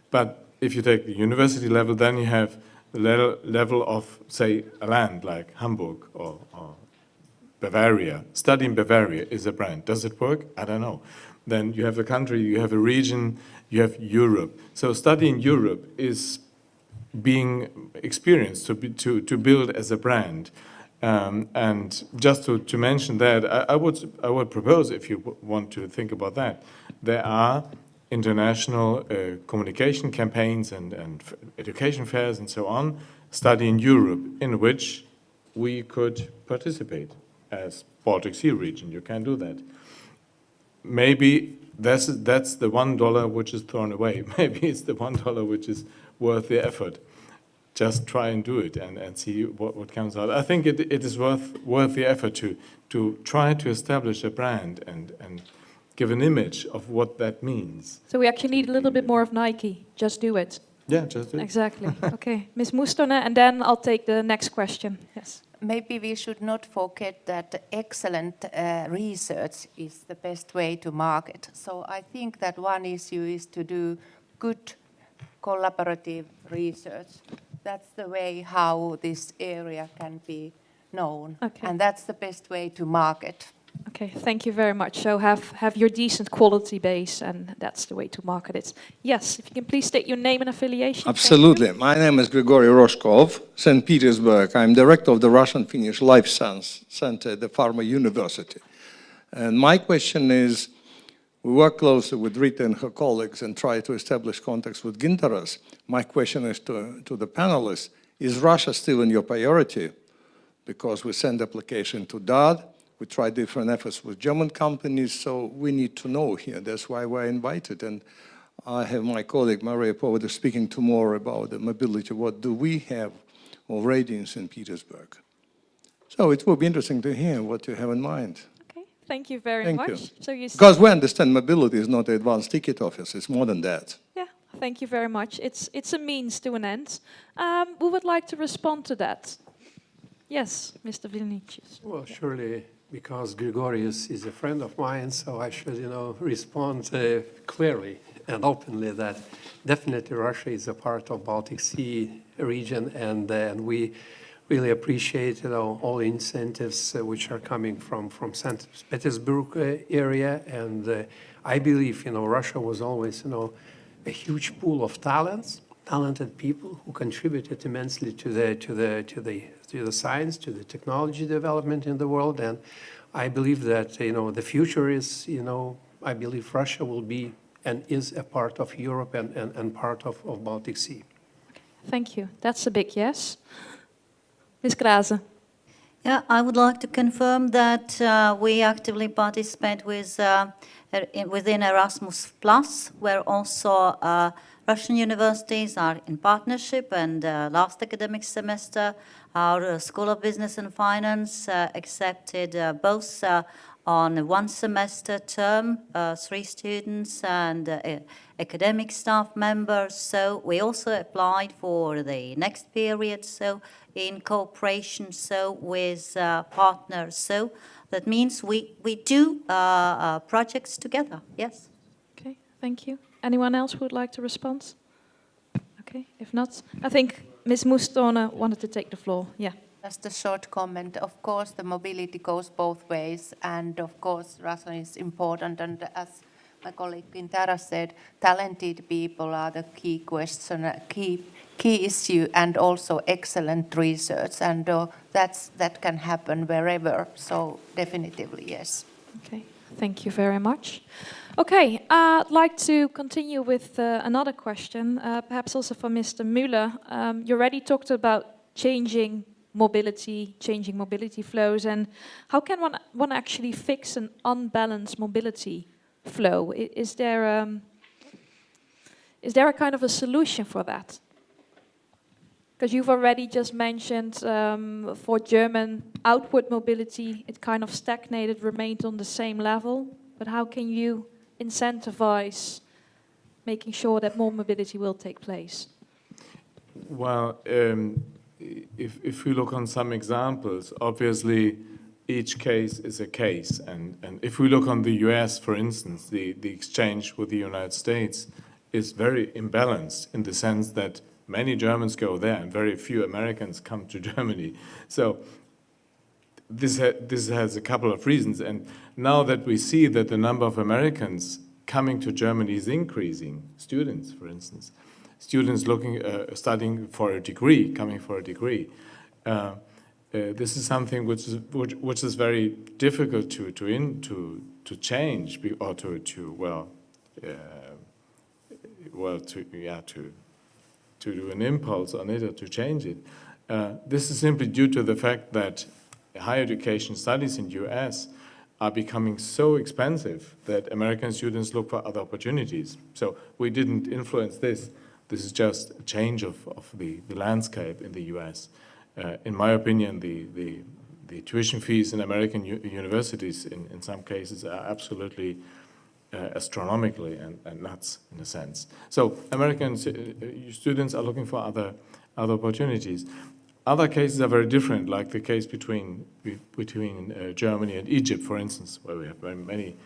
But if you take the university level, then you have the level of, say, a land like Hamburg or Bavaria. Study in Bavaria is a brand. Does it work? I don't know. Then you have a country, you have a region, you have Europe. So study in Europe is being experienced to build as a brand. And just to mention that, I would propose, if you want to think about that, there are international communication campaigns and education fairs and so on, study in Europe, in which we could participate as Baltic Sea region. You can do that. Maybe that's the $1 which is thrown away. Maybe it's the $1 which is worth the effort. Just try and do it and see what comes out. I think it is worth the effort to try to establish a brand and give an image of what that means. So we actually need a little bit more of Nike. Just do it. Yeah, just do it. Exactly. Okay, Ms. Mustonen, and then I'll take the next question. Yes. Maybe we should not forget that excellent research is the best way to market. So I think that one issue is to do good collaborative research. That's the way how this area can be known. Okay. And that's the best way to market. Okay, thank you very much. So have your decent quality base, and that's the way to market it. Yes, if you can please state your name and affiliation. Absolutely. My name is Grigory Roshkov, St. Petersburg. I'm director of the Russian-Finnish Life Science Center at the Pharma University. And my question is, we work closely with Rita and her colleagues and try to establish contacts with Gintaras. My question is to the panelists, is Russia still in your priority? Because we send application to DAD, we try different efforts with German companies, so we need to know here. That's why we're invited. And I have my colleague Maria Poveda speaking tomorrow about the mobility. What do we have already in St. Petersburg? So it will be interesting to hear what you have in mind. Okay, thank you very much. You. So you because we understand mobility is not an advanced ticket office, it's more than that. Yeah, thank you very much. It's a means to an end. We would like to respond to that. Yes, Mr. Vilnius. Well, surely, because Grigorius is a friend of mine, so I should, respond clearly and openly that definitely Russia is a part of Baltic Sea region, and we really appreciate, all incentives which are coming from St. Petersburg area, and I believe, Russia was always, a huge pool of talented people who contributed immensely to the science, to the technology development in the world. And I believe that, the future is, I believe Russia will be and is a part of Europe and part of Baltic Sea. Thank you. That's a big yes. Ms. Graze. Yeah, I would like to confirm that we actively participate within Erasmus+, where also Russian universities are in partnership, and last academic semester Our School of Business and Finance accepted both on one semester term, 3 students and academic staff members. So we also applied for the next period, so in cooperation with partners. So that means we do projects together, yes. Okay, thank you. Anyone else who would like to respond? Okay, if not, I think Ms. Mustona wanted to take the floor. Yeah. Just a short comment. Of course, the mobility goes both ways, and of course, Russia is important. And as my colleague Pintara said, talented people are the key question, key issue, and also excellent research. And that can happen wherever. So definitively, yes. Okay, thank you very much. Okay, I'd like to continue with another question, perhaps also for Mr. Müller. You already talked about changing mobility flows, and how can one actually fix an unbalanced mobility flow? Is there a kind of a solution for that? Because you've already just mentioned for German outward mobility, it kind of stagnated, remained on the same level. But how can you incentivize making sure that more mobility will take place? Well, if we look on some examples, obviously each case is a case. And if we look on the US, for instance, the exchange with the United States is very imbalanced in the sense that many Germans go there and very few Americans come to Germany. So this has a couple of reasons. And now that we see that the number of Americans coming to Germany is increasing, students, for instance, students studying for a degree, coming for a degree, this is something which is very difficult to change or to do an impulse on it or to change it. This is simply due to the fact that higher education studies in the US are becoming so expensive that American students look for other opportunities. So we didn't influence this. This is just a change of the landscape in the US. In my opinion, the tuition fees in American universities in some cases are absolutely astronomically and nuts in a sense. So American students are looking for other opportunities. Other cases are very different, like the case between Germany and Egypt, for instance, where we have very many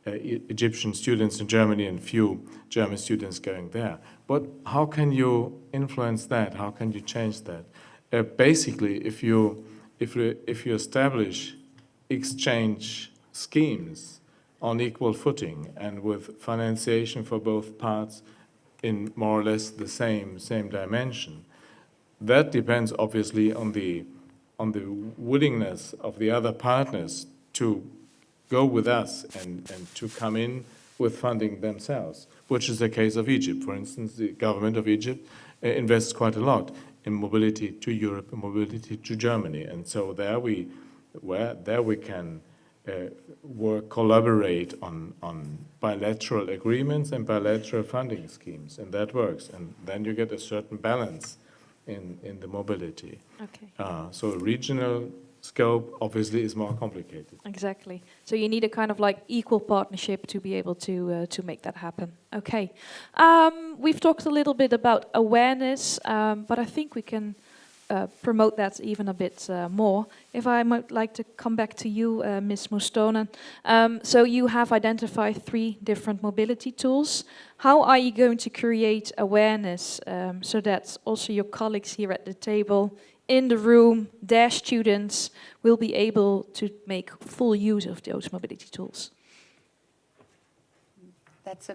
Egyptian students in Germany and few German students going there. But how can you influence that? How can you change that? Basically, if you establish exchange schemes on equal footing and with financiation for both parts in more or less the same dimension, that depends obviously on the willingness of the other partners to go with us and to come in with funding themselves, which is the case of Egypt. For instance, the government of Egypt invests quite a lot in mobility to Europe and mobility to Germany. And so there we can collaborate on bilateral agreements and bilateral funding schemes, and that works. And then you get a certain balance in the mobility. Okay. So regional scope obviously is more complicated. Exactly. So you need a kind of like equal partnership to be able to make that happen. Okay. We've talked a little bit about awareness, but I think we can promote that even a bit more. If I might like to come back to you, Ms. Mustonen. So you have identified 3 different mobility tools. How are you going to create awareness so that also your colleagues here at the table, in the room, their students, will be able to make full use of those mobility tools? That's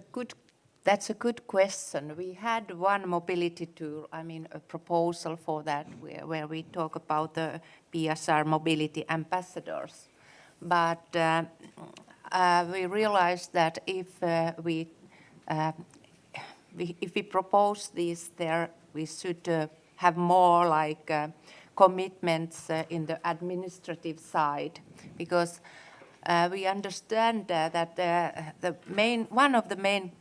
a good question. We had one mobility tool, a proposal for that, where we talk about the PSR mobility ambassadors. But we realized that if we propose this, we should have more like commitments in the administrative side, because we understand that one of the main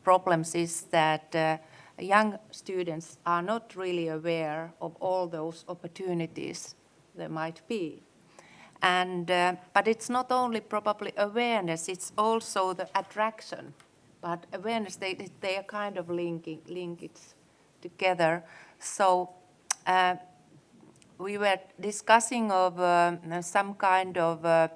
problems is that young students are not really aware of all those opportunities there might be. And, but it's not only probably awareness, it's also the attraction. But awareness, they are kind of linked together. So we were discussing of some kind of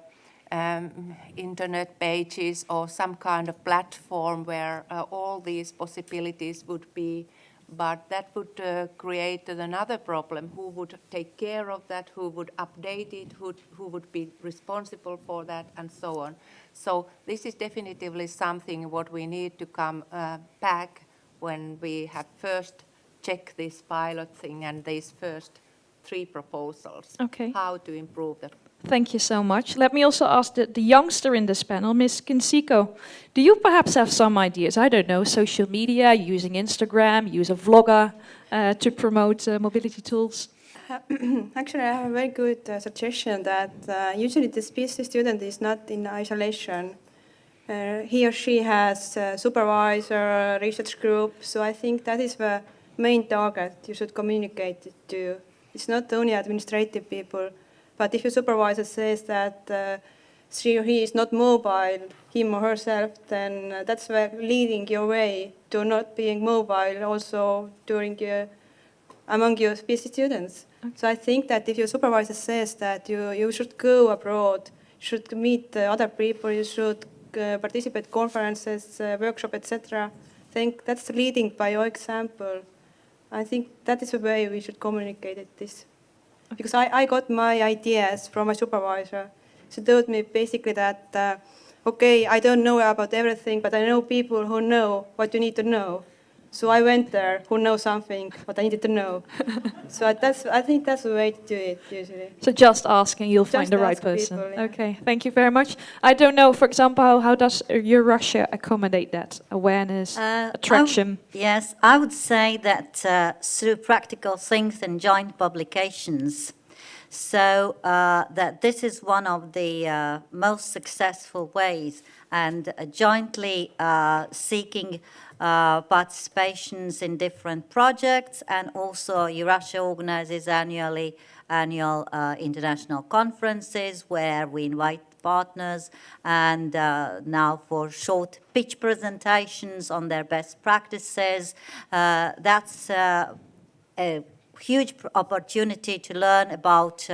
internet pages or some kind of platform where all these possibilities would be, but that would create another problem. Who would take care of that? Who would update it? Who would be responsible for that? And so on. So this is definitively something what we need to come back when we have first checked this pilot thing and these first 3 proposals. Okay. How to improve that. Thank you so much. Let me also ask the youngster in this panel, Ms. Kinsiko. Do you perhaps have some ideas? I don't know, social media, using Instagram, use a vlogger to promote mobility tools? Actually, I have a very good suggestion that usually the PhD student is not in isolation. He or she has a supervisor, research group, so I think that is the main target you should communicate it to. It's not only administrative people, but if your supervisor says that she or he is not mobile, him or herself, then that's leading your way to not being mobile also among your PhD students. Okay. So I think that if your supervisor says that you should go abroad, you should meet other people, you should participate conferences, workshop, etc., I think that's leading by your example. I think that is the way we should communicate this. Because I got my ideas from my supervisor. She told me basically that, okay, I don't know about everything, but I know people who know what you need to know. So I went there, who knows something, what I needed to know. So I think that's the way to do it, usually. So just ask and you'll find the right person. People, yeah. Okay, thank you very much. I don't know, for example, how does your Russia accommodate that? Awareness, attraction? Yes, I would say that through practical things and joint publications. So that this is one of the most successful ways, and jointly seeking participations in different projects, and also Eurasia organizes annual international conferences where we invite partners, and now for short pitch presentations on their best practices. That's a huge opportunity to learn about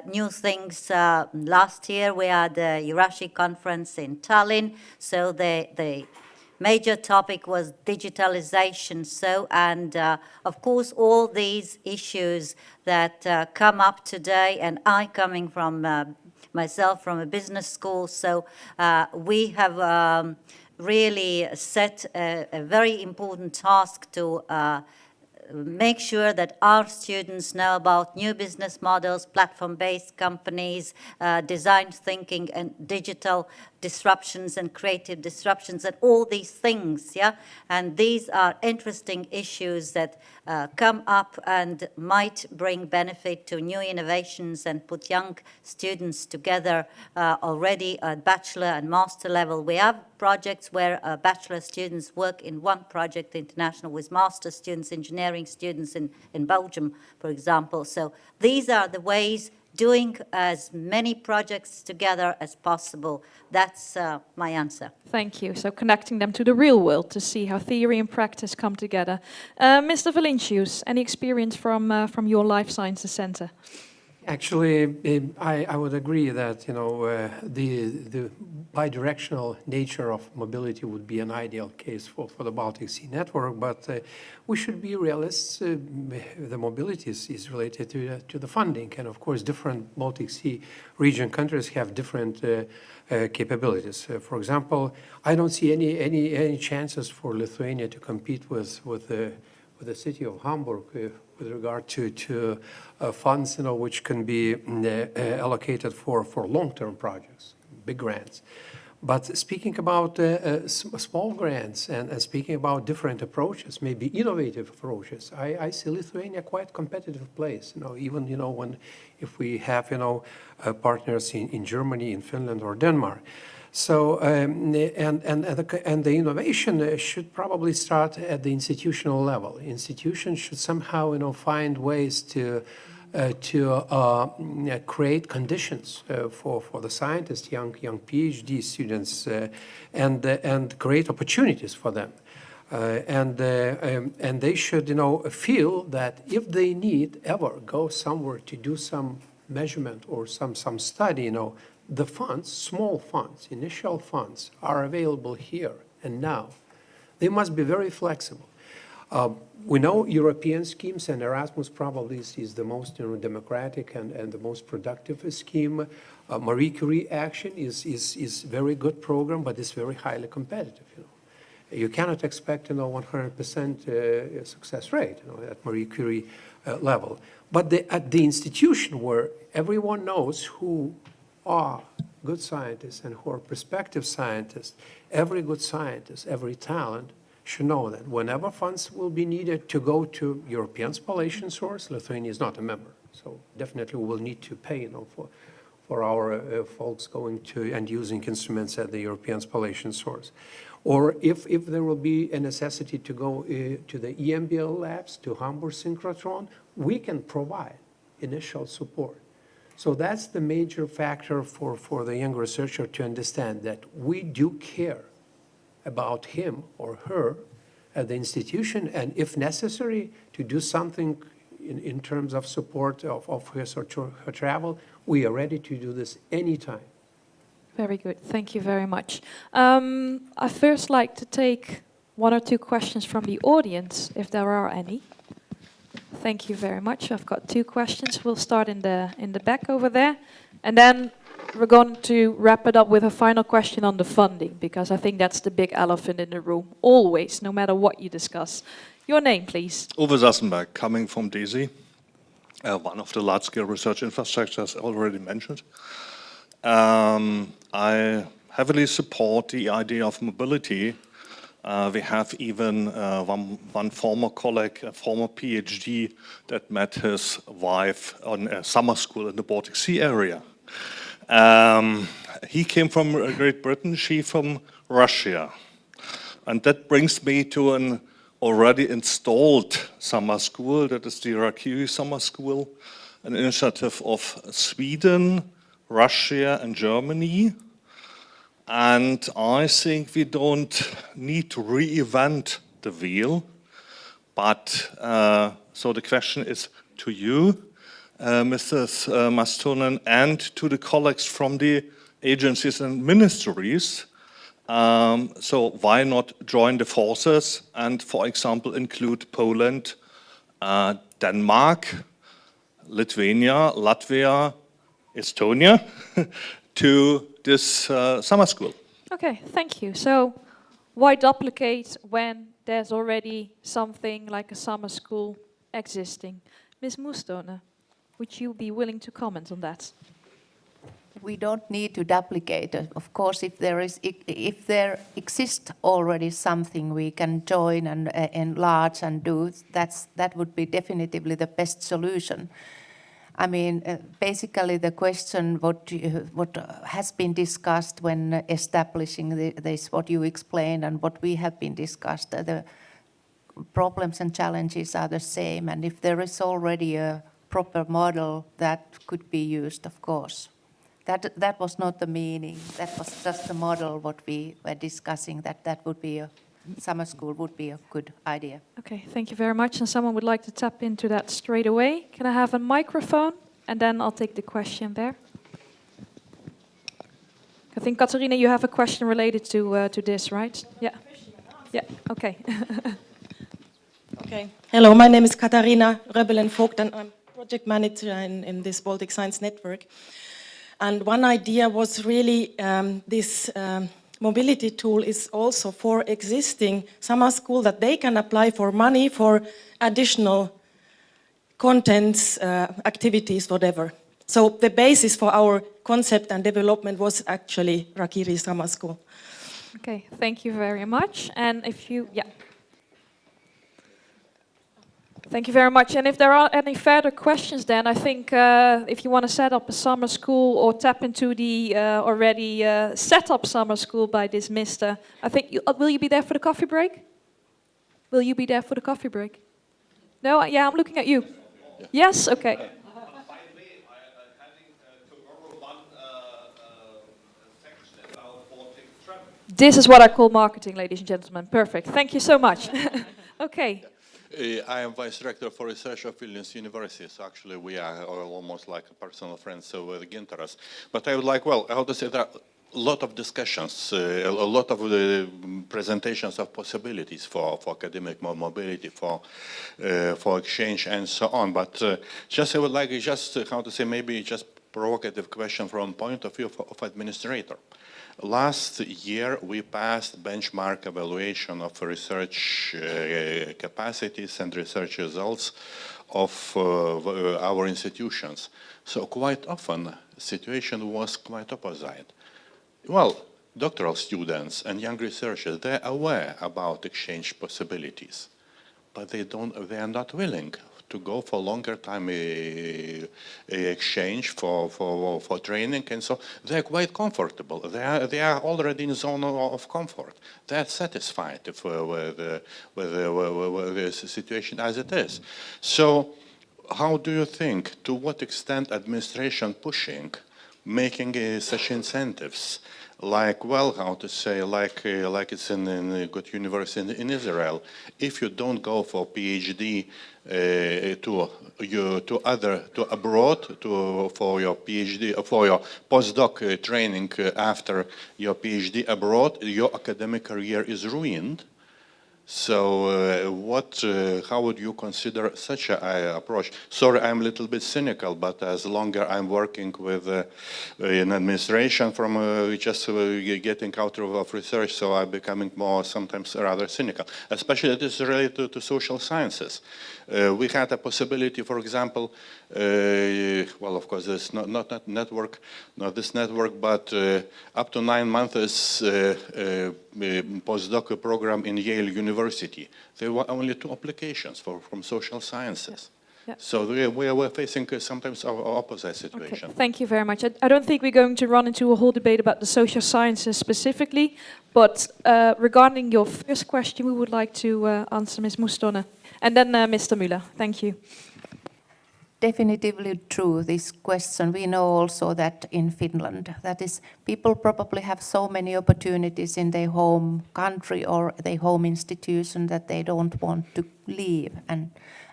new things. Last year we had the Eurasia conference in Tallinn, so the major topic was digitalization. So, and of course all these issues that come up today, and I coming from myself from a business school, so we have really set a very important task to make sure that our students know about new business models, platform-based companies, design thinking and digital disruptions and creative disruptions and all these things, yeah? And these are interesting issues that come up and might bring benefit to new innovations and put young students together already at bachelor and master level. We have projects where bachelor students work in one project international with master students, engineering students in Belgium, for example. So these are the ways doing as many projects together as possible. That's my answer. Thank you. So connecting them to the real world to see how theory and practice come together. Mr. Valentius, any experience from your Life Sciences Center? Actually, I would agree that the bidirectional nature of mobility would be an ideal case for the Baltic Sea network, but we should be realists. The mobility is related to the funding, and of course different Baltic Sea region countries have different capabilities. For example, I don't see any chances for Lithuania to compete with the city of Hamburg with regard to funds, which can be allocated for long-term projects, big grants. But speaking about small grants and speaking about different approaches, maybe innovative approaches, I see Lithuania quite competitive place. Even if we have partners in Germany, in Finland, or Denmark. So, and the innovation should probably start at the institutional level. Institutions should somehow, find ways to create conditions for the scientists, young PhD students, and create opportunities for them. And they should, feel that if they need ever go somewhere to do some measurement or some study, the funds, small funds, initial funds, are available here and now. They must be very flexible. We know European schemes, and Erasmus probably is the most democratic and the most productive scheme. Marie Curie Action is a very good program, but it's very highly competitive. You cannot expect 100% success rate at Marie Curie level. But at the institution where everyone knows who are good scientists and who are prospective scientists, every good scientist, every talent should know that whenever funds will be needed to go to European spallation source, Lithuania is not a member. So definitely we will need to pay for our folks going to and using instruments at the European spallation source. Or if there will be a necessity to go to the EMBL labs, to Hamburg Synchrotron, we can provide initial support. So that's the major factor for the young researcher to understand that we do care about him or her at the institution, and if necessary, to do something in terms of support of his or her travel, we are ready to do this anytime. Very good. Thank you very much. I first like to take one or two questions from the audience, if there are any. Thank you very much. I've got two questions. We'll start in the back over there, and then we're going to wrap it up with a final question on the funding, because I think that's the big elephant in the room, always, no matter what you discuss. Your name, please. Uwe Sassenberg, coming from DESY, one of the large-scale research infrastructures already mentioned. I heavily support the idea of mobility. We have even one former colleague, a former PhD, that met his wife on a summer school in the Baltic Sea area. He came from Great Britain, she from Russia. And that brings me to an already installed summer school, that is the Rakiri Summer School, an initiative of Sweden, Russia and Germany. And I think we don't need to reinvent the wheel. But, so the question is to you, Mrs. Mastonen, and to the colleagues from the agencies and ministries. So why not join the forces and, for example, include Poland, Denmark, Lithuania, Latvia, Estonia to this summer school? Okay, thank you. So why duplicate when there's already something like a summer school existing? Ms. Moestone, would you be willing to comment on that? We don't need to duplicate. Of course, if there exists already something we can join and enlarge and do, that would be definitively the best solution. I mean, basically the question what has been discussed when establishing this, what you explained and what we have been discussed, the problems and challenges are the same. And if there is already a proper model, that could be used, of course. That was not the meaning. That was just the model what we were discussing, that would be a summer school would be a good idea. Okay, thank you very much. And someone would like to tap into that straight away. Can I have a microphone? And then I'll take the question there. I think, Katarina, you have a question related to this, right? Yeah. Yeah, okay. Okay. Hello, my name is Katarina Röbelen-Vogt, and I'm project manager in this Baltic Science Network. And one idea was really this mobility tool is also for existing summer school, that they can apply for money for additional contents, activities, whatever. So the basis for our concept and development was actually Rakiri Summer School. Okay, thank you very much. And if you, yeah. Thank you very much. And if there are any further questions, then I think if you want to set up a summer school or tap into the already set up summer school by this mister, I think, will you be there for the coffee break? Will you be there for the coffee break? No? Yeah, I'm looking at you. Yes? Okay. This is what I call marketing, ladies and gentlemen. Perfect. Thank you so much. Okay. I am Vice Director for Research of Vilnius University, so actually we are almost like personal friends with Gintaras. But I would like, well, how to say, there are a lot of discussions, a lot of presentations of possibilities for academic mobility, for exchange and so on. But just I would like just, how to say, maybe just provocative question from point of view of administrator. Last year, we passed benchmark evaluation of research capacities and research results of our institutions. So quite often, the situation was quite opposite. Well, doctoral students and young researchers, they're aware about exchange possibilities, but they are not willing to go for longer time exchange for training, and so they're quite comfortable. They are already in zone of comfort. They're satisfied with the situation as it is. So, how do you think? To what extent administration pushing, making such incentives? Like, well, how to say, like it's in a good university in Israel. If you don't go for PhD to abroad for your PhD for your postdoc training after your PhD abroad, your academic career is ruined. So, how would you consider such an approach? Sorry, I'm a little bit cynical, but as longer I'm working with in administration from just getting out of research, so I'm becoming more sometimes rather cynical. Especially this is related to social sciences. We had a possibility, for example, well, of course, it's not this network, but up to 9 months postdoc program in Yale University. There were only 2 applications from social sciences. Yeah. So we were facing sometimes our opposite situation. Okay. Thank you very much. I don't think we're going to run into a whole debate about the social sciences specifically, but regarding your first question, we would like to answer Ms. Mustonne. And then Mr. Müller. Thank you. Definitively true, this question. We know also that in Finland, that is, people probably have so many opportunities in their home country or their home institution that they don't want to leave.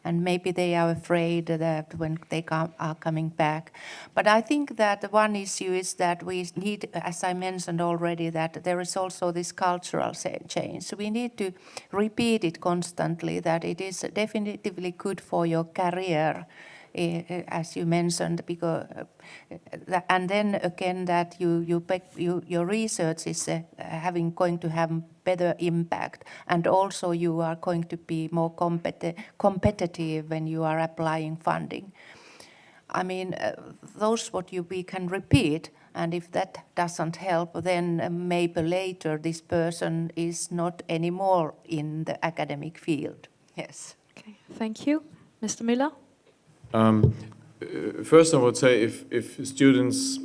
And maybe they are afraid that when they are coming back. But I think that one issue is that we need, as I mentioned already, that there is also this cultural change. So we need to repeat it constantly, that it is definitively good for your career, as you mentioned, because and then again that your research is going to have better impact, and also you are going to be more competitive when you are applying funding. I mean, those we can repeat, and if that doesn't help, then maybe later this person is not anymore in the academic field. Yes. Okay, thank you. Mr. Müller? First, I would say if students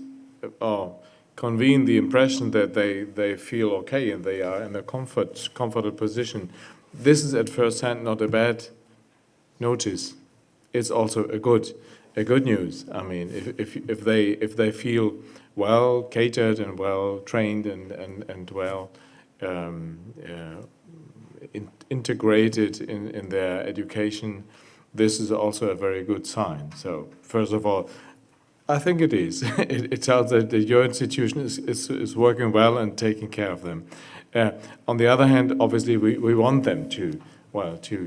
convene the impression that they feel okay and they are in a comfortable position, this is at first hand not a bad notice. It's also a good news. I mean, if they feel well catered and well trained and well integrated in their education, this is also a very good sign. So first of all, I think it is. It tells that your institution is working well and taking care of them. On the other hand, obviously, we want them to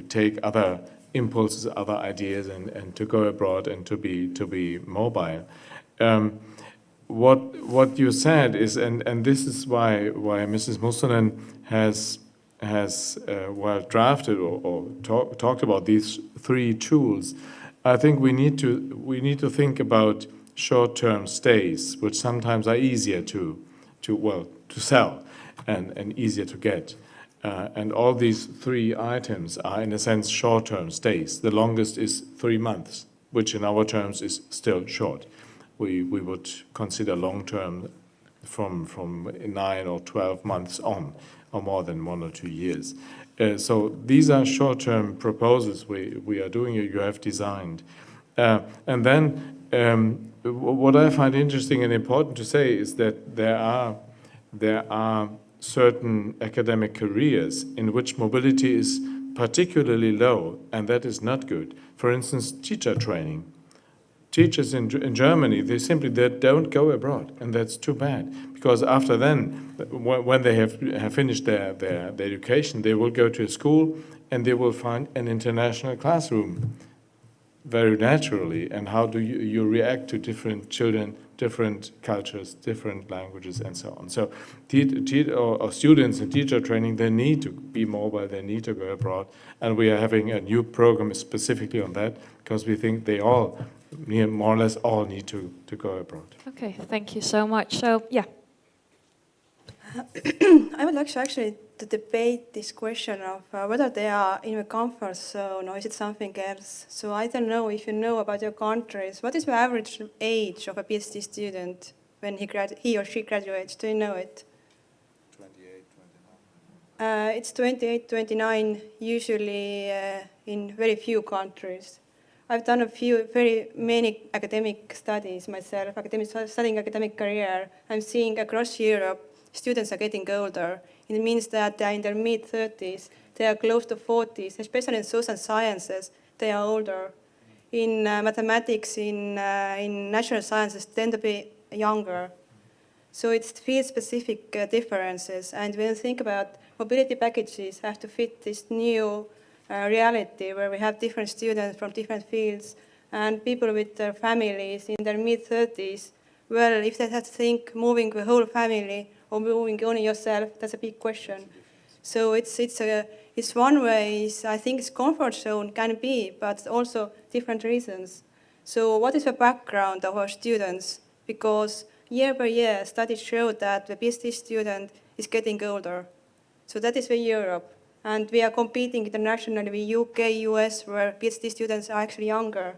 take other impulses, other ideas, and to go abroad and to be mobile. What you said is, and this is why Mrs. Mustonne has drafted or talked about these 3 tools. I think we need to think about short-term stays, which sometimes are easier to sell and easier to get. And all these 3 items are, in a sense, short-term stays. The longest is 3 months, which in our terms is still short. We would consider long-term from 9 or 12 months on, or more than 1 or 2 years. So these are short-term proposals we are doing, you have designed. And then what I find interesting and important to say is that there are certain academic careers in which mobility is particularly low, and that is not good. For instance, teacher training. Teachers in Germany, they don't go abroad, and that's too bad. Because after then, when they have finished their education, they will go to a school and they will find an international classroom very naturally. And how do you react to different children, different cultures, different languages, and so on. So students in teacher training, they need to be mobile, they need to go abroad. And we are having a new program specifically on that, because we think they all, more or less all, need to go abroad. Okay, thank you so much. So, yeah. I would like to actually to debate this question of whether they are in a comfort zone or is it something else. So I don't know if you know about your countries. What is the average age of a PhD student when he or she graduates? Do you know it? 28, 29. It's 28, 29, usually in very few countries. I've done many academic studies myself, studying academic career. I'm seeing across Europe, students are getting older. It means that they are in their mid-30s, they are close to 40s, especially in social sciences, they are older. In mathematics, in natural sciences, tend to be younger. So it's field-specific differences. And when you think about mobility packages have to fit this new reality where we have different students from different fields and people with their families in their mid-30s, well, if they have to think moving the whole family or moving only yourself, that's a big question. So it's one way, I think it's comfort zone can be, but also different reasons. So what is the background of our students? Because year by year, studies show that the PhD student is getting older. So that is for Europe. And we are competing internationally with UK, US, where PhD students are actually younger.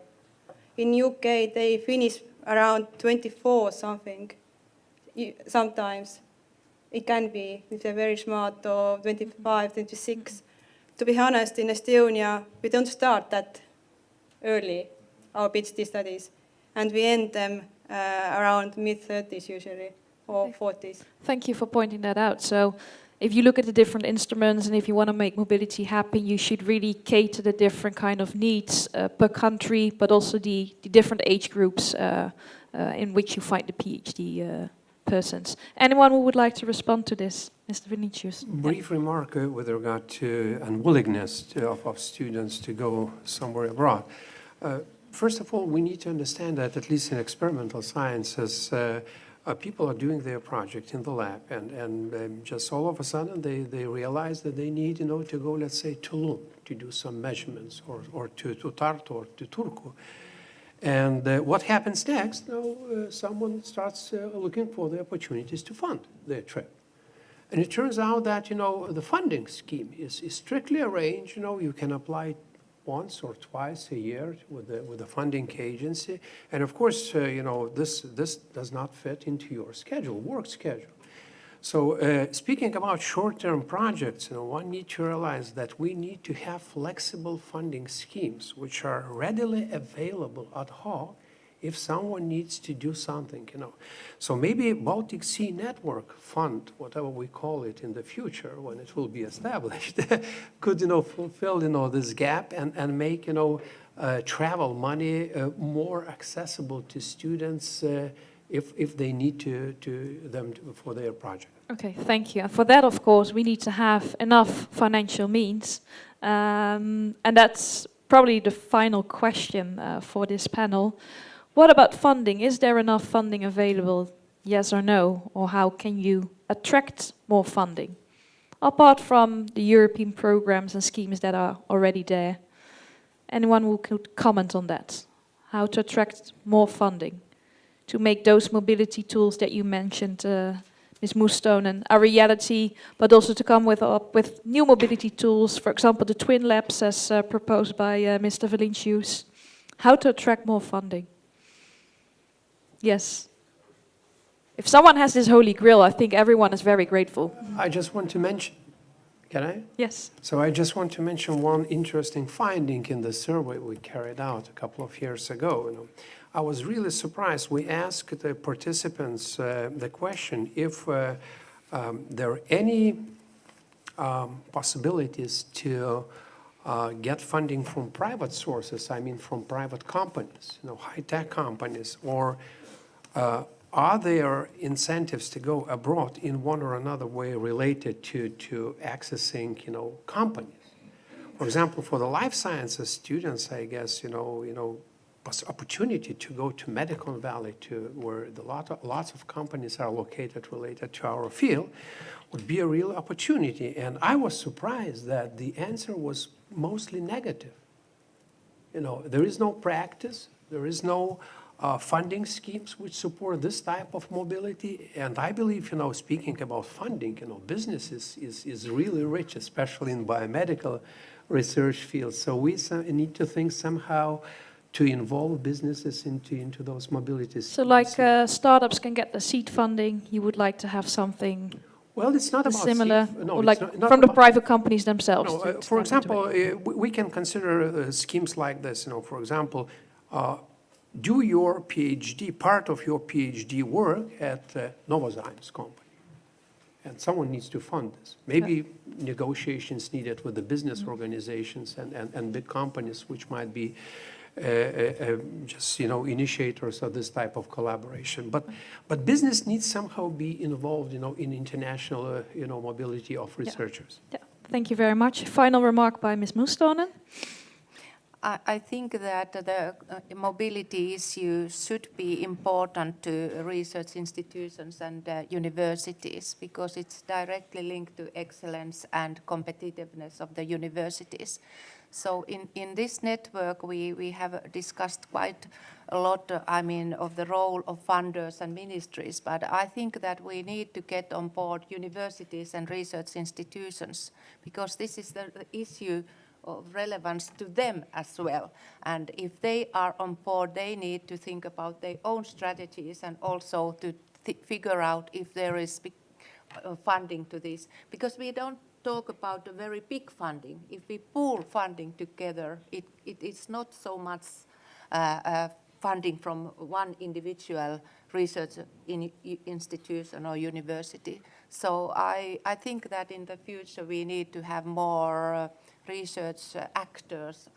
In UK, they finish around 24 something, sometimes. It can be, if they're very smart, or 25, 26. To be honest, in Estonia, we don't start that early, our PhD studies. And we end them around mid-30s usually, or 40s. Thank you for pointing that out. So if you look at the different instruments and if you want to make mobility happen, you should really cater the different kind of needs per country, but also the different age groups in which you find the PhD persons. Anyone who would like to respond to this? Mr. Vinicius. Brief remark with regard to unwillingness of students to go somewhere abroad. First of all, we need to understand that at least in experimental sciences, people are doing their project in the lab, and just all of a sudden they realize that they need, to go, let's say, to Lund to do some measurements, or to Tartu or to Turku. And what happens next? Someone starts looking for the opportunities to fund their trip. And it turns out that, the funding scheme is strictly arranged. You can apply once or twice a year with the funding agency. And of course, this does not fit into your work schedule. So speaking about short-term projects, one needs to realize that we need to have flexible funding schemes which are readily available ad hoc if someone needs to do something, So maybe Baltic Sea Network Fund, whatever we call it in the future when it will be established, could, fulfill, this gap and make, travel money more accessible to students if they need them for their project. Okay, thank you. And for that, of course, we need to have enough financial means. And that's probably the final question for this panel. What about funding? Is there enough funding available, yes or no? Or how can you attract more funding? Apart from the European programs and schemes that are already there. Anyone who could comment on that? How to attract more funding to make those mobility tools that you mentioned Ms. Moestonen, a reality, but also to come with new mobility tools, for example, the twin labs as proposed by Mr. Valincius. How to attract more funding? Yes. If someone has this holy grail, I think everyone is very grateful. I just want to mention, can I? Yes. So I just want to mention one interesting finding in the survey we carried out a couple of years ago. I was really surprised. We asked the participants the question if there are any possibilities to get funding from private sources, I mean from private companies, high-tech companies, or are there incentives to go abroad in one or another way related to accessing, companies? For example, for the life sciences students, I guess, opportunity to go to Medical Valley, to where lots of companies are located related to our field, would be a real opportunity. And I was surprised that the answer was mostly negative. There is no practice, there is no funding schemes which support this type of mobility. And I believe, speaking about funding, business is really rich, especially in biomedical research fields. So we need to think somehow to involve businesses into those mobilities. So like startups can get the seed funding, you would like to have something well, it's not about similar, no, or like not from the about, private companies themselves? No, for example, we can consider schemes like this. For example, do your PhD, part of your PhD work at Novozymes company. And someone needs to fund this. Maybe negotiations needed with the business organizations and big companies, which might be just initiators of this type of collaboration. But business needs somehow be involved in international mobility of researchers. Yeah. Thank you very much. Final remark by Ms. Moestonen. I think that the mobility issue should be important to research institutions and universities, because it's directly linked to excellence and competitiveness of the universities. So in this network, we have discussed quite a lot, of the role of funders and ministries, but I think that we need to get on board universities and research institutions, because this is the issue of relevance to them as well. And if they are on board, they need to think about their own strategies and also to figure out if there is funding to this. Because we don't talk about a very big funding. If we pool funding together, it is not so much funding from one individual research institution or university. So I think that in the future we need to have more research actors,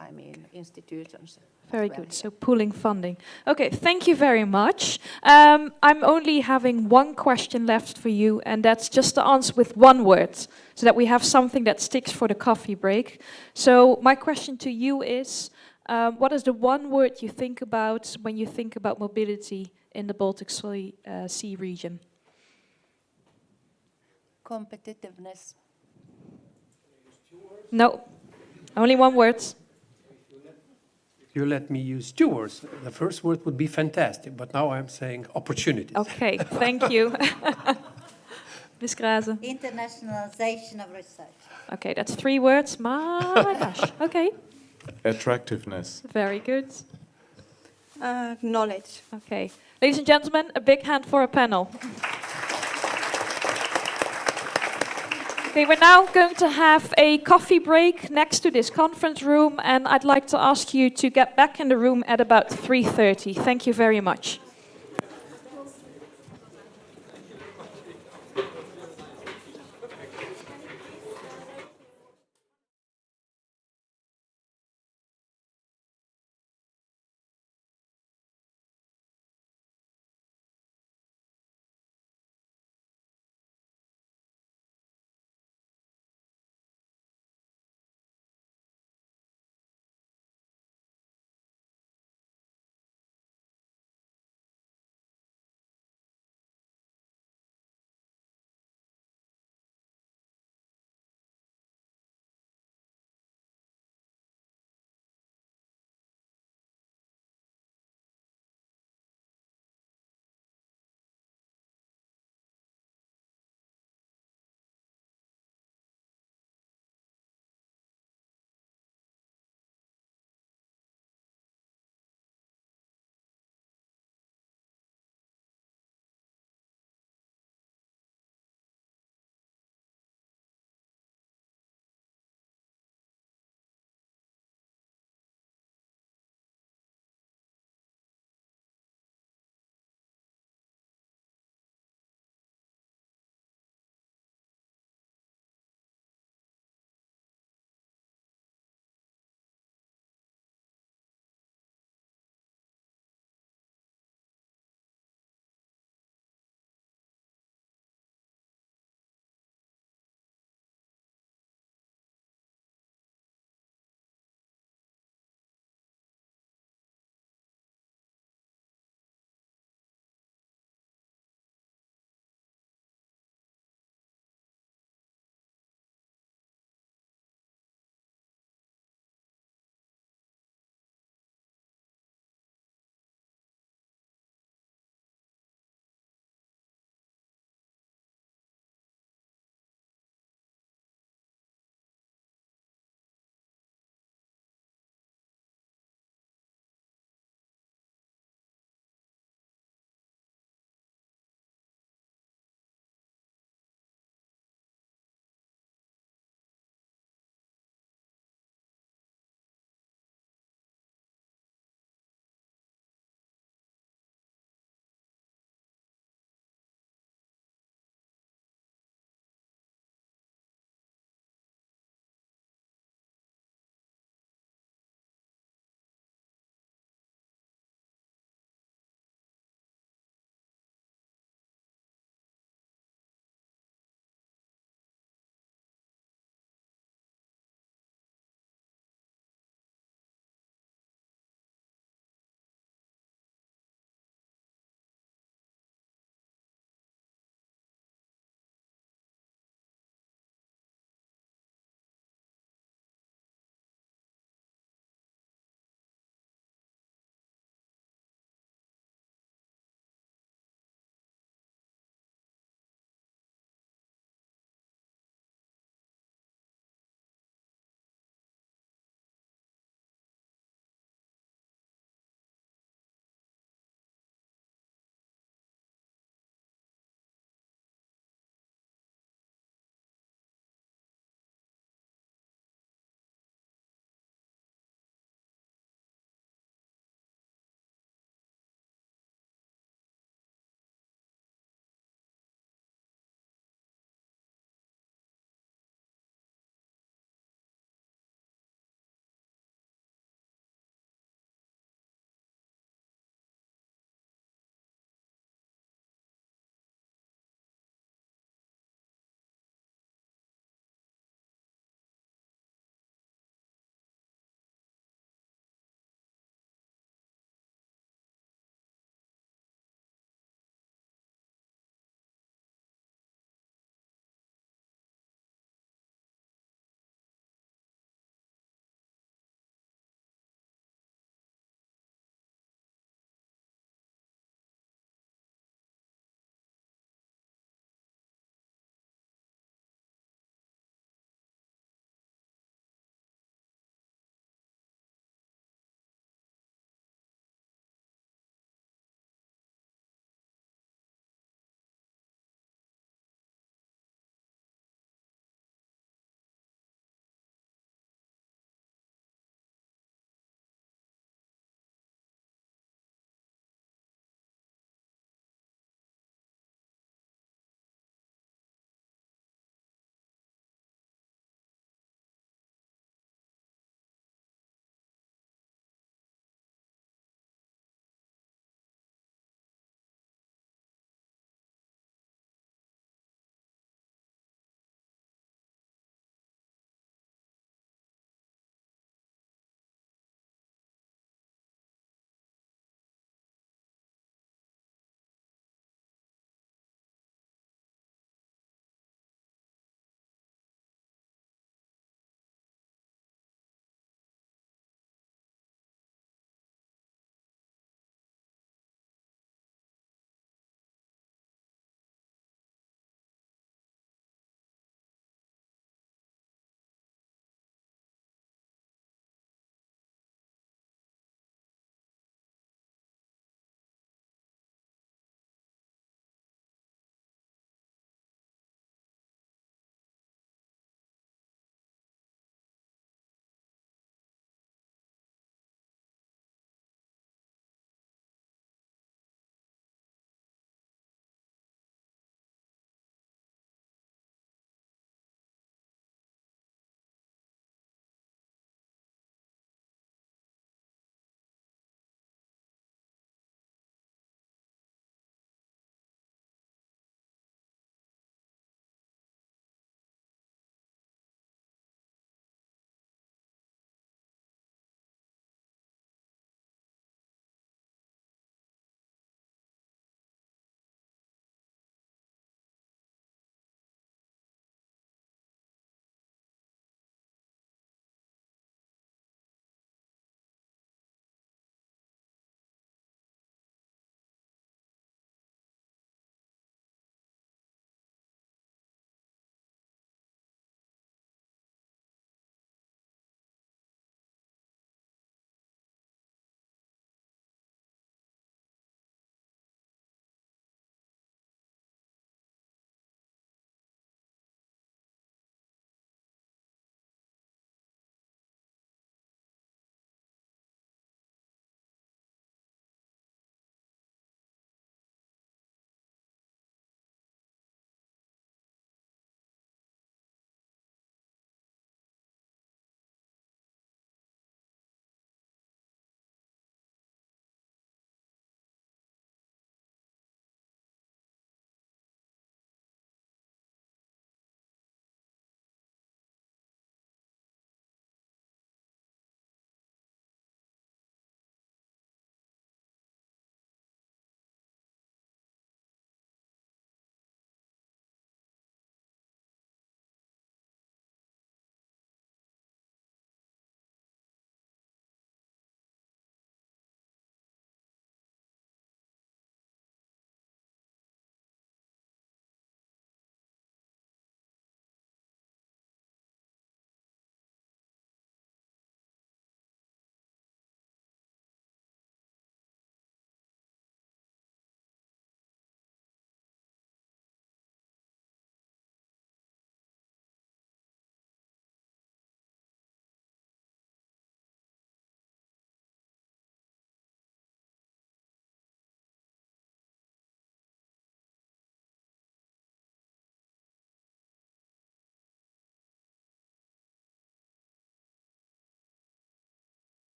institutions. Very good. So pooling funding. Okay, thank you very much. I'm only having one question left for you, and that's just to answer with one word, so that we have something that sticks for the coffee break. So my question to you is, what is the one word you think about when you think about mobility in the Baltic Sea region? Competitiveness. No, only one word. You let me use two words. The first word would be fantastic, but now I'm saying opportunities. Okay, thank you. Ms. Graze. Internationalization of research. Okay, that's 3 words. My gosh. Okay. Attractiveness. Very good. Knowledge. Okay. Ladies and gentlemen, a big hand for a panel. Okay, we're now going to have a coffee break next to this conference room, and I'd like to ask you to get back in the room at about 3:30. Thank you very much.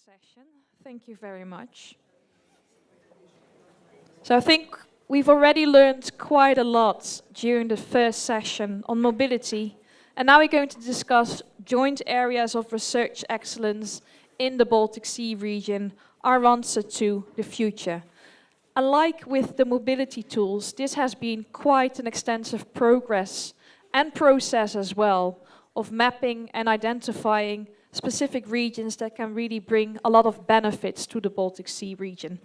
session. Thank you very much. So I think we've already learned quite a lot during the first session on mobility, and now we're going to discuss joint areas of research excellence in the Baltic Sea region, our answer to the future. Alike with the mobility tools, this has been quite an extensive progress and process as well of mapping and identifying specific regions that can really bring a lot of benefits to the Baltic Sea region.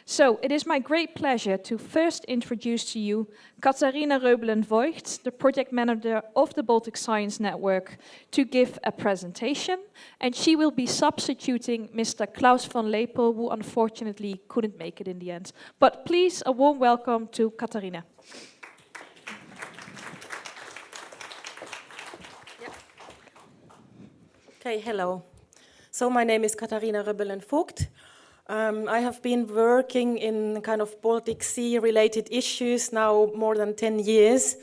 So it is my great pleasure to first introduce to you Katharina Reubelen-Voigt, the project manager of the Baltic Science Network, to give a presentation, and she will be substituting Mr. Klaus van Lepel, who unfortunately couldn't make it in the end. But please, a warm welcome to Katharina. Okay, hello. So my name is Katharina Reubelen-Voigt. I have been working in kind of Baltic Sea related issues now more than 10 years.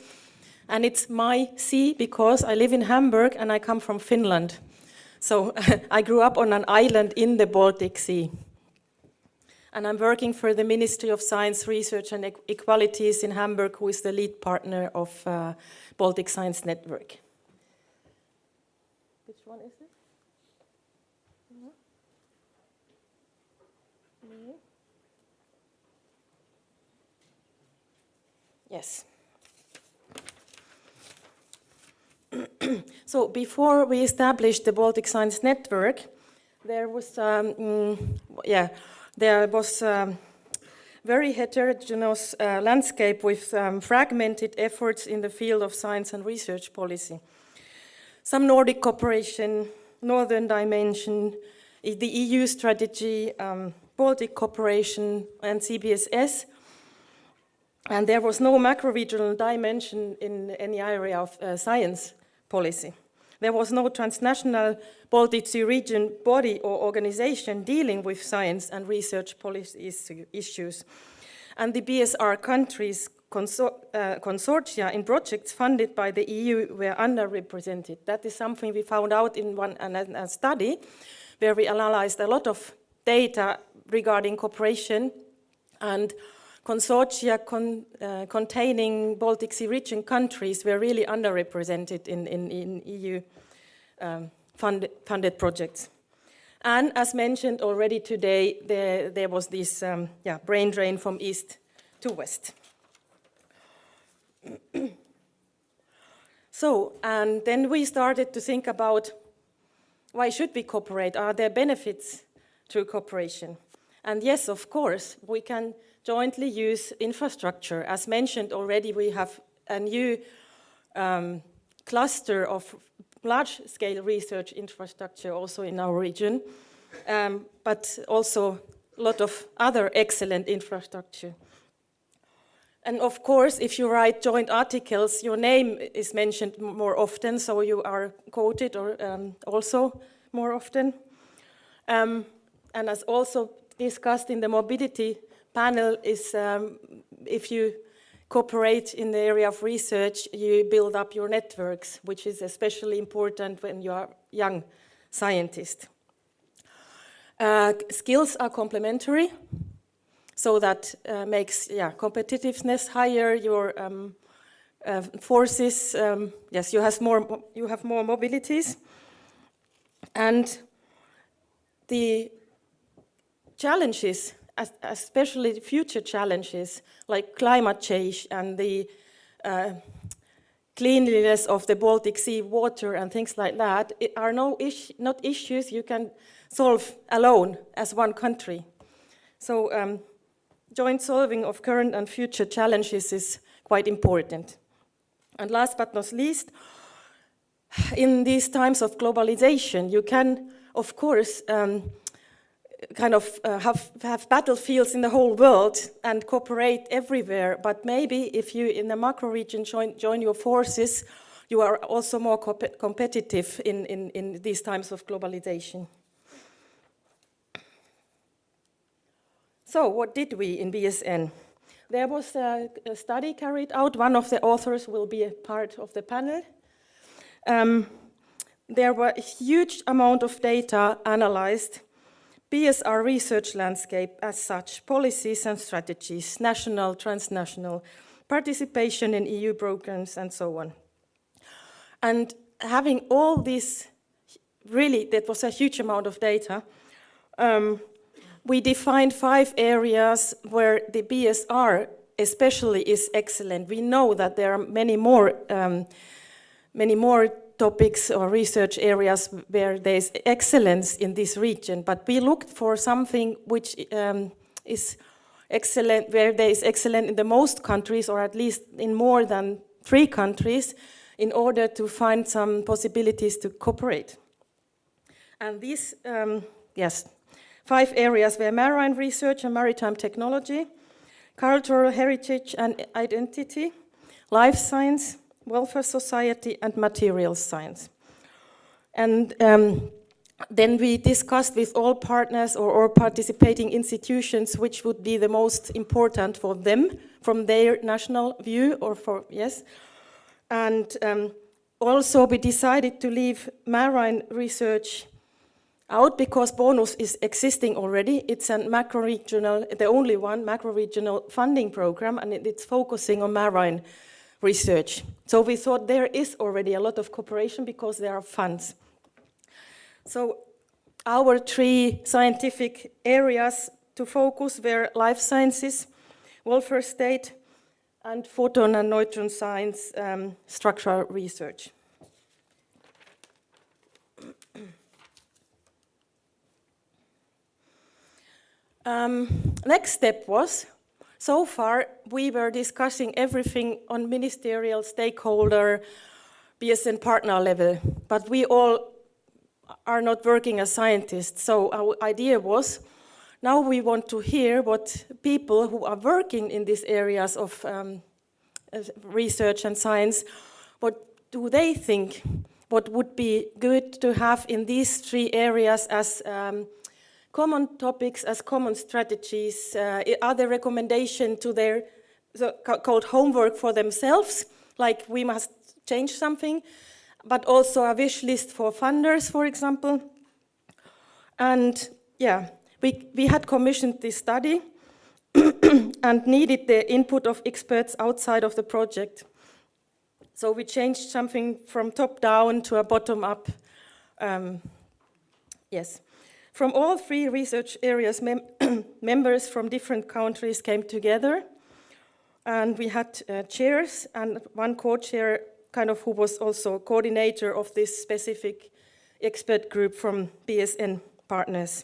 And it's my sea because I live in Hamburg and I come from Finland. So I grew up on an island in the Baltic Sea. And I'm working for the Ministry of Science, Research and Equalities in Hamburg, who is the lead partner of Baltic Science Network. Which one is it? Yes. So before we established the Baltic Science Network, there was very heterogeneous landscape with fragmented efforts in the field of science and research policy. Some Nordic cooperation, Northern Dimension, the EU strategy, Baltic cooperation, and CBSS. And there was no macro-regional dimension in any area of science policy. There was no transnational Baltic Sea region body or organization dealing with science and research policy issues. And the BSR countries' consortia in projects funded by the EU were underrepresented. That is something we found out in a study where we analyzed a lot of data regarding cooperation, and consortia containing Baltic Sea region countries were really underrepresented in EU funded projects. And as mentioned already today, there was this brain drain from east to west. So, and then we started to think about why should we cooperate? Are there benefits to cooperation? And yes, of course, we can jointly use infrastructure. As mentioned already, we have a new cluster of large-scale research infrastructure also in our region, but also a lot of other excellent infrastructure. And of course, if you write joint articles, your name is mentioned more often, so you are quoted or also more often. And as also discussed in the mobility panel, is if you cooperate in the area of research, you build up your networks, which is especially important when you are young scientist. Skills are complementary, so that makes competitiveness higher. Your forces, yes, you have more mobilities, and the challenges, especially future challenges like climate change and the cleanliness of the Baltic Sea water and things like that, are not issues you can solve alone as one country. So joint solving of current and future challenges is quite important. And last but not least, in these times of globalization, you can, of course, have battlefields in the whole world and cooperate everywhere, but maybe if you in the macro region join your forces, you are also more competitive in these times of globalization. So what did we in BSN? There was a study carried out. One of the authors will be a part of the panel. There were a huge amount of data analyzed BSR research landscape as such, policies and strategies, national, transnational, participation in EU programs, and so on. And having all this, really, that was a huge amount of data, we defined 5 areas where the BSR especially is excellent. We know that there are many more topics or research areas where there's excellence in this region, but we looked for something which is excellent, where there is excellent in the most countries, or at least in more than 3 countries, in order to find some possibilities to cooperate. And these, 5 areas were marine research and maritime technology, cultural heritage and identity, life science, welfare society, and materials science. And then we discussed with all partners or participating institutions which would be the most important for them from their national view, or and also we decided to leave marine research out because BONUS is existing already. It's a macro-regional, the only one, macro-regional funding program, and it's focusing on marine research. So we thought there is already a lot of cooperation because there are funds. So our 3 scientific areas to focus were life sciences, welfare state, and photon and neutron science, structural research. Next step was, so far we were discussing everything on ministerial, stakeholder, BSN partner level, but we all are not working as scientists. So our idea was, now we want to hear what people who are working in these areas of research and science, what do they think, what would be good to have in these 3 areas as common topics, as common strategies, other recommendation to their called homework for themselves, like we must change something, but also a wish list for funders, for example. And we had commissioned this study and needed the input of experts outside of the project. So we changed something from top down to a bottom up. From all 3 research areas, members from different countries came together, and we had chairs and 1 co-chair, kind of who was also coordinator of this specific expert group from BSN partners.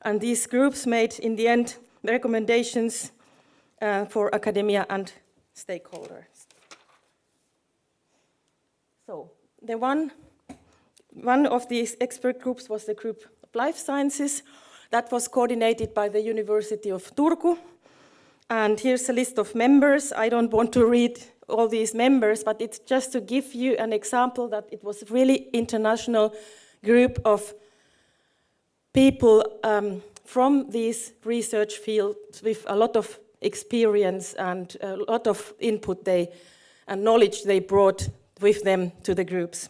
And these groups made, in the end, recommendations for academia and stakeholders. So the one of these expert groups was the group of life sciences. That was coordinated by the University of Turku. And here's a list of members. I don't want to read all these members, but it's just to give you an example that it was a really international group of people from these research fields with a lot of experience and a lot of input and knowledge they brought with them to the groups.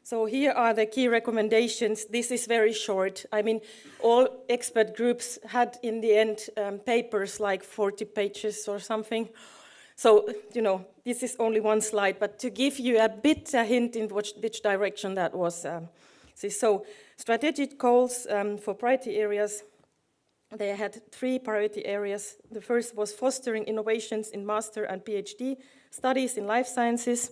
So here are the key recommendations. This is very short. I mean, all expert groups had in the end papers like 40 pages or something. So, this is only 1 slide, but to give you a hint in which direction that was. So, strategic goals for priority areas, they had 3 priority areas. The first was fostering innovations in master and PhD studies in life sciences.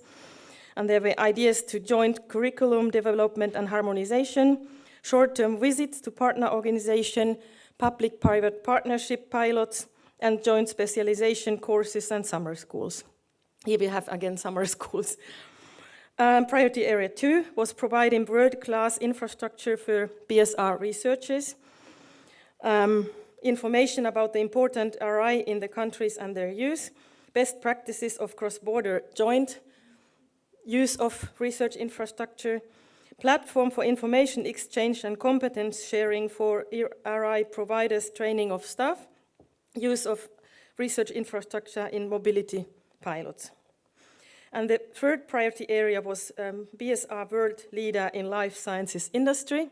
And there were ideas to joint curriculum development and harmonization, short-term visits to partner organization, public-private partnership pilots, and joint specialization courses and summer schools. Here we have again summer schools. Priority area 2 was providing world-class infrastructure for BSR researchers, information about the important RI in the countries and their use, best practices of cross-border joint use of research infrastructure, platform for information exchange and competence sharing for RI providers, training of staff, use of research infrastructure in mobility pilots. And the third priority area was BSR World Leader in Life Sciences Industry,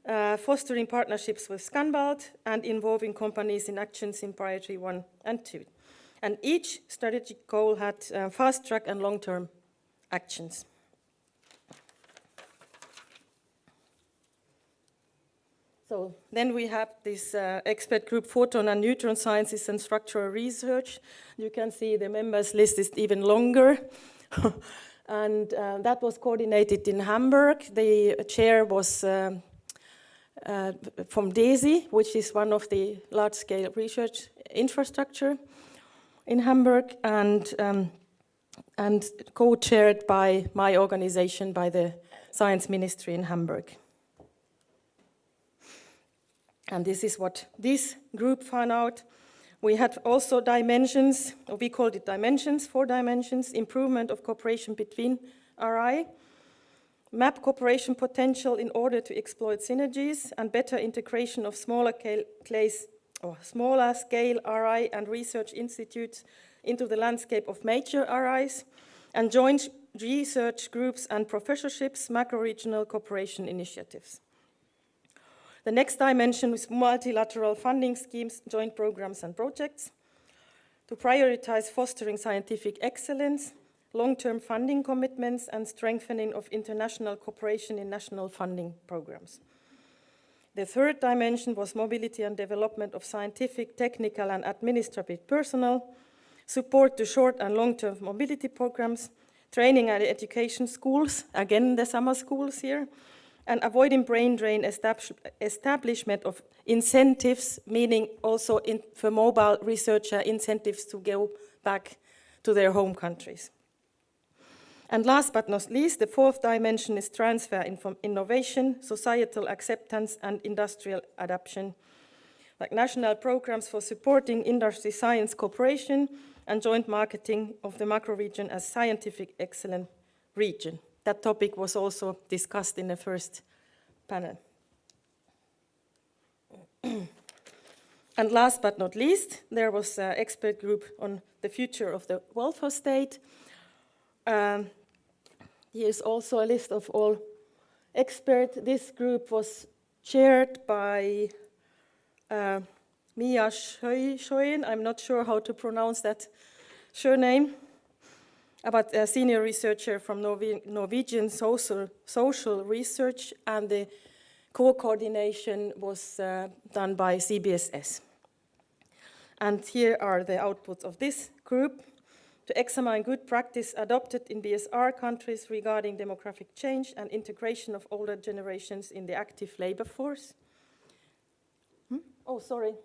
fostering partnerships with Scanbalt and involving companies in actions in priority 1 and 2. And each strategic goal had fast track and long-term actions. So then we have this expert group, Photon and Neutron Sciences and Structural Research. You can see the members list is even longer. And that was coordinated in Hamburg. The chair was from DESI, which is one of the large-scale research infrastructure in Hamburg, and co-chaired by my organization, by the Science Ministry in Hamburg. And this is what this group found out. We had also dimensions, or we called it dimensions, 4 dimensions: improvement of cooperation between RI, map cooperation potential in order to exploit synergies, and better integration of smaller scale RI and research institutes into the landscape of major RIs, and joint research groups and professorships, macro-regional cooperation initiatives. The next dimension is multilateral funding schemes, joint programs and projects, to prioritize fostering scientific excellence, long-term funding commitments, and strengthening of international cooperation in national funding programs. The third dimension was mobility and development of scientific, technical, and administrative personnel, support to short and long-term mobility programs, training and education schools, again the summer schools here, and avoiding brain drain, establishment of incentives, meaning also for mobile researcher incentives to go back to their home countries. And last but not least, the fourth dimension is transfer innovation, societal acceptance, and industrial adoption, like national programs for supporting industry science cooperation and joint marketing of the macro region as scientific excellent region. That topic was also discussed in the first panel. And last but not least, there was an expert group on the future of the welfare state. Here's also a list of all experts. This group was chaired by Mia Schoen. I'm not sure how to pronounce that surname, but a senior researcher from Norwegian social research, and the co-coordination was done by CBSS. And here are the outputs of this group: to examine good practice adopted in BSR countries regarding demographic change and integration of older generations in the active labor force. Oh, sorry.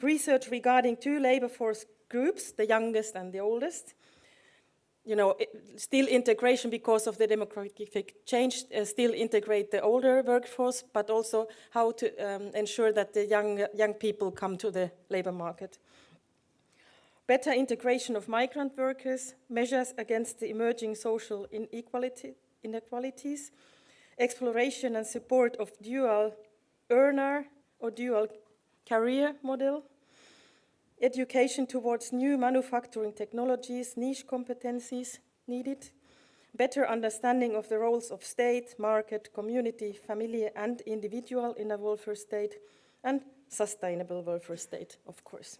Research regarding 2 labor force groups, the youngest and the oldest. You know, still integration because of the demographic change, still integrate the older workforce, but also how to ensure that the young people come to the labor market. Better integration of migrant workers, measures against the emerging social inequalities, exploration and support of dual earner or dual career model, education towards new manufacturing technologies, niche competencies needed, better understanding of the roles of state, market, community, family, and individual in a welfare state, and sustainable welfare state, of course.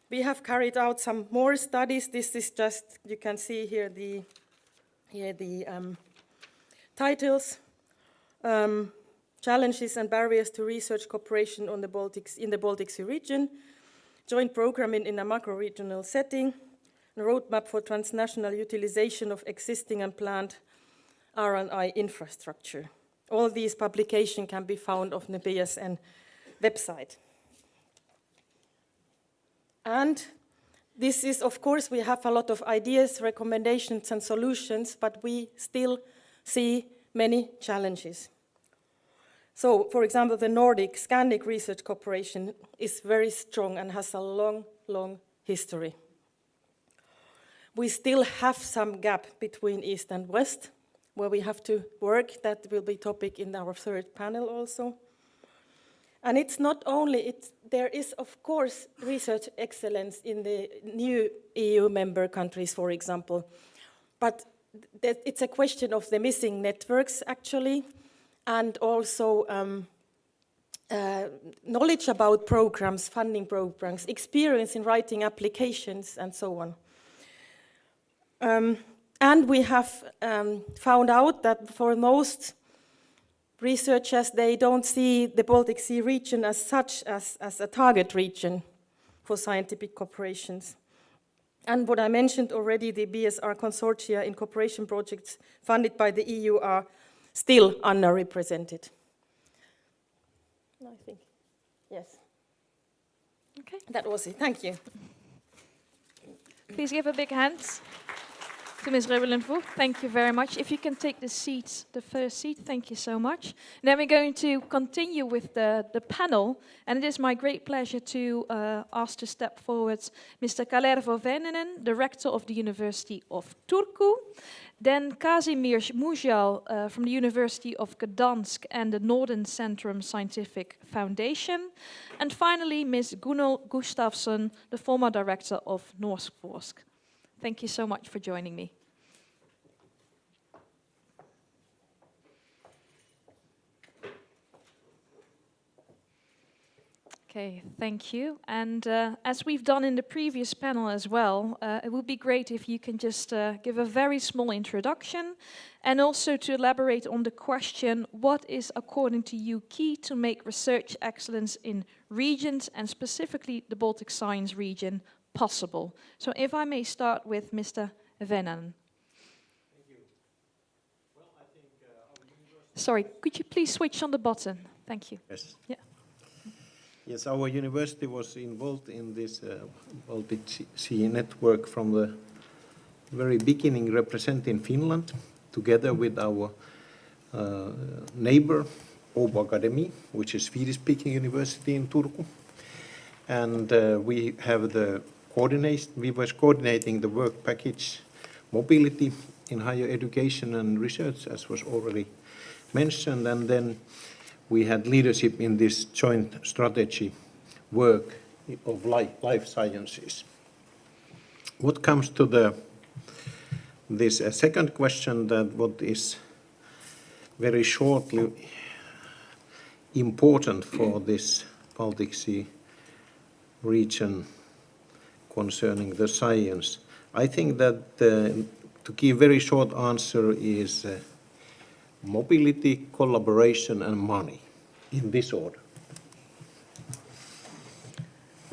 We have carried out some more studies. This is just, you can see here the titles. Challenges and barriers to research cooperation on the Baltics, in the Baltic Sea region, joint programming in a macro-regional setting, a roadmap for transnational utilization of existing and planned R&I infrastructure. All these publications can be found on the BSN website. And this is, of course, we have a lot of ideas, recommendations, and solutions, but we still see many challenges. So, for example, the Nordic Scandic research cooperation is very strong and has a long, long history. We still have some gap between East and West, where we have to work. That will be topic in our third panel also. And it's not only, there is of course research excellence in the new EU member countries, for example, but it's a question of the missing networks actually, and also knowledge about programs, funding programs, experience in writing applications, and so on. And we have found out that for most researchers, they don't see the Baltic Sea region as such as a target region for scientific cooperations. And what I mentioned already, the BSR consortia in cooperation projects funded by the EU are still underrepresented. I think, yes. Okay. That was it. Thank you. Please give a big hand to Ms. Rebelin-Vogt. Thank you very much. If you can take the seat, the first seat, thank you so much. Then we're going to continue with the panel, and it is my great pleasure to ask to step forward Mr. Kalervo Veninen, Director of the University of Turku, then Kazimierz Muzsal from the University of Gdansk and the Northern Centrum Scientific Foundation, and finally Ms. Gunel Gustafsson, the former Director of Norskforsk. Thank you so much for joining me. Okay, thank you. And as we've done in the previous panel as well, it would be great if you can just give a very small introduction and also to elaborate on the question, what is, according to you, key to make research excellence in regions and specifically the Baltic Science region possible? So if I may start with Mr. Veninen. Sorry, could you please switch on the button? Thank you. Yes. Yeah. Yes, our university was involved in this Baltic Sea network from the very beginning, representing Finland, together with our neighbor, Åbo Academy, which is Swedish-speaking university in Turku. And we have the coordination. We were coordinating the work package mobility in higher education and research, as was already mentioned, and then we had leadership in this joint strategy work of life sciences. What comes to this second question, that what is very shortly important for this Baltic Sea region concerning the science, I think that to give very short answer is mobility, collaboration, and money, in this order.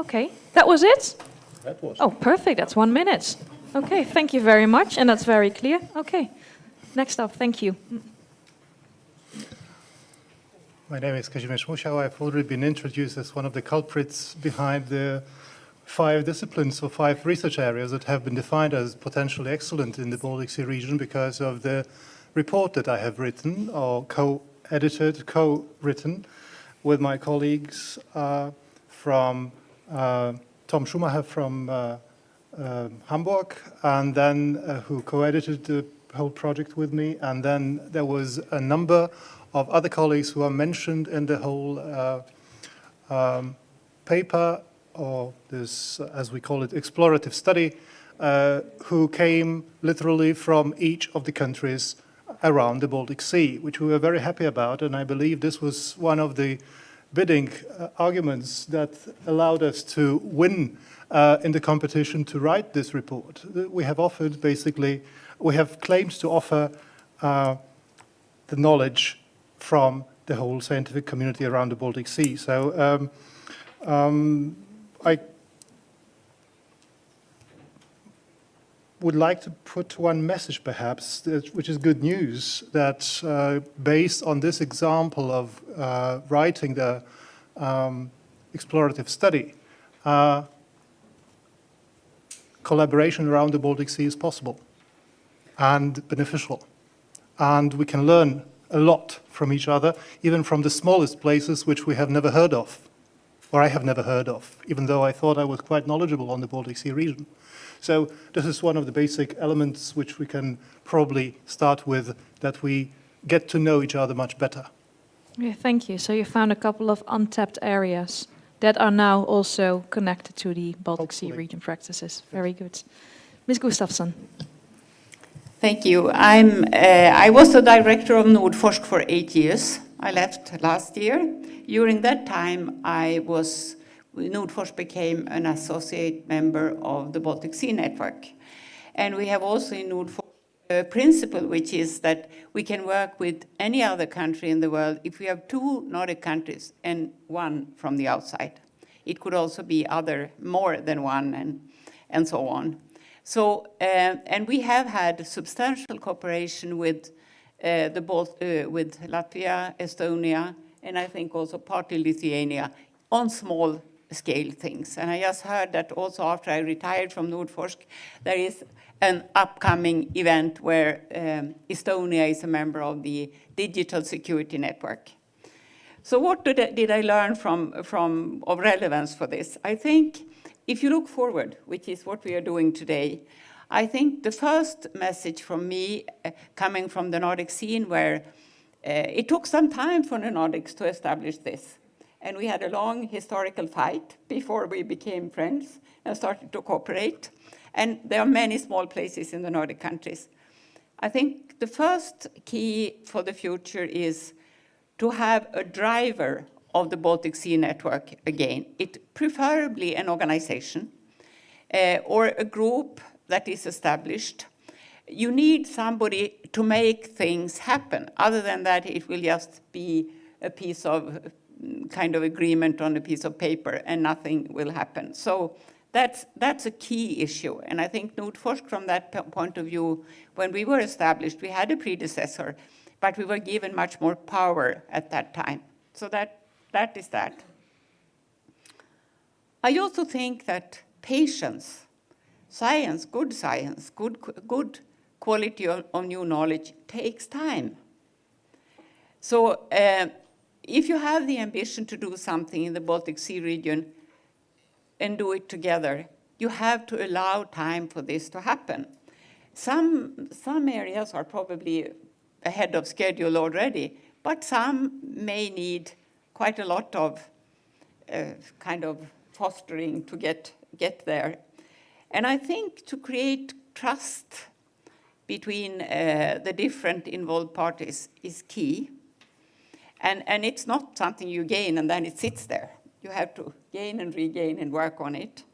Okay, that was it? That was. Oh, perfect, that's 1 minute. Okay, thank you very much, and that's very clear. Okay, next up, thank you. My name is Kazimierz Muzsal. I've already been introduced as one of the culprits behind the 5 disciplines or 5 research areas that have been defined as potentially excellent in the Baltic Sea region because of the report that I have written or co-edited, co-written with my colleagues from Tom Schumacher from Hamburg, and then who co-edited the whole project with me, and then there was a number of other colleagues who are mentioned in the whole paper, or this, as we call it, explorative study, who came literally from each of the countries around the Baltic Sea, which we were very happy about, and I believe this was one of the bidding arguments that allowed us to win in the competition to write this report. We have offered, basically, we have claimed to offer the knowledge from the whole scientific community around the Baltic Sea. So I would like to put one message, perhaps, which is good news, that based on this example of writing the explorative study, collaboration around the Baltic Sea is possible and beneficial. And we can learn a lot from each other, even from the smallest places which we have never heard of, or I have never heard of, even though I thought I was quite knowledgeable on the Baltic Sea region. So this is one of the basic elements which we can probably start with, that we get to know each other much better. Yeah, thank you. So you found a couple of untapped areas that are now also connected to the Baltic Sea region practices. Very good. Ms. Gustafsson. Thank you. I was the director of Nordforsk for 8 years. I left last year. During that time, Nordforsk became an associate member of the Baltic Sea Network. And we have also in Nordforsk a principle, which is that we can work with any other country in the world if we have 2 Nordic countries and 1 from the outside. It could also be more than 1 and so on. So, and we have had substantial cooperation with with Latvia, Estonia, and I think also partly Lithuania on small scale things. And I just heard that also after I retired from Nordforsk, there is an upcoming event where Estonia is a member of the Digital Security Network. So what did I learn of relevance for this? I think if you look forward, which is what we are doing today, I think the first message from me coming from the Nordic scene where it took some time for the Nordics to establish this. And we had a long historical fight before we became friends and started to cooperate. And there are many small places in the Nordic countries. I think the first key for the future is to have a driver of the Baltic Sea Network again. It preferably an organization or a group that is established. You need somebody to make things happen. Other than that, it will just be a piece of kind of agreement on a piece of paper and nothing will happen. So that's a key issue. And I think Nordforsk, from that point of view, when we were established, we had a predecessor, but we were given much more power at that time. So that is that. I also think that patience, good quality of new knowledge takes time. So if you have the ambition to do something in the Baltic Sea region and do it together, you have to allow time for this to happen. Some areas are probably ahead of schedule already, but some may need quite a lot of kind of fostering to get there. And I think to create trust between the different involved parties is key. And it's not something you gain and then it sits there. You have to gain and regain and work on it.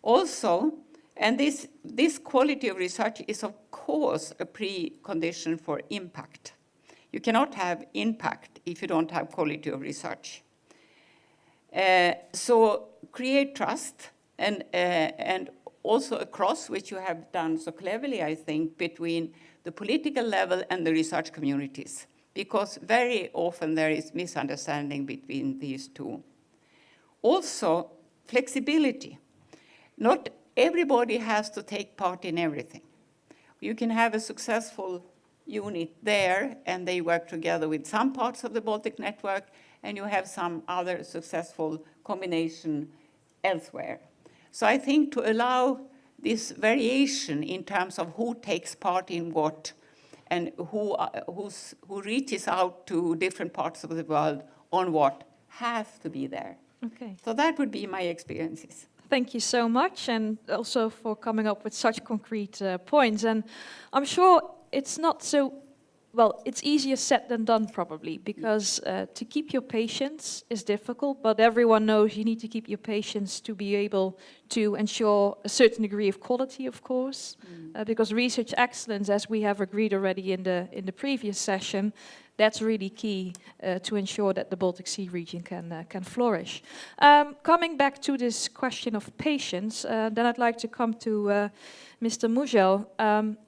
Also, and this quality of research is of course a precondition for impact. You cannot have impact if you don't have quality of research. So create trust and also across, which you have done so cleverly, I think, between the political level and the research communities, because very often there is misunderstanding between these two. Also, flexibility. Not everybody has to take part in everything. You can have a successful unit there and they work together with some parts of the Baltic network and you have some other successful combination elsewhere. So I think to allow this variation in terms of who takes part in what and who reaches out to different parts of the world on what has to be there. Okay. So that would be my experiences. Thank you so much, and also for coming up with such concrete points. And I'm sure it's not so, well, it's easier said than done probably, because to keep your patience is difficult, but everyone knows you need to keep your patience to be able to ensure a certain degree of quality, of course, because research excellence, as we have agreed already in the previous session, that's really key to ensure that the Baltic Sea region can flourish. Coming back to this question of patience, then I'd like to come to Mr. Mugel.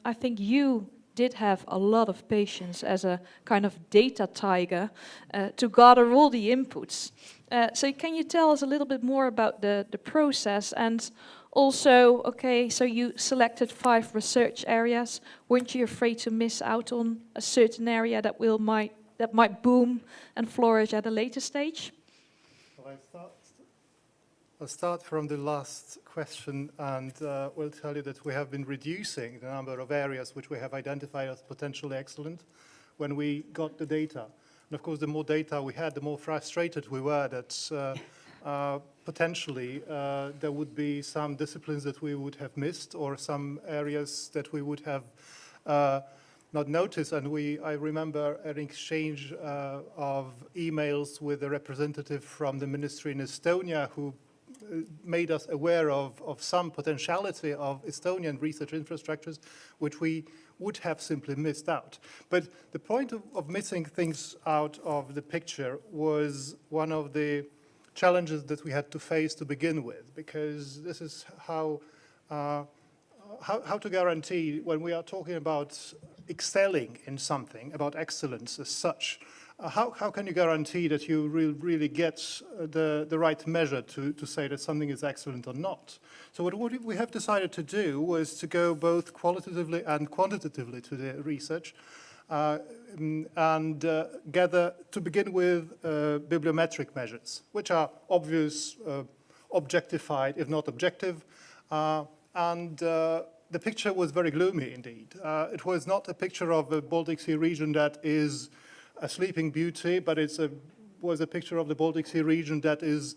I think you did have a lot of patience as a kind of data tiger to gather all the inputs. So can you tell us a little bit more about the process? And also, okay, so you selected 5 research areas. Weren't you afraid to miss out on a certain area that might boom and flourish at a later stage? I'll start from the last question and will tell you that we have been reducing the number of areas which we have identified as potentially excellent when we got the data. And of course, the more data we had, the more frustrated we were that potentially there would be some disciplines that we would have missed or some areas that we would have not noticed. And I remember an exchange of emails with a representative from the ministry in Estonia who made us aware of some potentiality of Estonian research infrastructures, which we would have simply missed out. But the point of missing things out of the picture was one of the challenges that we had to face to begin with, because this is how to guarantee, when we are talking about excelling in something, about excellence as such, how can you guarantee that you really get the right measure to say that something is excellent or not? So what we have decided to do was to go both qualitatively and quantitatively to the research and gather, to begin with, bibliometric measures, which are obvious, objectified, if not objective, and the picture was very gloomy indeed. It was not a picture of the Baltic Sea region that is a sleeping beauty, but it was a picture of the Baltic Sea region that is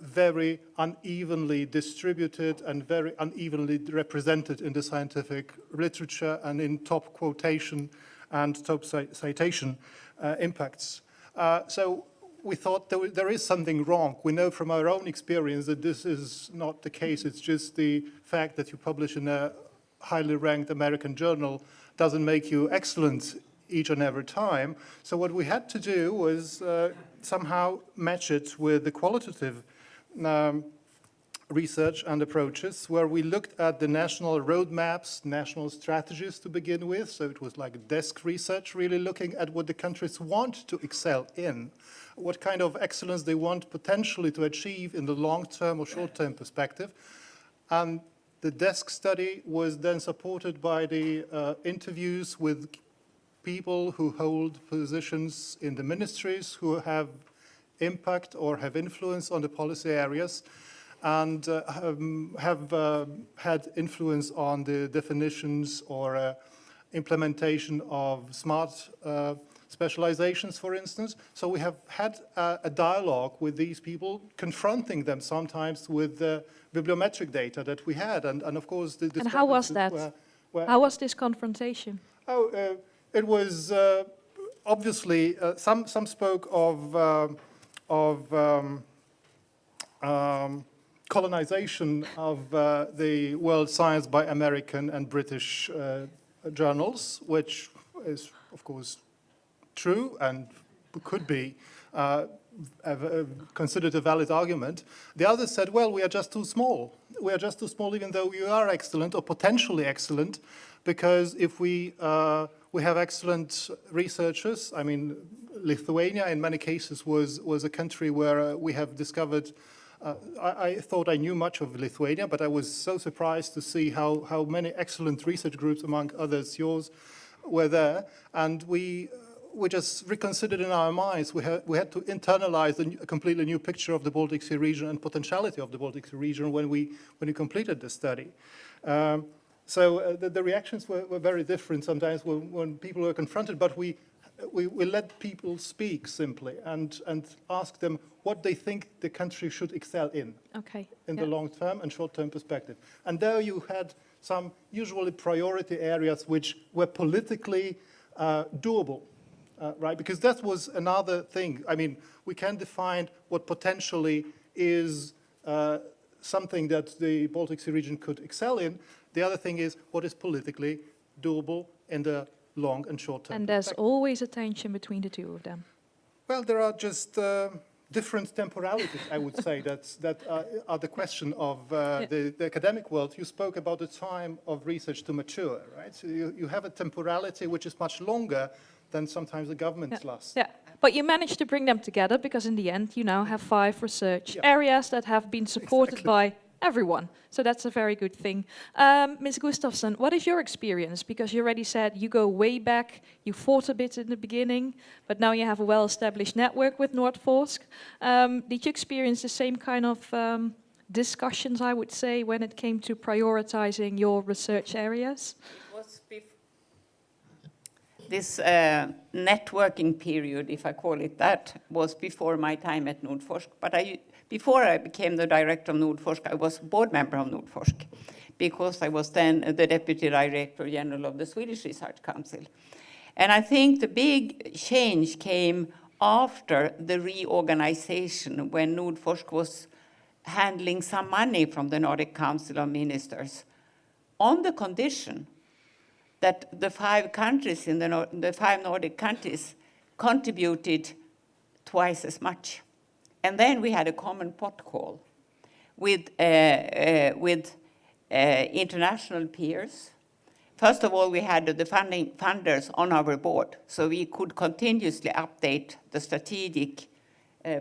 very unevenly distributed and very unevenly represented in the scientific literature and in top quotation and top citation impacts. So we thought there is something wrong. We know from our own experience that this is not the case. It's just the fact that you publish in a highly ranked American journal doesn't make you excellent each and every time. So what we had to do was somehow match it with the qualitative research and approaches, where we looked at the national roadmaps, national strategies to begin with. So it was like desk research, really looking at what the countries want to excel in, what kind of excellence they want potentially to achieve in the long-term or short-term perspective. And the desk study was then supported by the interviews with people who hold positions in the ministries, who have impact or have influence on the policy areas, and have had influence on the definitions or implementation of smart specializations, for instance. So we have had a dialogue with these people, confronting them sometimes with the bibliometric data that we had. And of course, the and how was that? How was this confrontation? It was obviously, some spoke of colonization of the world science by American and British journals, which is, of course, true and could be considered a valid argument. The others said, well, we are just too small. We are just too small, even though we are excellent or potentially excellent, because if we have excellent researchers. I mean, Lithuania in many cases was a country where we have discovered, I thought I knew much of Lithuania, but I was so surprised to see how many excellent research groups, among others yours, were there. And we just reconsidered in our minds. We had to internalize a completely new picture of the Baltic Sea region and potentiality of the Baltic Sea region when we completed the study. So the reactions were very different sometimes when people were confronted, but we let people speak simply and ask them what they think the country should excel in the long-term and short-term perspective. And there you had some usually priority areas which were politically doable, right? Because that was another thing. I mean, we can define what potentially is something that the Baltic Sea region could excel in. The other thing is what is politically doable in the long and short term. And there's always a tension between the two of them. Well, there are just different temporalities, I would say, that are the question of the academic world. You spoke about the time of research to mature, right? So you have a temporality which is much longer than sometimes the government's last. Yeah, but you managed to bring them together because in the end you now have 5 research areas that have been supported by everyone. So that's a very good thing. Ms. Gustafsson, what is your experience? Because you already said you go way back, you fought a bit in the beginning, but now you have a well-established network with Nordforsk. Did you experience the same kind of discussions, I would say, when it came to prioritizing your research areas? this networking period, if I call it that, was before my time at Nordforsk. But before I became the director of Nordforsk, I was board member of Nordforsk, because I was then the Deputy Director General of the Swedish Research Council. And I think the big change came after the reorganization, when Nordforsk was handling some money from the Nordic Council of Ministers, on the condition that the 5 countries in the 5 Nordic countries contributed twice as much. And then we had a common pot call with international peers. First of all, we had the funders on our board, so we could continuously update the strategic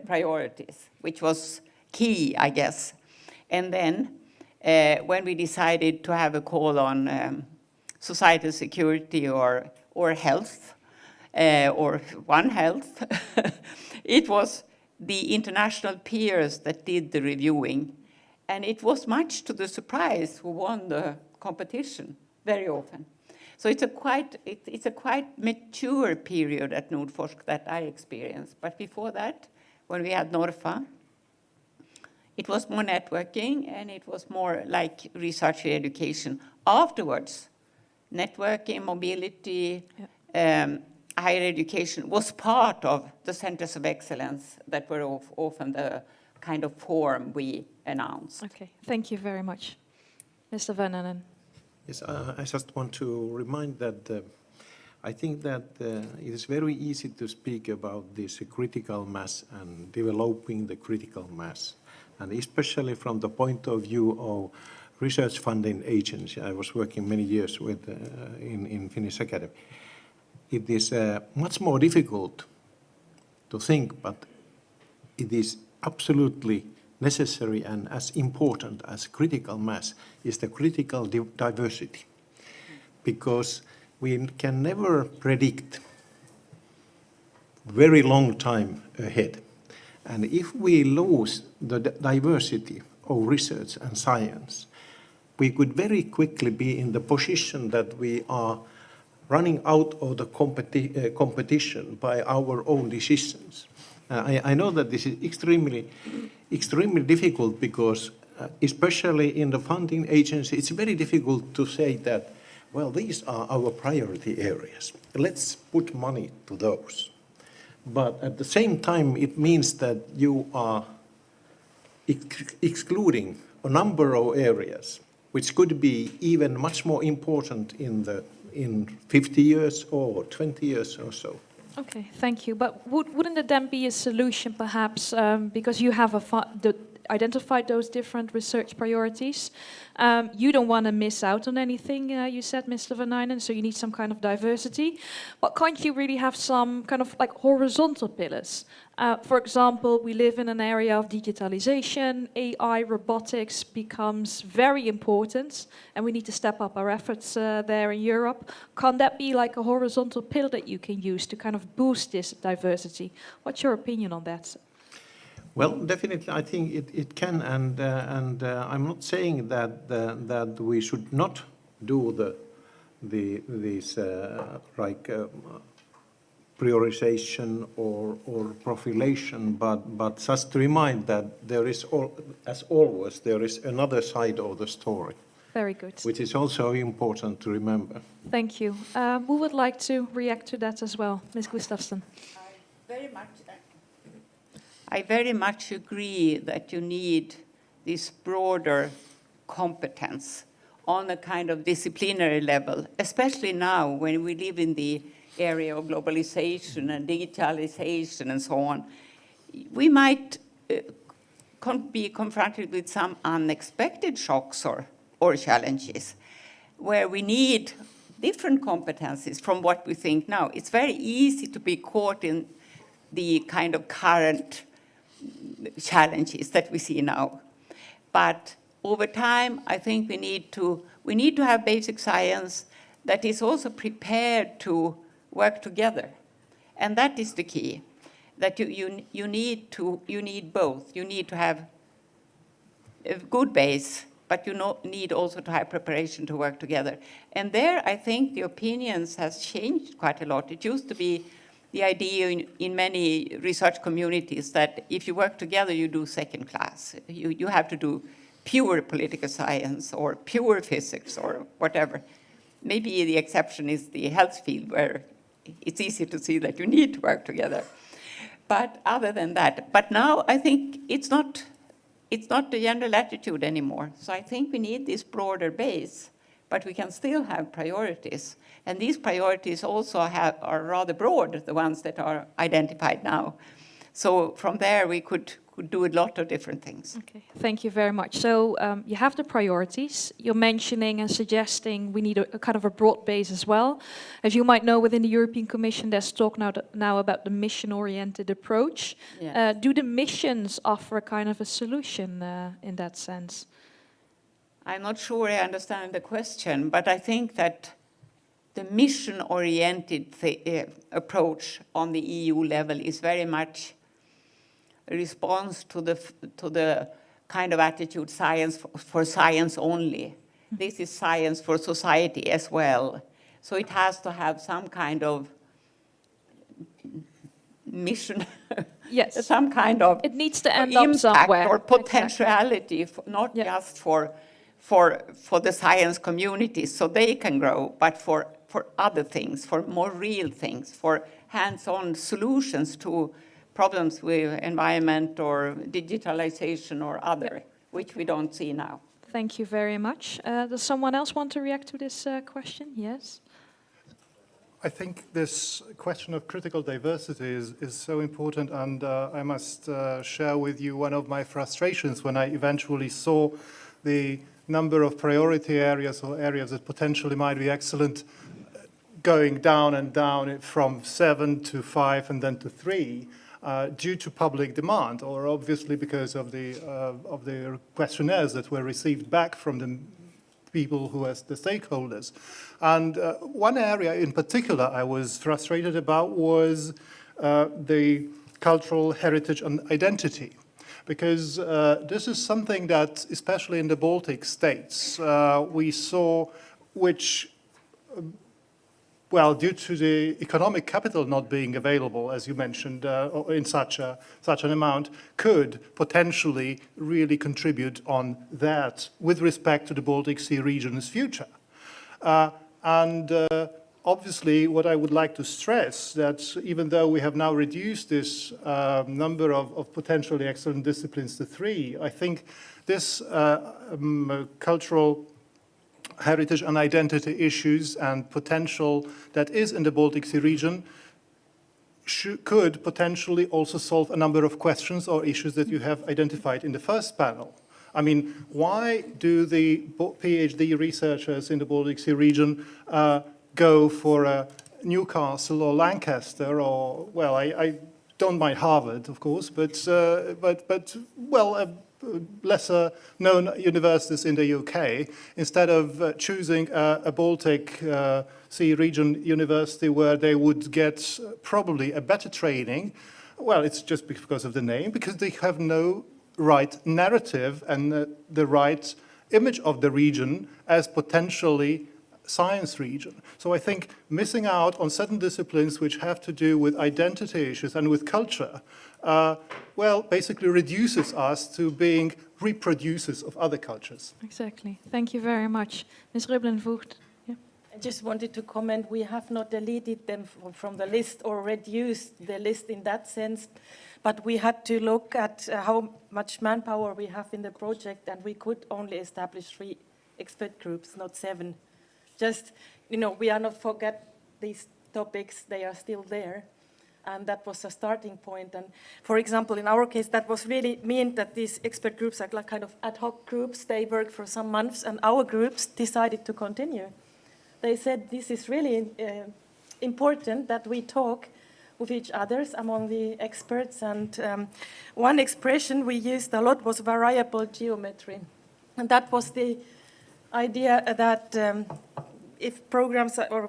priorities, which was key, I guess. And then when we decided to have a call on societal security or health, or One Health, it was the international peers that did the reviewing. And it was much to the surprise who won the competition very often. So it's a quite mature period at Nordforsk that I experienced. But before that, when we had Norfa, it was more networking, and it was more like research and education. Afterwards, networking, mobility, higher education was part of the centers of excellence that were often the kind of form we announced. Okay, thank you very much. Mr. Van Anen. Yes, I just want to remind that I think that it is very easy to speak about this critical mass and developing the critical mass. And especially from the point of view of research funding agency, I was working many years with in Finnish Academy. It is much more difficult to think, but it is absolutely necessary and as important as critical mass is the critical diversity. Because we can never predict very long time ahead. And if we lose the diversity of research and science, we could very quickly be in the position that we are running out of the competition by our own decisions. I know that this is extremely difficult because, especially in the funding agency, it's very difficult to say that, well, these are our priority areas. Let's put money to those. But at the same time, it means that you are excluding a number of areas which could be even much more important in 50 years or 20 years or so. Okay, thank you. But wouldn't it then be a solution, perhaps, because you have identified those different research priorities? You don't want to miss out on anything, you said, Mr. Van Eynen, so you need some kind of diversity. But can't you really have some kind of like horizontal pillars? For example, we live in an area of digitalization, AI, robotics becomes very important, and we need to step up our efforts there in Europe. Can that be like a horizontal pillar that you can use to kind of boost this diversity? What's your opinion on that? Well, definitely, I think it can, and I'm not saying that we should not do these prioritization or profilation, but just to remind that there is, as always, there is another side of the story. Very good. Which is also important to remember. Thank you. Who would like to react to that as well? Ms. Gustafsson. I very much agree that you need this broader competence on a kind of disciplinary level, especially now when we live in the area of globalization and digitalization and so on. We might be confronted with some unexpected shocks or challenges where we need different competencies from what we think now. It's very easy to be caught in the kind of current challenges that we see now. But over time, I think we need to have basic science that is also prepared to work together. And that is the key, that you need both. You need to have a good base but you need also to have preparation to work together. And there, I think the opinions has changed quite a lot. It used to be the idea in many research communities that if you work together, you do second class. You have to do pure political science or pure physics or whatever. Maybe the exception is the health field, where it's easy to see that you need to work together. But other than that, but now I think it's not the general attitude anymore. So I think we need this broader base, but we can still have priorities. And these priorities also are rather broad, the ones that are identified now. So from there, we could do a lot of different things. Okay, thank you very much. So you have the priorities. You're mentioning and suggesting we need a kind of a broad base as well. As you might know, within the European Commission, there's talk now about the mission-oriented approach. Yeah. Do the missions offer a kind of a solution in that sense? I'm not sure I understand the question, but I think that the mission-oriented approach on the EU level is very much a response to the kind of attitude science for science only. This is science for society as well. So it has to have some kind of mission, yes, some kind of it needs to end up somewhere, or potentiality, exactly. Not just for the science community so they can grow, but for other things, for more real things, for hands-on solutions to problems with environment or digitalization or other, which we don't see now. Thank you very much. Does someone else want to react to this question? Yes? I think this question of critical diversity is so important, and I must share with you one of my frustrations when I eventually saw the number of priority areas or areas that potentially might be excellent going down and down from 7 to 5 and then to 3. Due to public demand, or obviously because of the questionnaires that were received back from the people who are the stakeholders. And one area in particular I was frustrated about was the cultural heritage and identity, because this is something that, especially in the Baltic states, we saw which well, due to the economic capital not being available, as you mentioned, in such an amount, could potentially really contribute on that with respect to the Baltic Sea region's future. Obviously, what I would like to stress that even though we have now reduced this number of potentially excellent disciplines to 3, I think this cultural heritage and identity issues and potential that is in the Baltic Sea region could potentially also solve a number of questions or issues that you have identified in the first panel. I mean, why do the PhD researchers in the Baltic Sea region go for Newcastle or Lancaster or, well, I don't mind Harvard, of course, but lesser known universities in the UK, instead of choosing a Baltic Sea region university where they would get probably a better training. Well, it's just because of the name, because they have no right narrative and the right image of the region as potentially science region. So I think missing out on certain disciplines which have to do with identity issues and with culture, well, basically reduces us to being reproducers of other cultures. Exactly. Thank you very much. Ms. Ribbelenvoogd. Yeah. I just wanted to comment, we have not deleted them from the list or reduced the list in that sense, but we had to look at how much manpower we have in the project, and we could only establish 3 expert groups, not 7. Just, we are not forget these topics, they are still there. And that was a starting point. And for example, in our case, that was really meant that these expert groups are like kind of ad hoc groups. They work for some months, and our groups decided to continue. They said this is really important that we talk with each other among the experts. And one expression we used a lot was variable geometry. And that was the idea that if programs or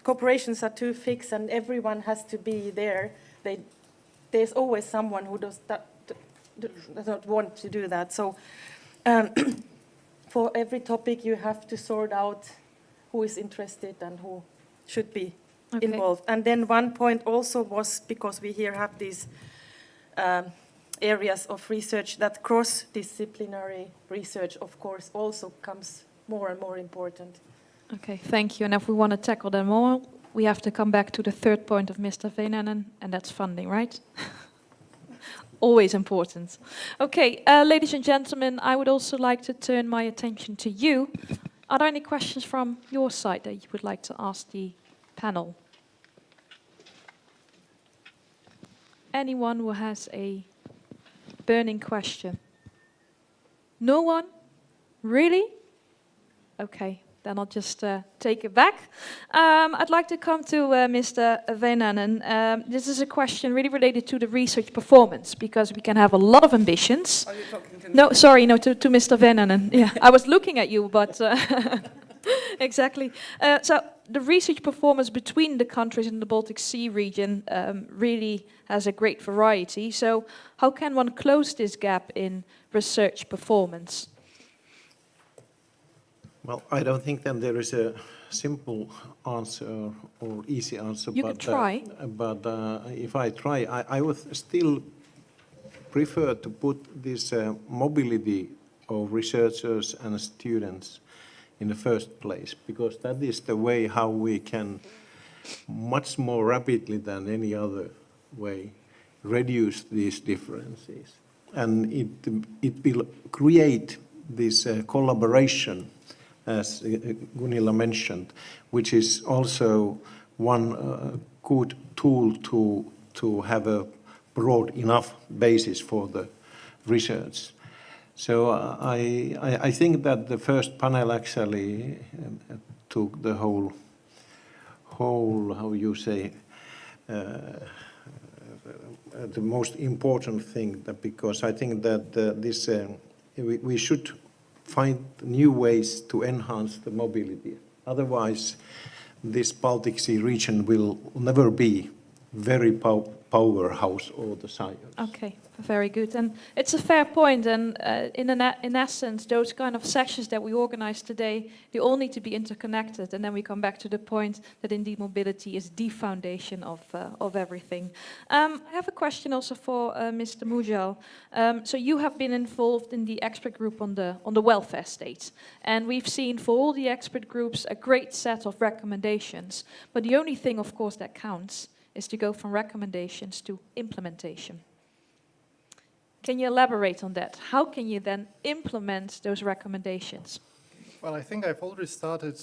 corporations are too fixed and everyone has to be there, there's always someone who does not want to do that. So for every topic you have to sort out who is interested and who should be involved. And then one point also was, because we here have these areas of research, that cross-disciplinary research, of course, also becomes more and more important. Okay, thank you. And if we want to tackle them all, we have to come back to the third point of Mr. Venanen, and that's funding, right? Always important. Okay, ladies and gentlemen, I would also like to turn my attention to you. Are there any questions from your side that you would like to ask the panel? Anyone who has a burning question? No one? Really? Okay, then I'll just take it back. I'd like to come to Mr. Venanen. This is a question really related to the research performance, because we can have a lot of ambitions. Are you talking to me? No, sorry, no, to Mr. Venanen. Yeah, I was looking at you, but exactly. So the research performance between the countries in the Baltic Sea region really has a great variety. So how can one close this gap in research performance? Well, I don't think that there is a simple answer or easy answer. You can try. But if I try, I would still prefer to put this mobility of researchers and students in the first place, because that is the way how we can much more rapidly than any other way reduce these differences. And it will create this collaboration, as Gunilla mentioned, which is also one good tool to have a broad enough basis for the research. So I think that the first panel actually took the whole how you say, the most important thing, that because I think that this we should find new ways to enhance the mobility. Otherwise, this Baltic Sea region will never be very powerhouse of the science. Okay, very good. And it's a fair point. And in essence, those kind of sessions that we organize today, they all need to be interconnected. And then we come back to the point that indeed mobility is the foundation of everything. I have a question also for Mr. Mujal. So you have been involved in the expert group on the welfare state. And we've seen for all the expert groups a great set of recommendations. But the only thing, of course, that counts is to go from recommendations to implementation. Can you elaborate on that? How can you then implement those recommendations? Well, I think I've already started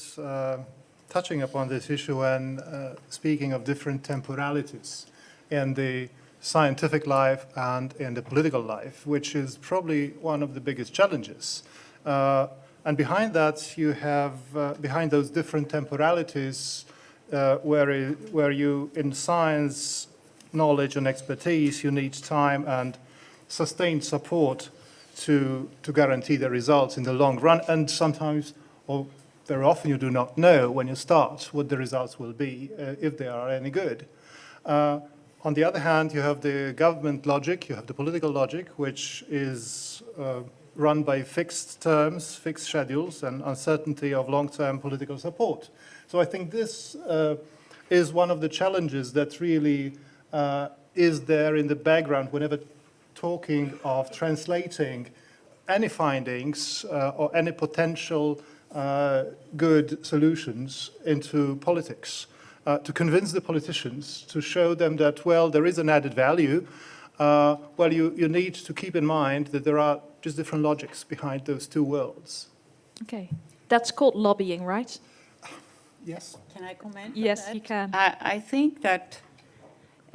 touching upon this issue and speaking of different temporalities in the scientific life and in the political life, which is probably one of the biggest challenges. And behind that, you have, behind those different temporalities, where you, in science, knowledge and expertise, you need time and sustained support to guarantee the results in the long run. And sometimes, or very often, you do not know when you start what the results will be, if they are any good. On the other hand, you have the government logic, you have the political logic, which is run by fixed terms, fixed schedules, and uncertainty of long-term political support. So I think this is one of the challenges that really is there in the background whenever talking of translating any findings or any potential good solutions into politics, to convince the politicians, to show them that, well, there is an added value. Well, you need to keep in mind that there are just different logics behind those two worlds. Okay, that's called lobbying, right? Yes. Can I comment? Yes, you can. I think that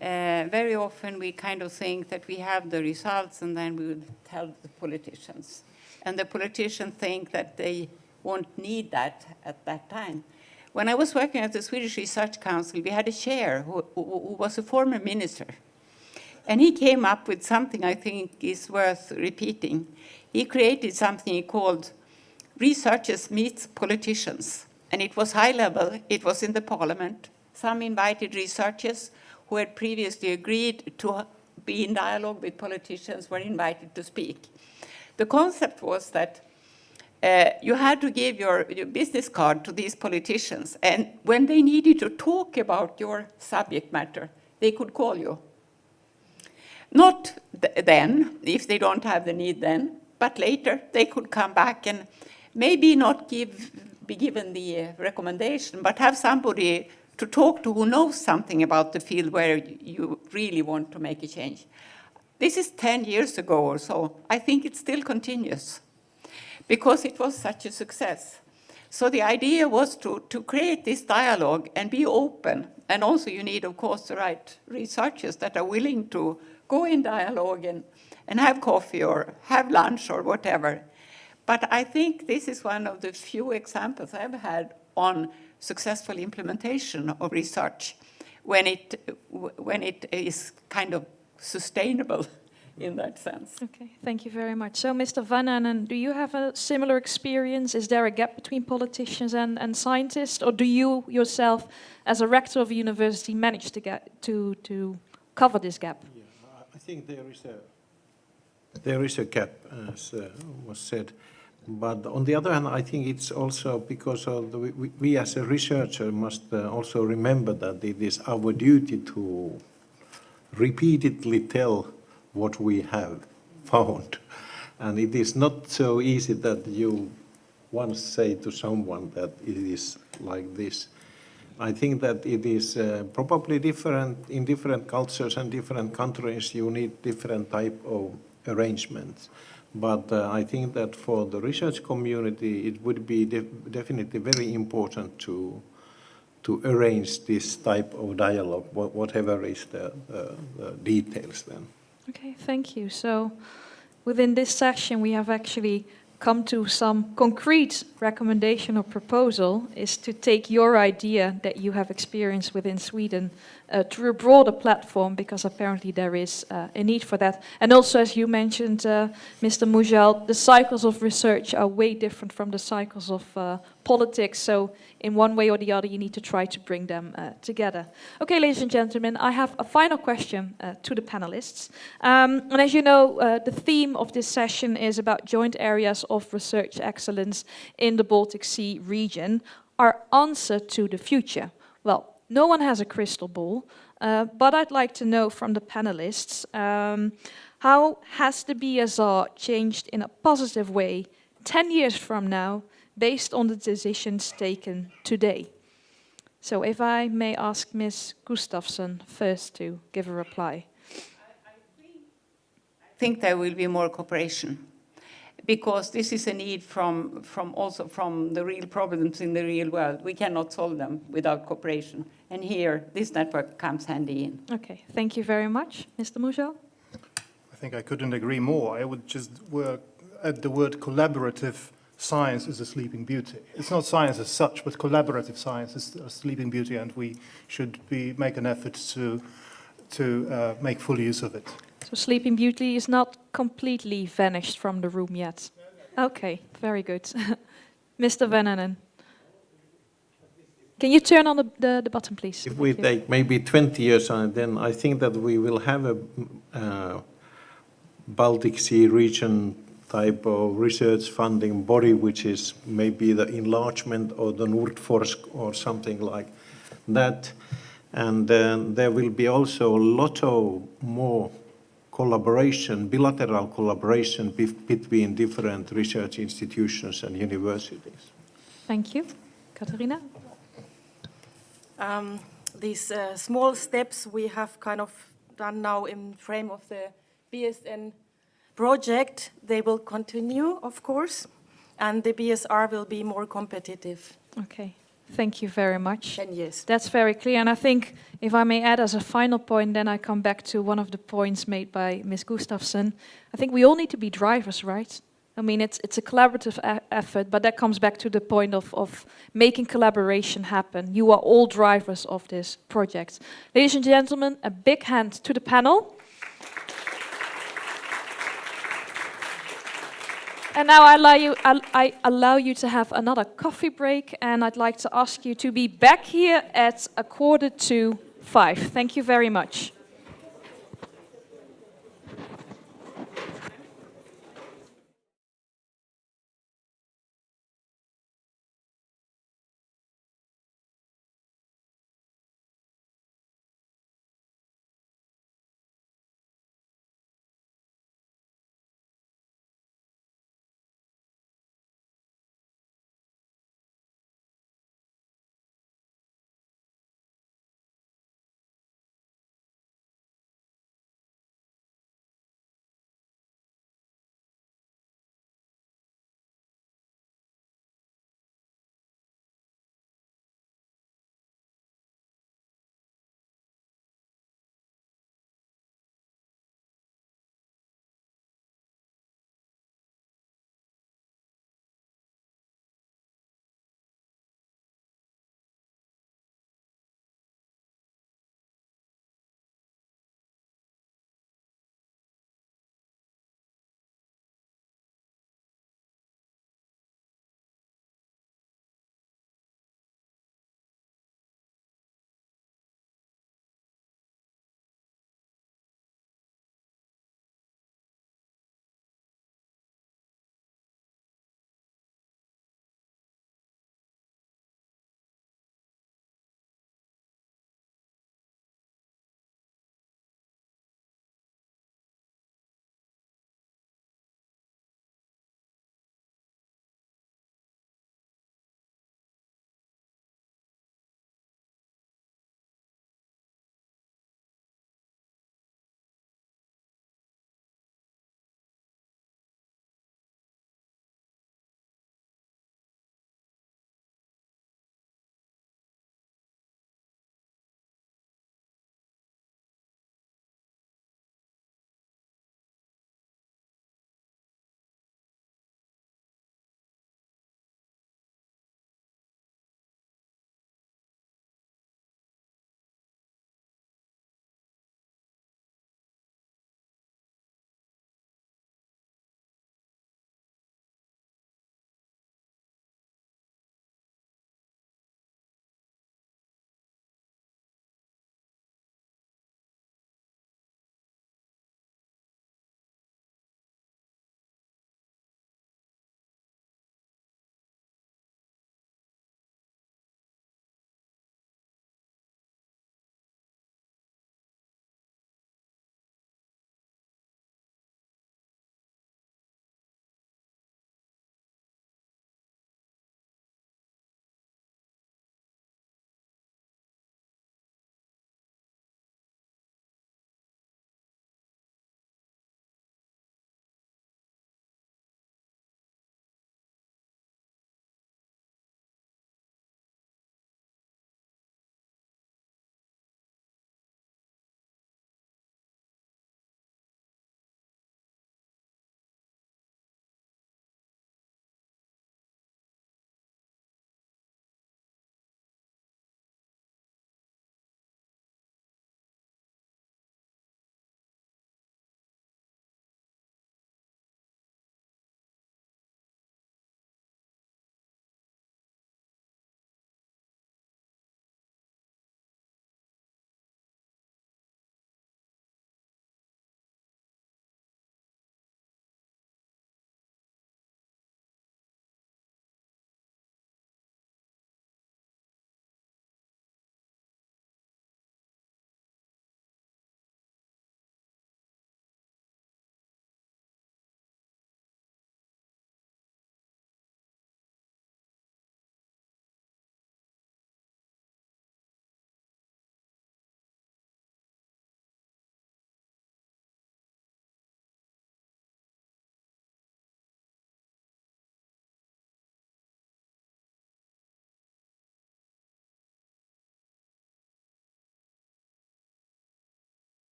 very often we kind of think that we have the results and then we will tell the politicians. And the politicians think that they won't need that at that time. When I was working at the Swedish Research Council, we had a chair who was a former minister. And he came up with something I think is worth repeating. He created something he called Researchers Meet Politicians. And it was high level, it was in the parliament. Some invited researchers who had previously agreed to be in dialogue with politicians were invited to speak. The concept was that you had to give your business card to these politicians, and when they needed to talk about your subject matter, they could call you. Not then, if they don't have the need then, but later they could come back and maybe not be given the recommendation, but have somebody to talk to who knows something about the field where you really want to make a change. This is 10 years ago or so. I think it still continues because it was such a success. So the idea was to create this dialogue and be open. And also you need, of course, the right researchers that are willing to go in dialogue and have coffee or have lunch or whatever. But I think this is one of the few examples I've had on successful implementation of research when it is kind of sustainable in that sense. Okay, thank you very much. So, Mr. Van Anen, do you have a similar experience? Is there a gap between politicians and scientists, or do you yourself, as a rector of a university, manage to get to cover this gap? Yeah, I think there is a gap, as was said. But on the other hand, I think it's also because of we as a researcher must also remember that it is our duty to repeatedly tell what we have found. And it is not so easy that you once say to someone that it is like this. I think that it is probably different in different cultures and different countries. You need different type of arrangements. But I think that for the research community, it would be definitely very important to arrange this type of dialogue, whatever is the details then. Okay, thank you. So within this session, we have actually come to some concrete recommendation or proposal is to take your idea that you have experienced within Sweden to a broader platform, because apparently there is a need for that. And also, as you mentioned, Mr. Mujal, the cycles of research are way different from the cycles of politics. So in one way or the other, you need to try to bring them together. Okay, ladies and gentlemen, I have a final question to the panelists. And as you know, the theme of this session is about joint areas of research excellence in the Baltic Sea region. Our answer to the future. Well, no one has a crystal ball, but I'd like to know from the panelists, how has the BSR changed in a positive way 10 years from now, based on the decisions taken today? So if I may ask Ms. Gustafsson first to give a reply. I think there will be more cooperation, because this is a need from the real problems in the real world. We cannot solve them without cooperation. And here, this network comes handy in. Okay, thank you very much. Mr. Mujal? I think I couldn't agree more. I would just work at the word collaborative. Science is a sleeping beauty. It's not science as such, but collaborative science is a sleeping beauty, and we should make an effort to make full use of it. So Sleeping Beauty is not completely vanished from the room yet. Okay, very good. Mr. Van Anen. Can you turn on the button, please? If we take maybe 20 years on it, then I think that we will have a Baltic Sea region type of research funding body, which is maybe the enlargement or the Nordforsk or something like that. And there will be also a lot of more collaboration, bilateral collaboration between different research institutions and universities. Thank you. Katarina? These small steps we have kind of done now in frame of the BSN project, they will continue, of course, and the BSR will be more competitive. Okay, thank you very much. 10 years. That's very clear, and I think, if I may add as a final point, then I come back to one of the points made by Ms. Gustafsson. I think we all need to be drivers, right? I mean, it's a collaborative effort, but that comes back to the point of making collaboration happen. You are all drivers of this project. Ladies and gentlemen, a big hand to the panel. And now I allow you to have another coffee break, and I'd like to ask you to be back here at 4:45. Thank you very much.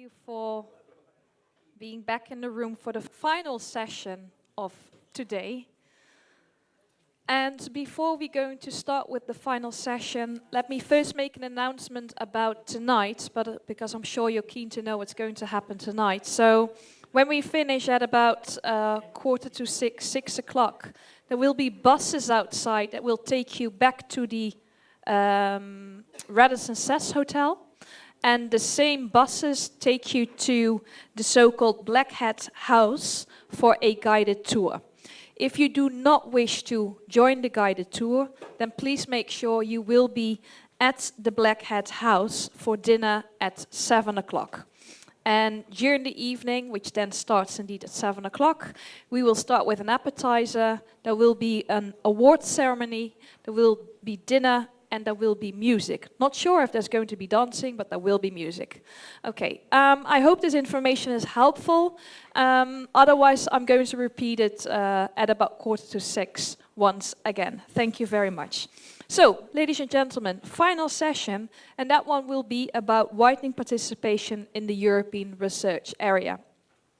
you for being back in the room for the final session of today. And before we're going to start with the final session, let me first make an announcement about tonight, because I'm sure you're keen to know what's going to happen tonight. So when we finish at about 5:45, 6 o'clock, there will be buses outside that will take you back to the Radisson Cess Hotel. And the same buses take you to the so-called Black Hat House for a guided tour. If you do not wish to join the guided tour, then please make sure you will be at the Black Hat House for dinner at 7 o'clock. And during the evening, which then starts indeed at 7 o'clock, we will start with an appetizer, there will be an award ceremony, there will be dinner, and there will be music. Not sure if there's going to be dancing, but there will be music. Okay, I hope this information is helpful. Otherwise, I'm going to repeat it at about 5:45 once again. Thank you very much. So, ladies and gentlemen, final session, and that one will be about widening participation in the European research area.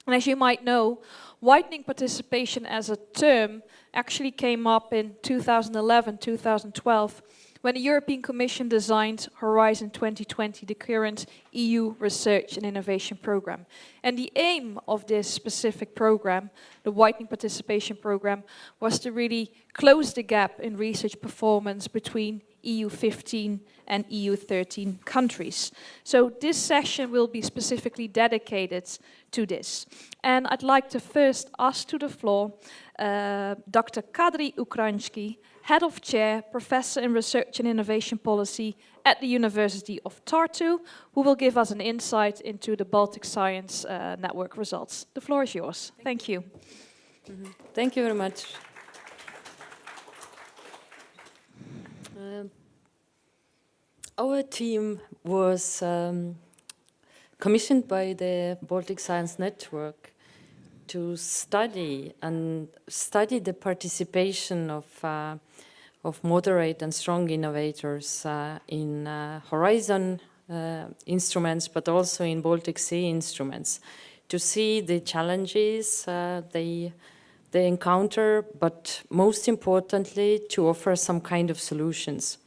And as you might know, widening participation as a term actually came up in 2011, 2012, when the European Commission designed Horizon 2020, the current EU Research and Innovation Programme. And the aim of this specific programme, the Widening Participation Programme, was to really close the gap in research performance between EU 15 and EU 13 countries. So this session will be specifically dedicated to this. And I'd like to first ask to the floor Dr. Kadri Ukrainsky, Head of Chair, Professor in Research and Innovation Policy at the University of Tartu, who will give us an insight into the Baltic Science Network results. The floor is yours. Thank you. Thank you very much. Our team was commissioned by the Baltic Science Network to study the participation of moderate and strong innovators in Horizon instruments, but also in Baltic Sea instruments, to see the challenges they encounter, but most importantly, to offer some kind of solutions.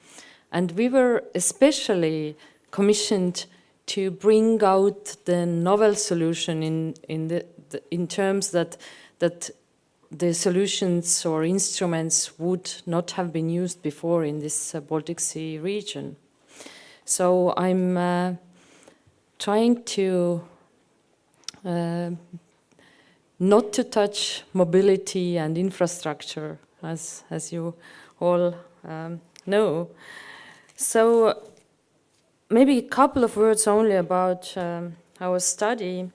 And we were especially commissioned to bring out the novel solution in terms that the solutions or instruments would not have been used before in this Baltic Sea region. So I'm trying to not to touch mobility and infrastructure, as you all know. So maybe a couple of words only about our study.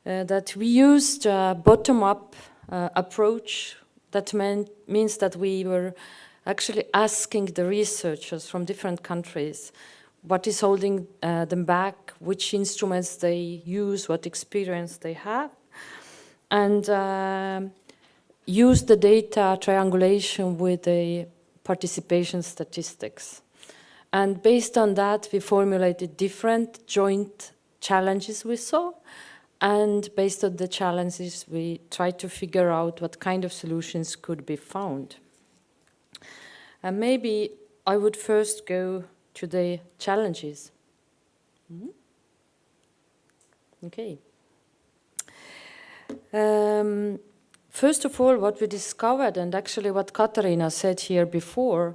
That we used a bottom-up approach. That means that we were actually asking the researchers from different countries what is holding them back, which instruments they use, what experience they have, and use the data triangulation with the participation statistics. And based on that, we formulated different joint challenges we saw. And based on the challenges, we tried to figure out what kind of solutions could be found. And maybe I would first go to the challenges. Okay. First of all, what we discovered, and actually what Katarina said here before,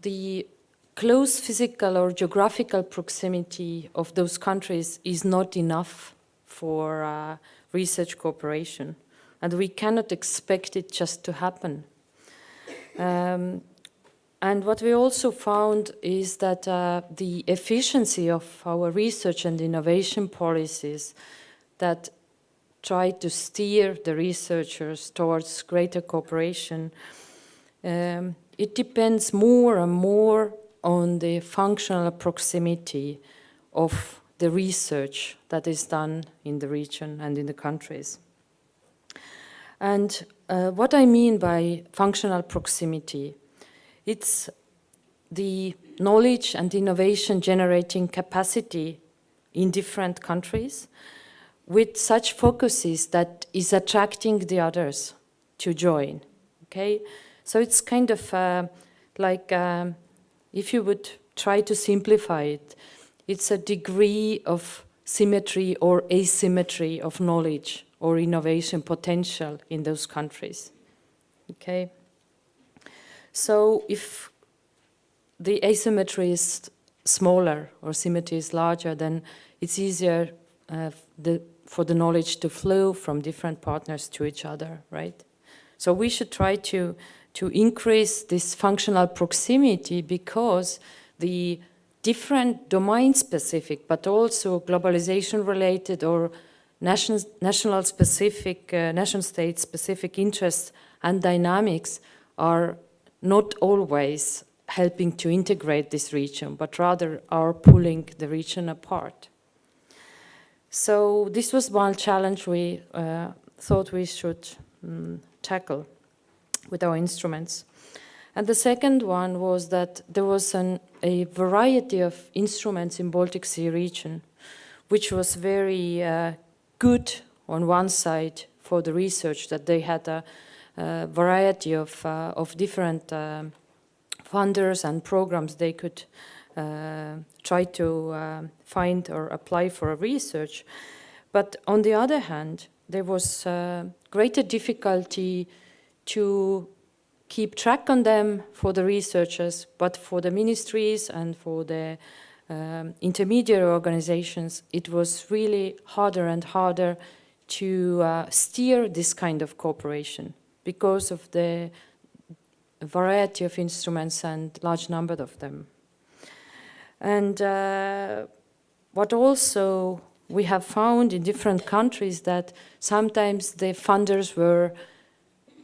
the close physical or geographical proximity of those countries is not enough for research cooperation, and we cannot expect it just to happen. And what we also found is that the efficiency of our research and innovation policies that try to steer the researchers towards greater cooperation, it depends more and more on the functional proximity of the research that is done in the region and in the countries. And what I mean by functional proximity, it's the knowledge and innovation generating capacity in different countries with such focuses that is attracting the others to join. Okay, so it's kind of like if you would try to simplify it, it's a degree of symmetry or asymmetry of knowledge or innovation potential in those countries. Okay, so if the asymmetry is smaller or symmetry is larger, then it's easier for the knowledge to flow from different partners to each other, right? So we should try to increase this functional proximity, because the different domain-specific, but also globalization-related or nation-state-specific interests and dynamics are not always helping to integrate this region, but rather are pulling the region apart. So this was one challenge we thought we should tackle with our instruments. And the second one was that there was a variety of instruments in Baltic Sea region, which was very good on one side for the research, that they had a variety of different funders and programs they could try to find or apply for a research. But on the other hand, there was greater difficulty to keep track on them for the researchers, but for the ministries and for the intermediary organizations, it was really harder and harder to steer this kind of cooperation because of the variety of instruments and large number of them. And what also we have found in different countries, that sometimes the funders were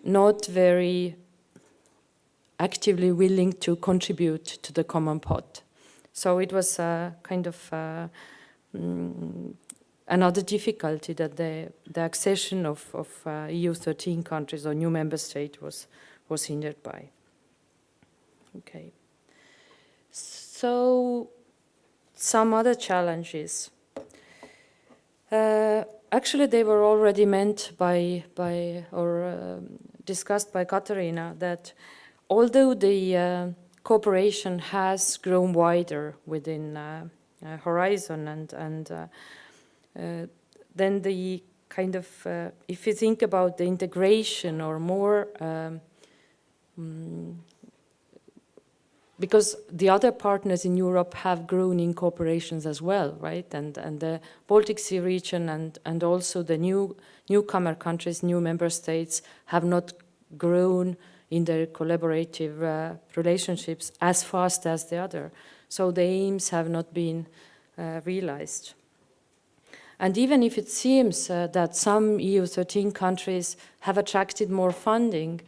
not very actively willing to contribute to the common pot. So it was kind of another difficulty, that the accession of EU 13 countries or new member state was hindered by. Okay. So some other challenges. Actually, they were already meant discussed by Katarina, that although the cooperation has grown wider within Horizon, and then the kind of, if you think about the integration or more, because the other partners in Europe have grown in cooperations as well, right? And the Baltic Sea region and also the newcomer countries, new member states, have not grown in their collaborative relationships as fast as the other. So the aims have not been realized. And even if it seems that some EU 13 countries have attracted more funding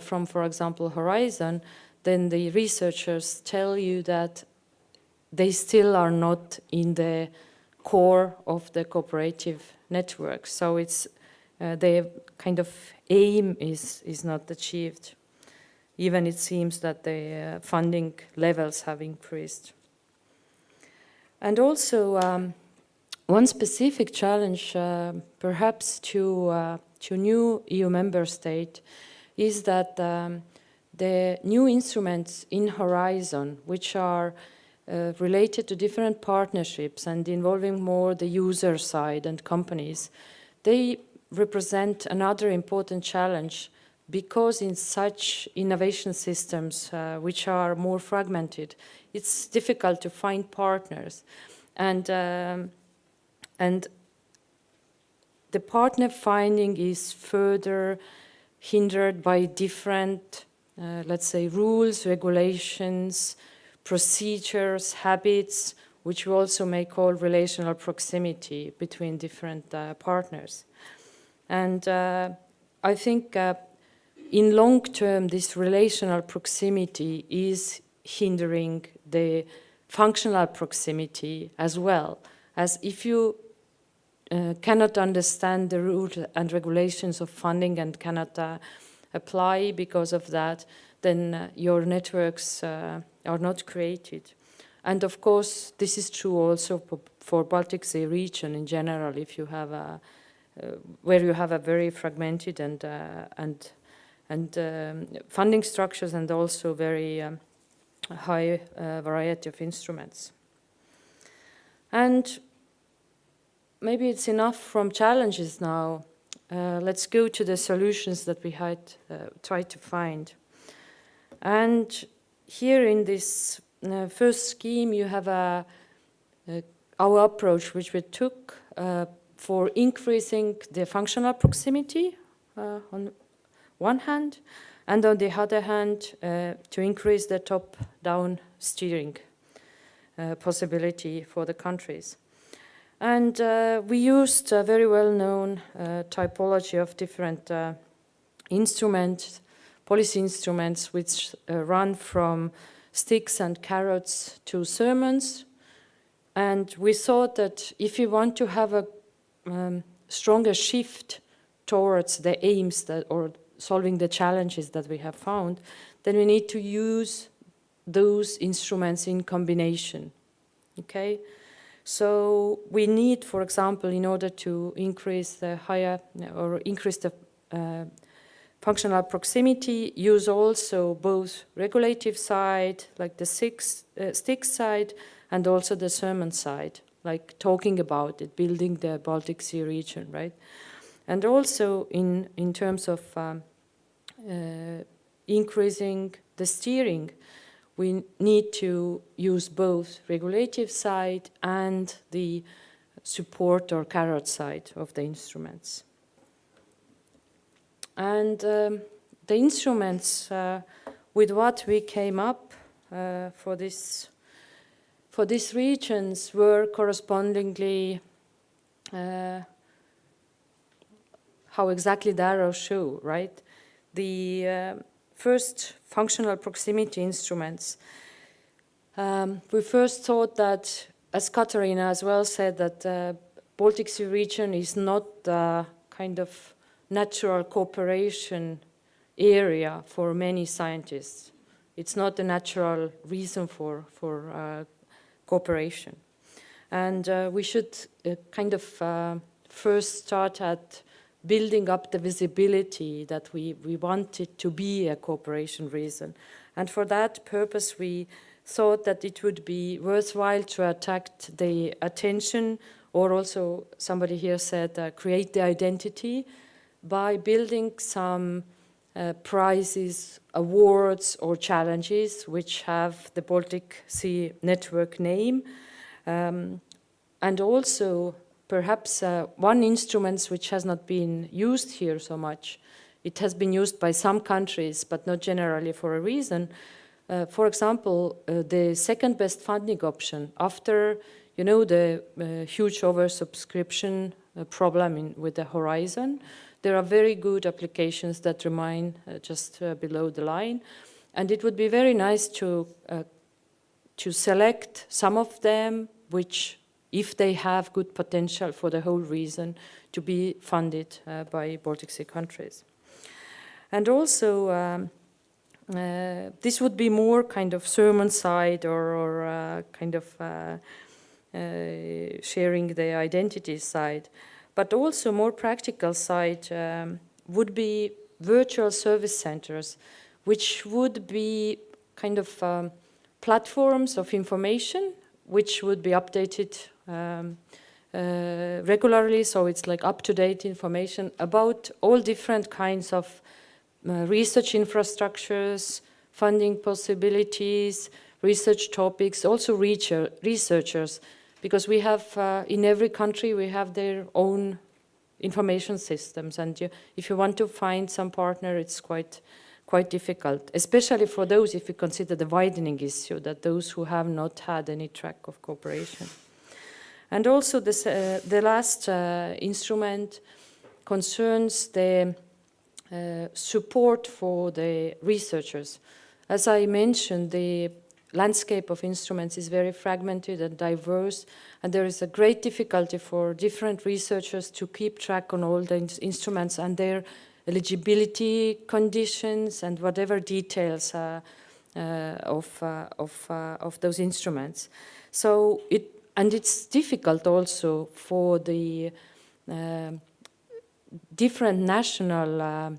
from, for example, Horizon, then the researchers tell you that they still are not in the core of the cooperative network. So it's the kind of aim is not achieved. Even it seems that the funding levels have increased. And also one specific challenge, perhaps to new EU member state, is that the new instruments in Horizon, which are related to different partnerships and involving more the user side and companies, they represent another important challenge, because in such innovation systems which are more fragmented, it's difficult to find partners. And the partner finding is further hindered by different let's say, rules, regulations, procedures, habits, which we also may call relational proximity between different partners. And I think in long term, this relational proximity is hindering the functional proximity as well, as if you cannot understand the rules and regulations of funding and cannot apply because of that, then your networks are not created. And of course, this is true also for Baltic Sea region in general. If you have where you have a very fragmented and funding structures and also very high variety of instruments. And maybe it's enough from challenges now. Let's go to the solutions that we had tried to find. And here in this first scheme, you have our approach, which we took for increasing the functional proximity on one hand, and on the other hand, to increase the top-down steering possibility for the countries. And we used a very well-known typology of different instruments, policy instruments, which run from sticks and carrots to sermons. And we thought that if you want to have a stronger shift towards the aims that, or solving the challenges that we have found, then we need to use those instruments in combination, okay? So we need, for example, in order to increase the functional proximity, use also both regulative side, like the stick side, and also the sermon side, like talking about it, building the Baltic Sea region, right? And also in terms of increasing the steering, we need to use both regulative side and the support or carrot side of the instruments. And the instruments with what we came up for these regions were correspondingly how exactly the arrows show, right? The first functional proximity instruments. We first thought that, as Katarina as well said, that the Baltic Sea region is not a kind of natural cooperation area for many scientists. It's not a natural reason for cooperation. And we should kind of first start at building up the visibility that we want it to be a cooperation reason. And for that purpose, we thought that it would be worthwhile to attract the attention, or also somebody here said create the identity, by building some prizes, awards, or challenges which have the Baltic Sea Network name. And also perhaps one instrument which has not been used here so much. It has been used by some countries, but not generally for a reason. For example, the second best funding option after, you know, the huge oversubscription problem with the Horizon. There are very good applications that remain just below the line. And it would be very nice to select some of them which, if they have good potential for the whole reason, to be funded by Baltic Sea countries. And also, this would be more kind of sermon side or kind of sharing the identity side. But also more practical side would be virtual service centers, which would be kind of platforms of information which would be updated regularly, so it's like up-to-date information about all different kinds of research infrastructures, funding possibilities, research topics, also researchers, because we have, in every country, we have their own information systems, and if you want to find some partner, it's quite difficult, especially for those, if you consider the widening issue, that those who have not had any track of cooperation. And also the last instrument concerns the support for the researchers. As I mentioned, the landscape of instruments is very fragmented and diverse, and there is a great difficulty for different researchers to keep track on all the instruments and their eligibility conditions and whatever details of those instruments. So it's difficult also for the different national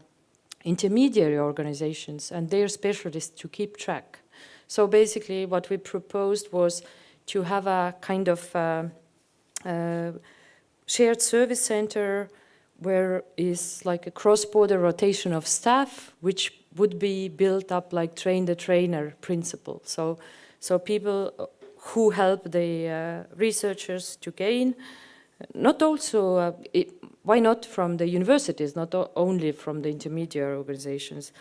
intermediary organizations and their specialists to keep track. So basically what we proposed was to have a kind of shared service center where is like a cross-border rotation of staff, which would be built up like train-the-trainer principle. So people who help the researchers to gain, not also, why not from the universities, not only from the intermediate organizations,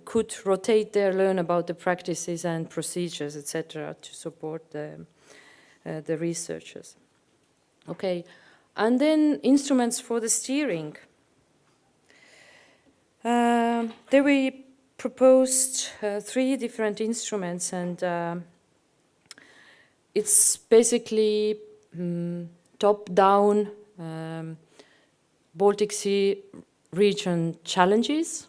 could rotate there, learn about the practices and procedures, etc., to support the researchers. Okay, and then instruments for the steering. There we proposed 3 different instruments, and it's basically top-down Baltic Sea region challenges,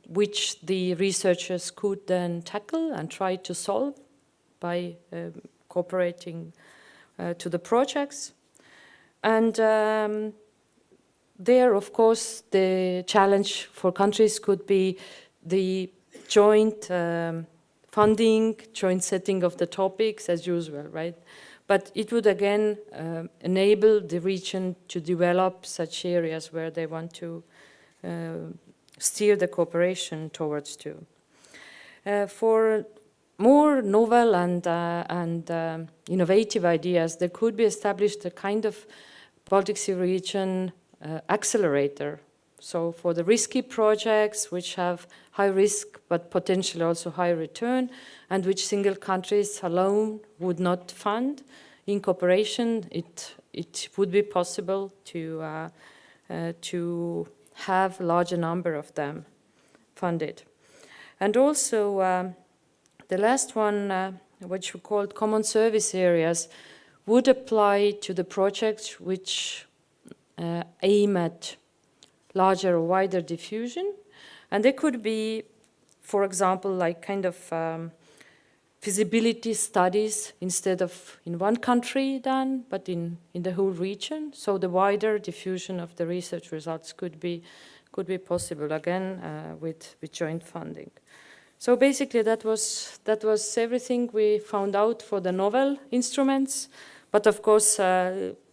which the researchers could then tackle and try to solve by cooperating to the projects. And there, of course, the challenge for countries could be the joint funding, joint setting of the topics as usual, right? But it would again enable the region to develop such areas where they want to steer the cooperation towards to. For more novel and innovative ideas, there could be established a kind of Baltic Sea region accelerator. So for the risky projects which have high risk but potentially also high return, and which single countries alone would not fund, in cooperation it would be possible to have a larger number of them funded. And also the last one, which we called common service areas, would apply to the projects which aim at larger or wider diffusion. And they could be, for example, like kind of feasibility studies instead of in one country done, but in the whole region. So the wider diffusion of the research results could be possible again with joint funding. So basically that was everything we found out for the novel instruments. But of course,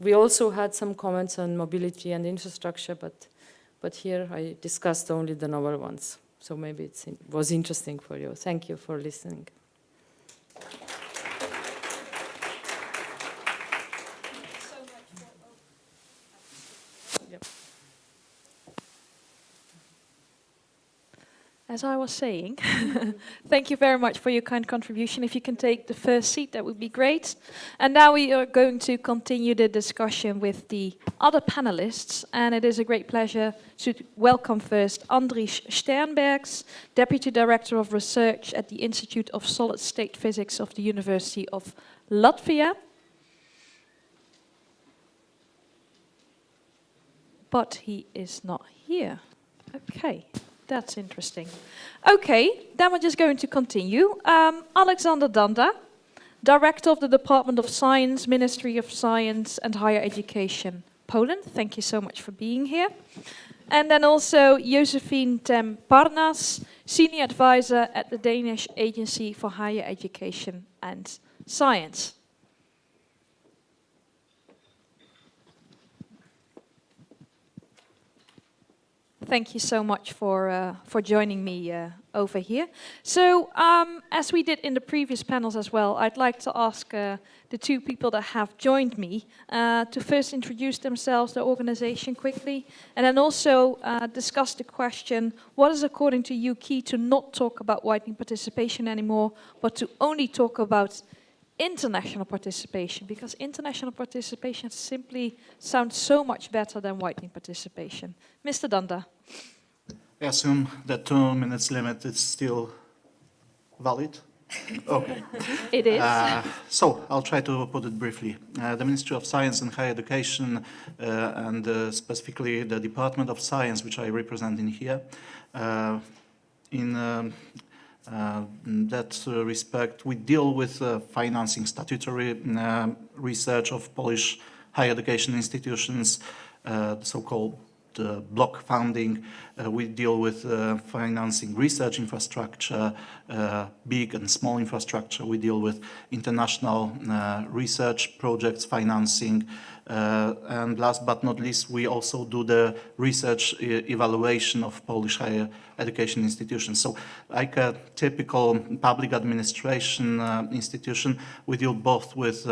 we also had some comments on mobility and infrastructure, but here I discussed only the novel ones. So maybe it was interesting for you. Thank you for listening. As I was saying, thank you very much for your kind contribution. If you can take the first seat, that would be great. And now we are going to continue the discussion with the other panelists. And it is a great pleasure to welcome first Andries Sternbergs, Deputy Director of Research at the Institute of Solid State Physics of the University of Latvia. But he is not here. Okay. That's interesting. Okay, then we're just going to continue. Alexander Danda, Director of the Department of Science, Ministry of Science and Higher Education, Poland. Thank you so much for being here. And then also Josephine Tem Parnas, Senior Advisor at the Danish Agency for Higher Education and Science. Thank you so much for joining me over here. So, as we did in the previous panels as well, I'd like to ask the 2 people that have joined me to first introduce themselves, their organization quickly, and then also discuss the question, what is according to you key to not talk about widening participation anymore, but to only talk about international participation, because international participation simply sounds so much better than widening participation. Mr. Danda. I assume that 2 minutes limit is still valid? Okay. It is. So I'll try to put it briefly. The Ministry of Science and Higher Education and specifically the Department of Science, which I represent in here, in In that respect, we deal with financing statutory research of Polish higher education institutions, the so-called block funding. We deal with financing research infrastructure, big and small infrastructure. We deal with international research projects financing. And last but not least, we also do the research evaluation of Polish higher education institutions. So like a typical public administration institution, we deal both with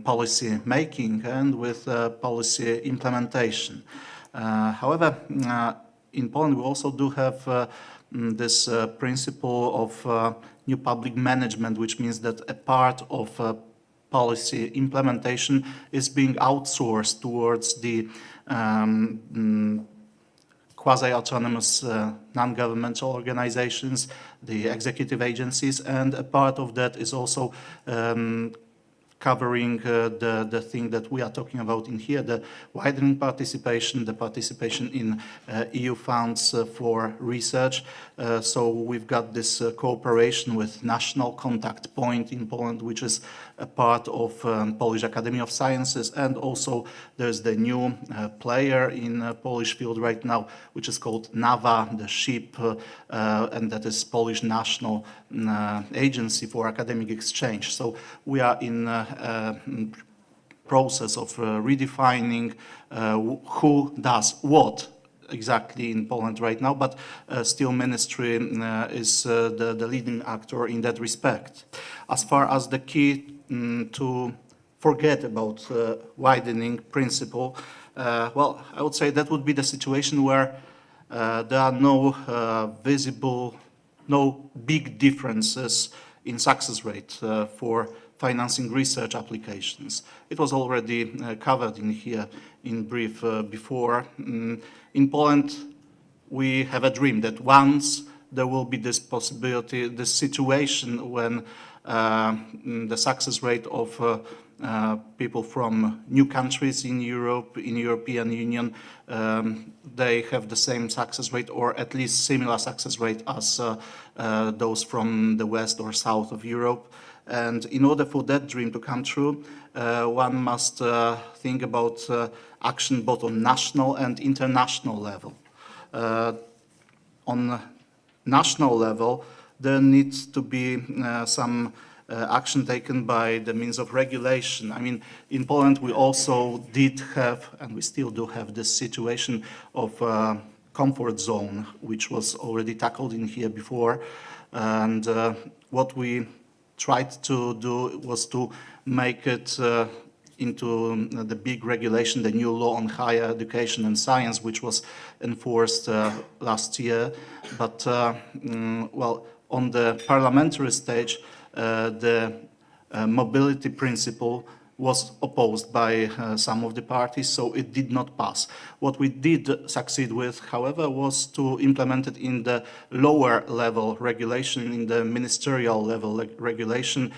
policy making and with policy implementation. However, in Poland, we also do have this principle of new public management, which means that a part of policy implementation is being outsourced towards the quasi-autonomous non-governmental organizations, the executive agencies, and a part of that is also covering the thing that we are talking about in here, the widening participation, the participation in EU funds for research. So we've got this cooperation with National Contact Point in Poland, which is a part of Polish Academy of Sciences, and also there's the new player in Polish field right now, which is called NAWA, the ship, and that is Polish National Agency for Academic Exchange. So we are in process of redefining who does what exactly in Poland right now, but still ministry is the leading actor in that respect. As far as the key to forget about widening principle, well, I would say that would be the situation where there are no visible, no big differences in success rate for financing research applications. It was already covered in here in brief before. In Poland, we have a dream that once there will be this possibility, this situation when the success rate of people from new countries in Europe, in European Union, they have the same success rate or at least similar success rate as those from the west or south of Europe. And in order for that dream to come true, one must think about action both on national and international level. On national level, there needs to be some action taken by the means of regulation. I mean, in Poland we also did have, and we still do have, this situation of comfort zone, which was already tackled in here before. And what we tried to do was to make it into the big regulation, the new law on higher education and science, which was enforced last year. But, well, on the parliamentary stage, the mobility principle was opposed by some of the parties, so it did not pass. What we did succeed with, however, was to implement it in the lower level regulation, in the ministerial level regulation.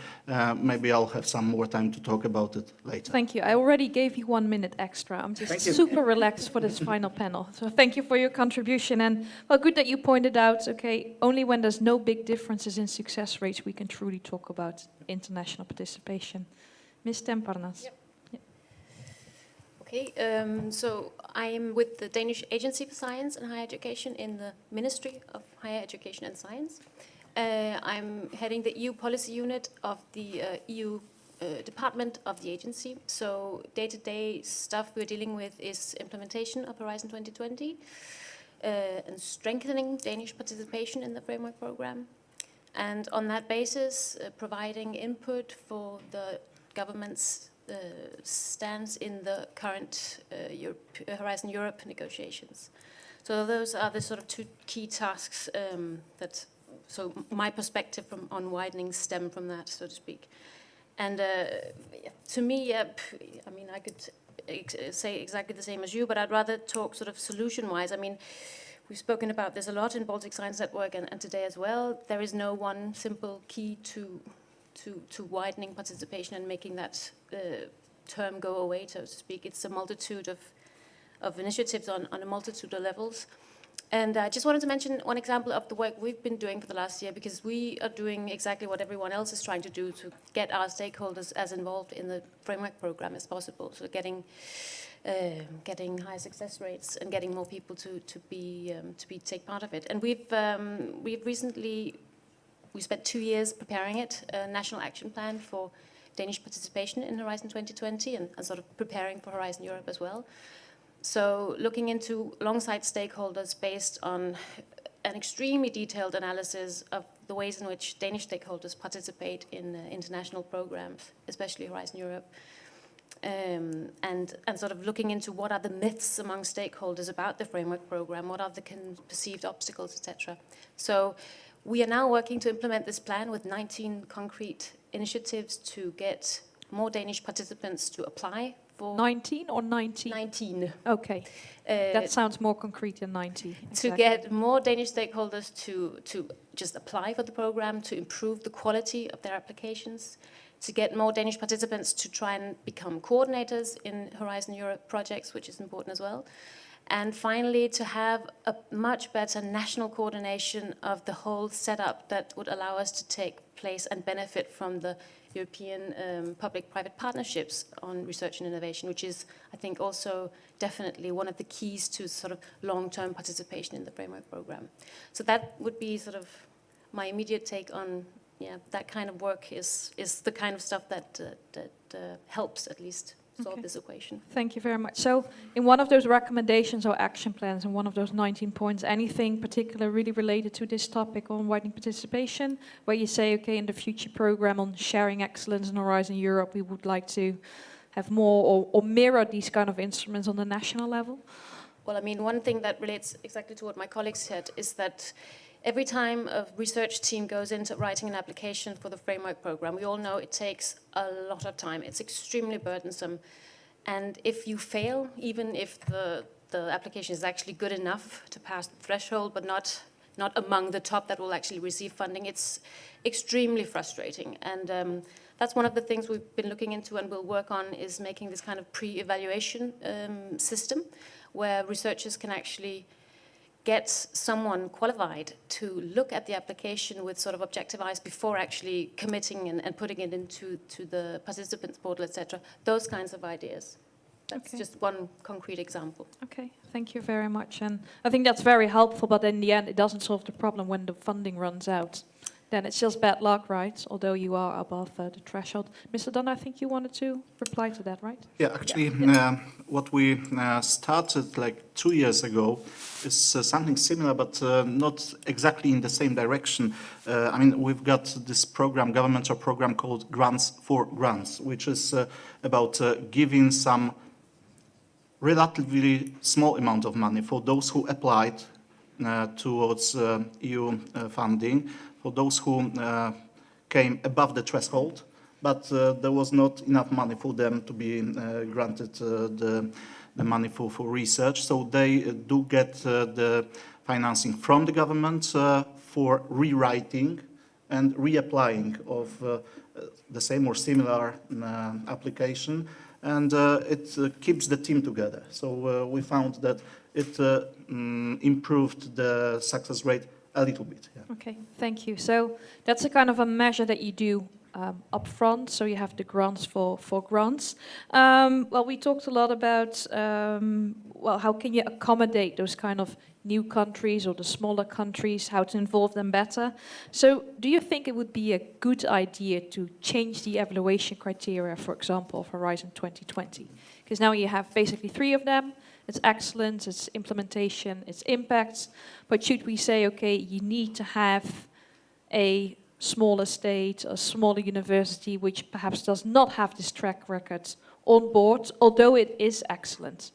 Maybe I'll have some more time to talk about it later. Thank you. I already gave you 1 minute extra. I'm just super relaxed for this final panel. So thank you for your contribution. And well, good that you pointed out, okay, only when there's no big differences in success rates we can truly talk about international participation. Ms. Temparnas. Yep. Yep. Okay, so I am with the Danish Agency for Science and Higher Education in the Ministry of Higher Education and Science. I'm heading the EU policy unit of the EU department of the agency. So day-to-day stuff we're dealing with is implementation of Horizon 2020 and strengthening Danish participation in the framework program. And on that basis, providing input for the government's stance in the current Horizon Europe negotiations. So those are the sort of two key tasks so my perspective on widening stem from that, so to speak. And to me, I mean, I could say exactly the same as you, but I'd rather talk sort of solution-wise. I mean, we've spoken about this a lot in Baltic Science Network and today as well. There is no one simple key to widening participation and making that term go away, so to speak. It's a multitude of initiatives on a multitude of levels. And I just wanted to mention one example of the work we've been doing for the last year, because we are doing exactly what everyone else is trying to do to get our stakeholders as involved in the framework program as possible. So getting high success rates and getting more people to take part of it. And we've recently spent 2 years preparing it, a national action plan for Danish participation in Horizon 2020 and sort of preparing for Horizon Europe as well. So looking into alongside stakeholders based on an extremely detailed analysis of the ways in which Danish stakeholders participate in international programs, especially Horizon Europe, and sort of looking into what are the myths among stakeholders about the framework program, what are the perceived obstacles, etc. So we are now working to implement this plan with 19 concrete initiatives to get more Danish participants to apply for 19 or 90? 19. Okay, that sounds more concrete than 90. To get more Danish stakeholders to just apply for the program, to improve the quality of their applications, to get more Danish participants to try and become coordinators in Horizon Europe projects, which is important as well. And finally, to have a much better national coordination of the whole setup that would allow us to take place and benefit from the European public-private partnerships on research and innovation, which is, I think, also definitely one of the keys to sort of long-term participation in the framework program. So that would be sort of my immediate take on, that kind of work is the kind of stuff that helps at least solve this equation. Thank you very much. So in one of those recommendations or action plans, in one of those 19 points, anything particular really related to this topic on widening participation, where you say, okay, in the future program on sharing excellence in Horizon Europe, we would like to have more or mirror these kind of instruments on the national level? Well, I mean, one thing that relates exactly to what my colleague said is that every time a research team goes into writing an application for the framework program, we all know it takes a lot of time. It's extremely burdensome. And if you fail, even if the application is actually good enough to pass the threshold, but not among the top that will actually receive funding, it's extremely frustrating. And that's one of the things we've been looking into and will work on, is making this kind of pre-evaluation system where researchers can actually get someone qualified to look at the application with sort of objective eyes before actually committing and putting it into the participants portal, etc. Those kinds of ideas. That's just one concrete example. Okay, thank you very much. And I think that's very helpful, but in the end, it doesn't solve the problem when the funding runs out. Then it's just bad luck, right? Although you are above the threshold. Mr. Dunn, I think you wanted to reply to that, right? Yeah, actually, what we started like 2 years ago is something similar, but not exactly in the same direction. I mean, we've got this program, governmental program called Grants for Grants, which is about giving some relatively small amount of money for those who applied towards EU funding, for those who came above the threshold, but there was not enough money for them to be granted the money for research. So they do get the financing from the government for rewriting and reapplying of the same or similar application, and it keeps the team together. So we found that it improved the success rate a little bit. Yeah. Okay, thank you. So that's a kind of a measure that you do upfront, so you have the grants for grants. Well, we talked a lot about, how can you accommodate those kind of new countries or the smaller countries, how to involve them better. So do you think it would be a good idea to change the evaluation criteria, for example, of Horizon 2020? Because now you have basically 3 of them. It's excellence, it's implementation, it's impact. But should we say, okay, you need to have a smaller state, a smaller university, which perhaps does not have this track record on board, although it is excellent?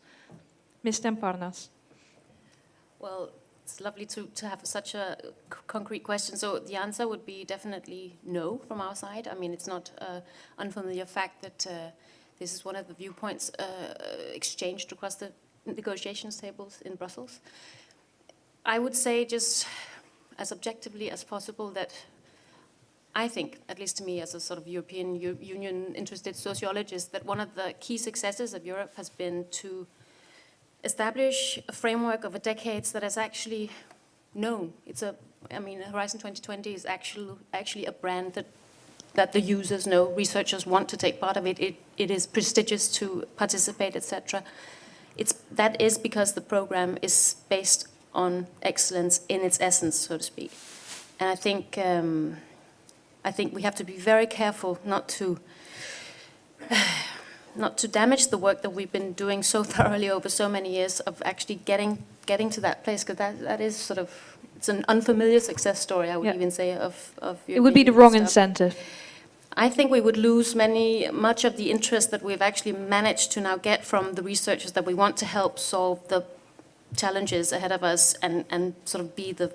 Ms. Temparnas. Well, it's lovely to have such a concrete question. So the answer would be definitely no from our side. I mean, it's not an unfamiliar fact that this is one of the viewpoints exchanged across the negotiations tables in Brussels. I would say, just as objectively as possible, that I think, at least to me as a sort of European Union interested sociologist, that one of the key successes of Europe has been to establish a framework over decades that is actually known. Horizon 2020 is actually a brand that the users know, researchers want to take part of it. It is prestigious to participate, etc. That is because the program is based on excellence in its essence, so to speak. And I think we have to be very careful not to damage the work that we've been doing so thoroughly over so many years of actually getting to that place, because that is sort of, it's an unfamiliar success story, I would even say, of it would be the wrong stuff. incentive. I think we would lose much of the interest that we've actually managed to now get from the researchers that we want to help solve the challenges ahead of us and sort of be the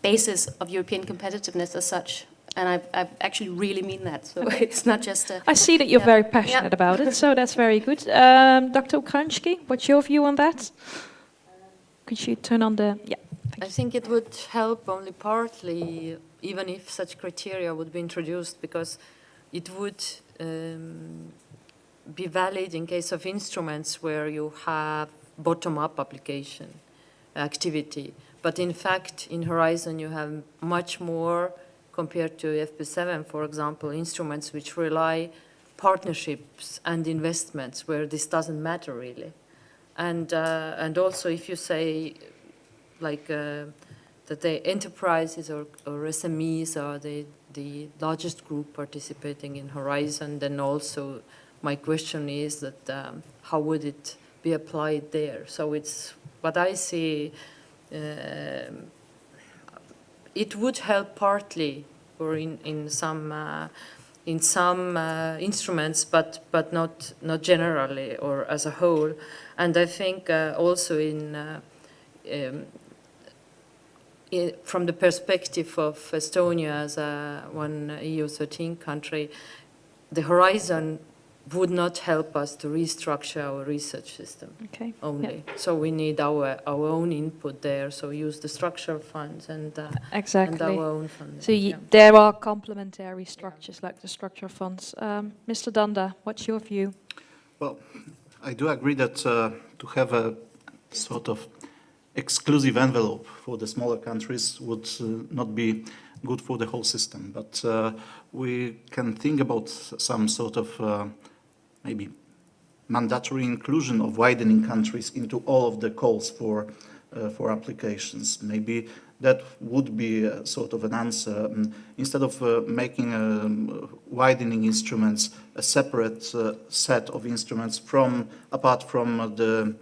basis of European competitiveness as such. And I actually really mean that. So it's not just a... I see that you're very passionate about it, so that's very good. Dr. Ukransky, what's your view on that? Could you turn on the... Yeah. I think it would help only partly, even if such criteria would be introduced, because it would be valid in case of instruments where you have bottom-up application activity. But in fact, in Horizon, you have much more, compared to FP7, for example, instruments which rely partnerships and investments where this doesn't matter really. And also if you say like that the enterprises or SMEs are the largest group participating in Horizon, then also my question is that how would it be applied there? So it's what I see. It would help partly, or in some instruments, but not generally or as a whole. And I think also from the perspective of Estonia as one EU13 country, the Horizon would not help us to restructure our research system only. Yeah. So we need our own input there. So use the structural funds and exactly. And our own funds. So there are complementary structures like the structural funds. Mr. Danda, what's your view? Well, I do agree that to have a sort of exclusive envelope for the smaller countries would not be good for the whole system. But we can think about some sort of maybe mandatory inclusion of widening countries into all of the calls for applications. Maybe that would be a sort of an answer. Instead of making widening instruments a separate set of instruments apart from the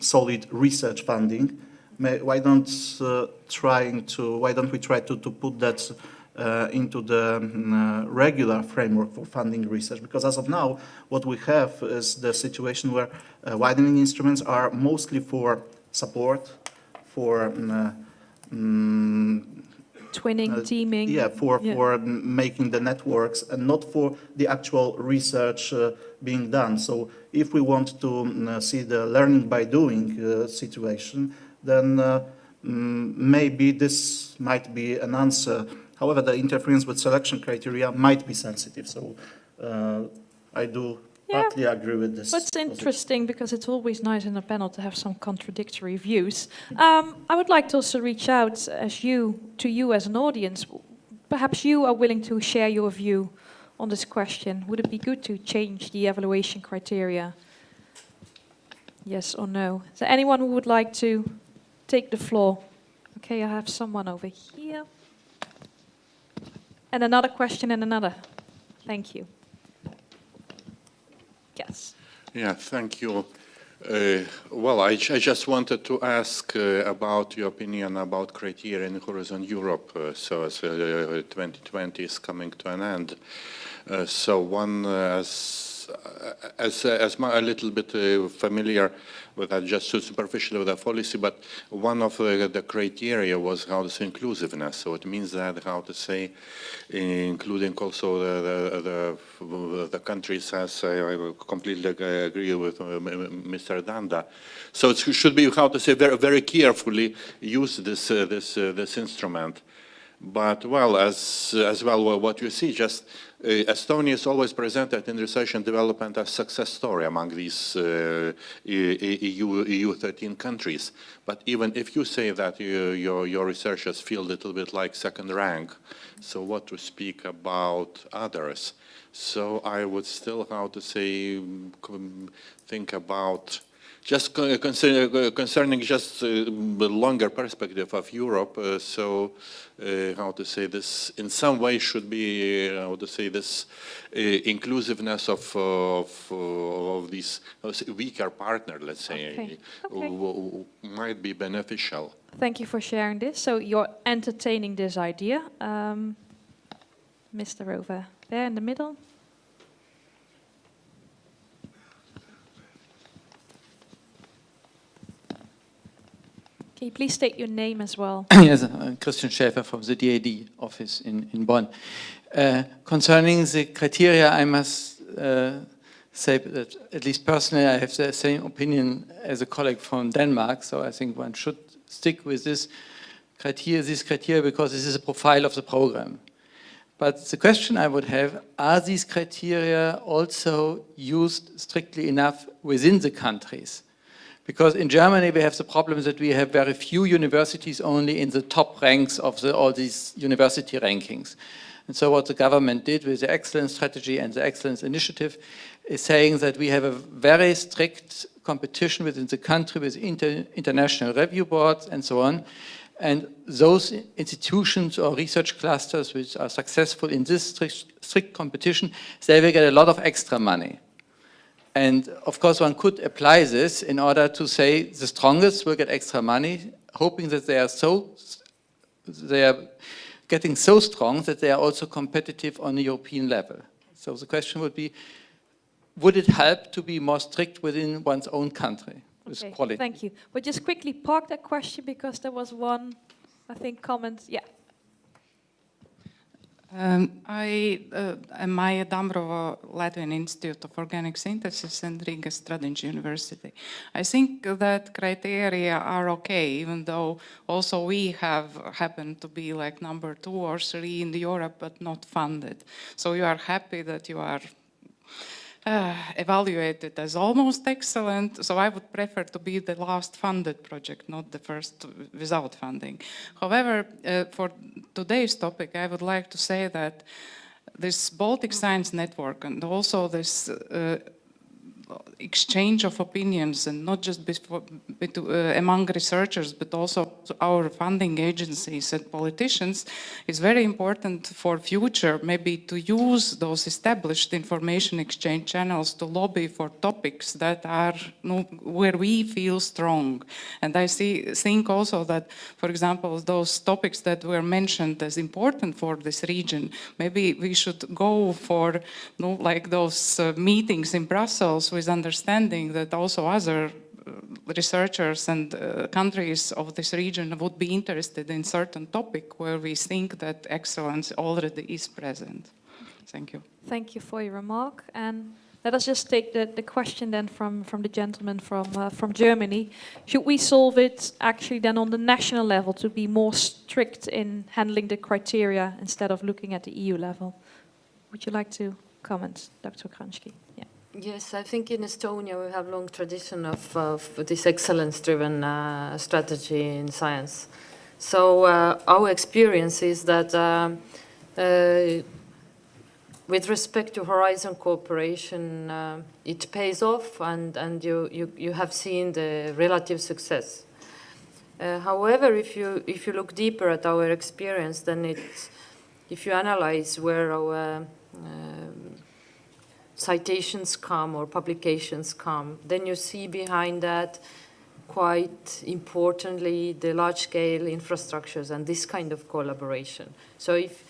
solid research funding, why don't we try to put that into the regular framework for funding research? Because as of now, what we have is the situation where widening instruments are mostly for support, for twinning, teaming. Yeah, for making the networks and not for the actual research being done. So if we want to see the learning by doing situation, then maybe this might be an answer. However, the interference with selection criteria might be sensitive. So I do partly agree with this. That's interesting because it's always nice in a panel to have some contradictory views. I would like to also reach out to you as an audience. Perhaps you are willing to share your view on this question. Would it be good to change the evaluation criteria? Yes or no? Is there anyone who would like to take the floor? Okay, I have someone over here. And another question and another. Thank you. Yes. Yeah, thank you. Well, I just wanted to ask about your opinion about criteria in Horizon Europe. So as 2020 is coming to an end, so one as a little bit familiar with that, just so superficially with the policy, but one of the criteria was how to say inclusiveness. So it means that how to say, including also the countries, as I completely agree with Mr. Danda. So it should be how to say very very carefully use this instrument. But well, as well, what you see, just Estonia is always presented in research and development as success story among these EU 13 countries. But even if you say that your researchers feel a little bit like second rank, so what to speak about others? So I would still, how to say, think about just concerning just the longer perspective of Europe. How to say this? In some way, should be how to say this inclusiveness of these weaker partner. Let's say might be beneficial. Thank you for sharing this. So you're entertaining this idea, Mr. over there in the middle. Can you please state your name as well? Yes, Christian Schäfer from the DAD office in Bonn. Concerning the criteria, I must say that at least personally I have the same opinion as a colleague from Denmark, so I think one should stick with this criteria because this is a profile of the program. But the question I would have, are these criteria also used strictly enough within the countries? Because in Germany we have the problem that we have very few universities only in the top ranks of all these university rankings. And so what the government did with the excellence strategy and the excellence initiative is saying that we have a very strict competition within the country with international review boards and so on. And those institutions or research clusters which are successful in this strict competition, they will get a lot of extra money. And of course, one could apply this in order to say the strongest will get extra money, hoping that they are getting so strong that they are also competitive on the European level. So the question would be, would it help to be more strict within one's own country with quality? Thank you. But just quickly park that question because there was one, I think, comment. Yeah. I am Maja Dambrova, Latvian Institute of Organic Synthesis and Riga Stradiņš University. I think that criteria are okay, even though also we have happened to be like number 2 or 3 in Europe, but not funded. So you are happy that you are evaluated as almost excellent, so I would prefer to be the last funded project, not the first without funding. However, for today's topic, I would like to say that this Baltic Science Network and also this exchange of opinions, and not just among researchers, but also our funding agencies and politicians, is very important for future, maybe to use those established information exchange channels to lobby for topics that are where we feel strong. And I think also that, for example, those topics that were mentioned as important for this region, maybe we should go for like those meetings in Brussels with understanding that also other researchers and countries of this region would be interested in certain topic where we think that excellence already is present. Thank you. Thank you for your remark. And let us just take the question then from the gentleman from Germany. Should we solve it actually then on the national level to be more strict in handling the criteria instead of looking at the EU level? Would you like to comment, Dr. Kranjski? Yeah. Yes, I think in Estonia we have a long tradition of this excellence-driven strategy in science. So our experience is that with respect to Horizon cooperation, it pays off, and you have seen the relative success. However, if you look deeper at our experience, then if you analyze where our citations come or publications come, then you see behind that quite importantly the large-scale infrastructures and this kind of collaboration. So if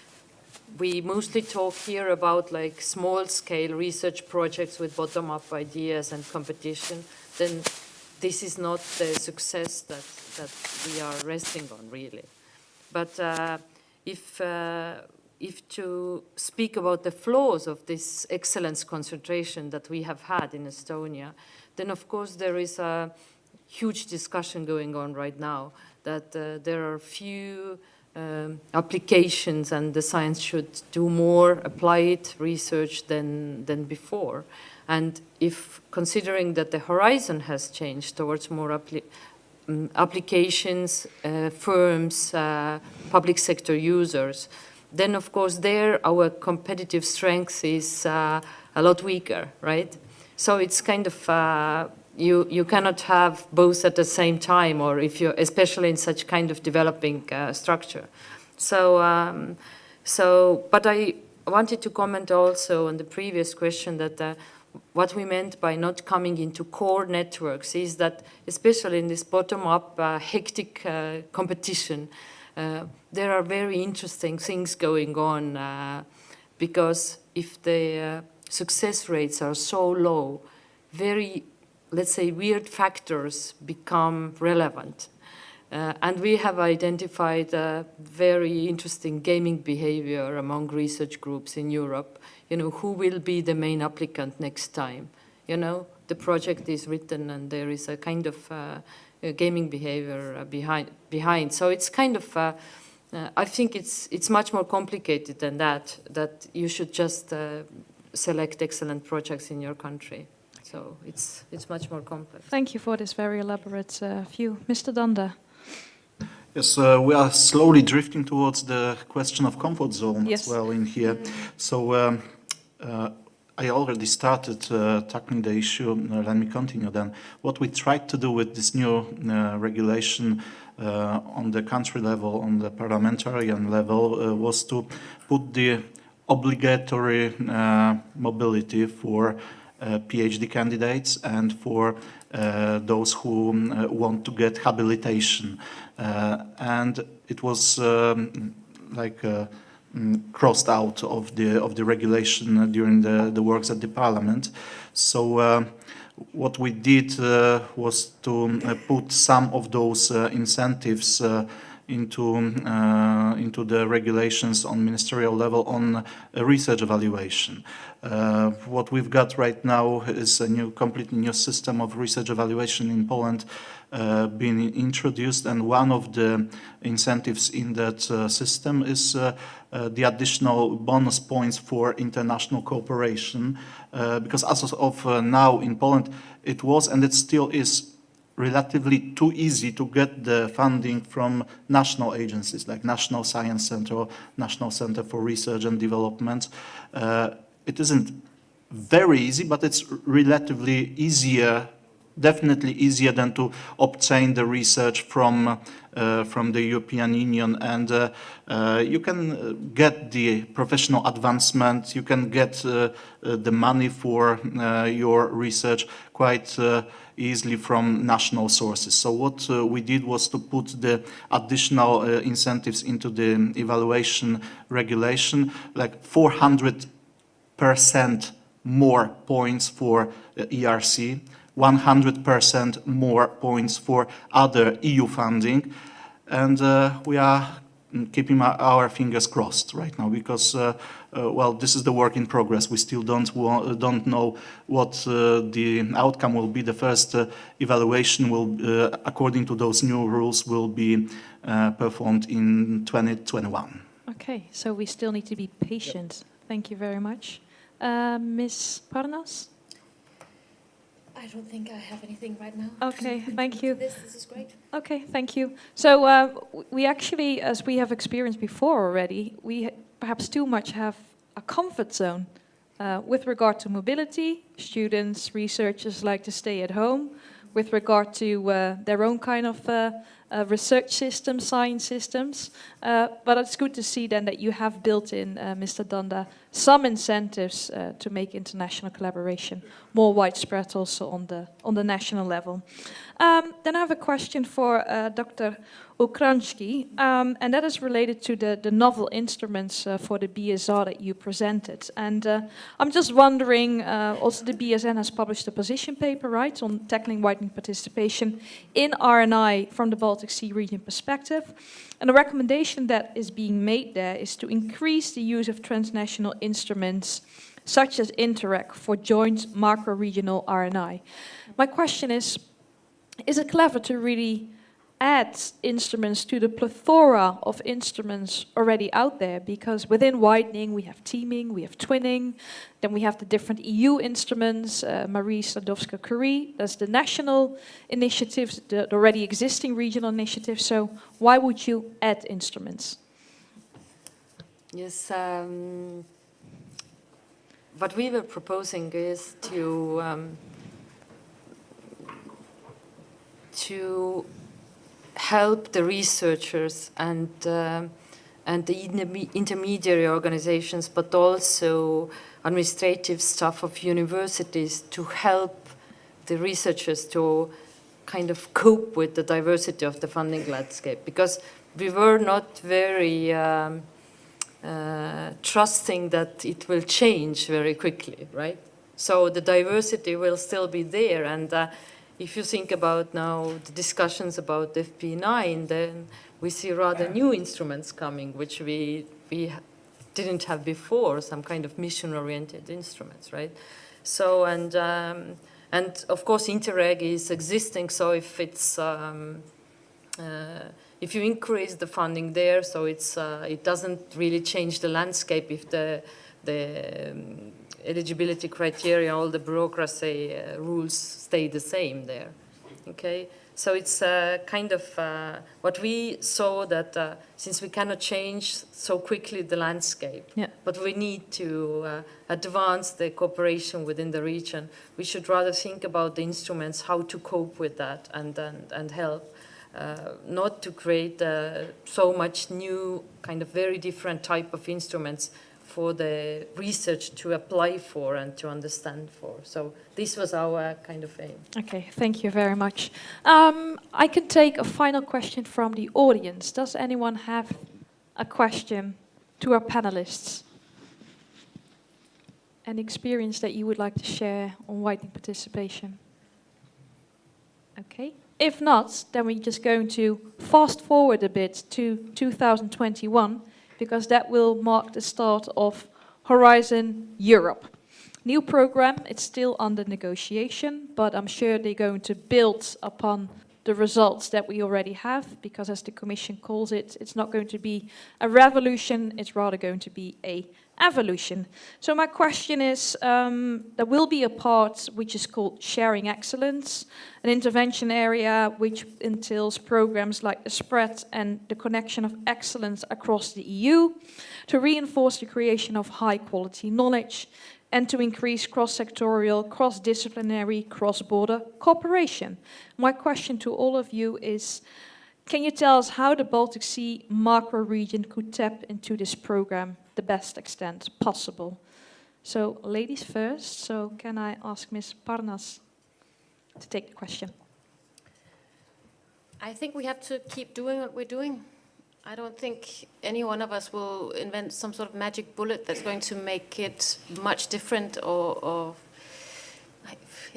we mostly talk here about like small-scale research projects with bottom-up ideas and competition, then this is not the success that we are resting on, really. But if to speak about the flaws of this excellence concentration that we have had in Estonia, then of course there is a huge discussion going on right now that there are few applications, and the science should do more applied research than before. And if considering that the horizon has changed towards more applications, firms, public sector users, then of course there our competitive strength is a lot weaker, right? So it's kind of, you cannot have both at the same time, or if you're, especially in such kind of developing structure. So, but I wanted to comment also on the previous question that what we meant by not coming into core networks is that, especially in this bottom-up hectic competition, there are very interesting things going on because if the success rates are so low, very, let's say, weird factors become relevant. And we have identified a very interesting gaming behavior among research groups in Europe. You know, who will be the main applicant next time? You know, the project is written and there is a kind of gaming behavior behind. So it's kind of, I think it's much more complicated than that you should just select excellent projects in your country. So it's much more complex. Thank you for this very elaborate view. Mr. Danda. Yes, we are slowly drifting towards the question of comfort zone Yes. as well in here. So I already started tackling the issue. Let me continue then. What we tried to do with this new regulation on the country level, on the parliamentarian level, was to put the obligatory mobility for PhD candidates and for those who want to get habilitation. And it was crossed out of the regulation during the works at the Parliament. So what we did was to put some of those incentives into the regulations on ministerial level on research evaluation. What we've got right now is a completely new system of research evaluation in Poland being introduced, and one of the incentives in that system is the additional bonus points for international cooperation, because as of now in Poland it was, and it still is, relatively too easy to get the funding from national agencies like National Science Center or National Center for Research and Development. It isn't very easy, but it's relatively easier, definitely easier than to obtain the research from the European Union, and you can get the professional advancement, you can get the money for your research quite easily from national sources. So what we did was to put the additional incentives into the evaluation regulation, like 400% more points for ERC, 100% more points for other EU funding, and we are keeping our fingers crossed right now because, well, this is the work in progress. We still don't know what the outcome will be. The first evaluation will, according to those new rules, will be performed in 2021. Okay, so we still need to be patient. Thank you very much. Ms. Parnas? I don't think I have anything right now. Okay, thank you. This is great. Okay, thank you. So we actually, as we have experienced before already, we perhaps too much have a comfort zone with regard to mobility. Students, researchers like to stay at home. With regard to their own kind of research systems, science systems. But it's good to see then that you have built in, Mr. Danda, some incentives to make international collaboration more widespread also on the national level. Then I have a question for Dr. Ukranski, and that is related to the novel instruments for the BSR that you presented. And I'm just wondering, also the BSN has published a position paper, right, on tackling widening participation in RNI from the Baltic Sea region perspective. And the recommendation that is being made there is to increase the use of transnational instruments such as Interreg for joint macro-regional RNI. My question is it clever to really add instruments to the plethora of instruments already out there? Because within widening, we have teaming, we have twinning, then we have the different EU instruments, Marie Skłodowska-Curie, that's the national initiatives, the already existing regional initiatives. So why would you add instruments? Yes, what we were proposing is to help the researchers and the intermediary organizations, but also administrative staff of universities, to help the researchers to kind of cope with the diversity of the funding landscape, because we were not very trusting that it will change very quickly, right? So the diversity will still be there, and if you think about now the discussions about FP9, then we see rather new instruments coming, which we didn't have before, some kind of mission-oriented instruments, right? So, and of course Interreg is existing, so if it's, if you increase the funding there, so it doesn't really change the landscape if the eligibility criteria, all the bureaucracy rules stay the same there, okay? So it's kind of what we saw that since we cannot change so quickly the landscape, but we need to advance the cooperation within the region, we should rather think about the instruments, how to cope with that and help. Not to create so much new, kind of very different type of instruments for the research to apply for and to understand for. So this was our kind of aim. Okay, thank you very much. I can take a final question from the audience. Does anyone have a question to our panelists? An experience that you would like to share on widening participation? Okay. If not, then we're just going to fast forward a bit to 2021, because that will mark the start of Horizon Europe. New program, it's still under negotiation, but I'm sure they're going to build upon the results that we already have, because as the Commission calls it, it's not going to be a revolution, it's rather going to be a evolution. So my question is, there will be a part which is called Sharing Excellence, an intervention area which entails programs like the spread and the connection of excellence across the EU to reinforce the creation of high quality knowledge and to increase cross-sectorial, cross-disciplinary, cross-border cooperation. My question to all of you is, can you tell us how the Baltic Sea macro region could tap into this program the best extent possible? So, ladies first. So, can I ask Ms. Parnas to take the question? I think we have to keep doing what we're doing. I don't think any one of us will invent some sort of magic bullet that's going to make it much different or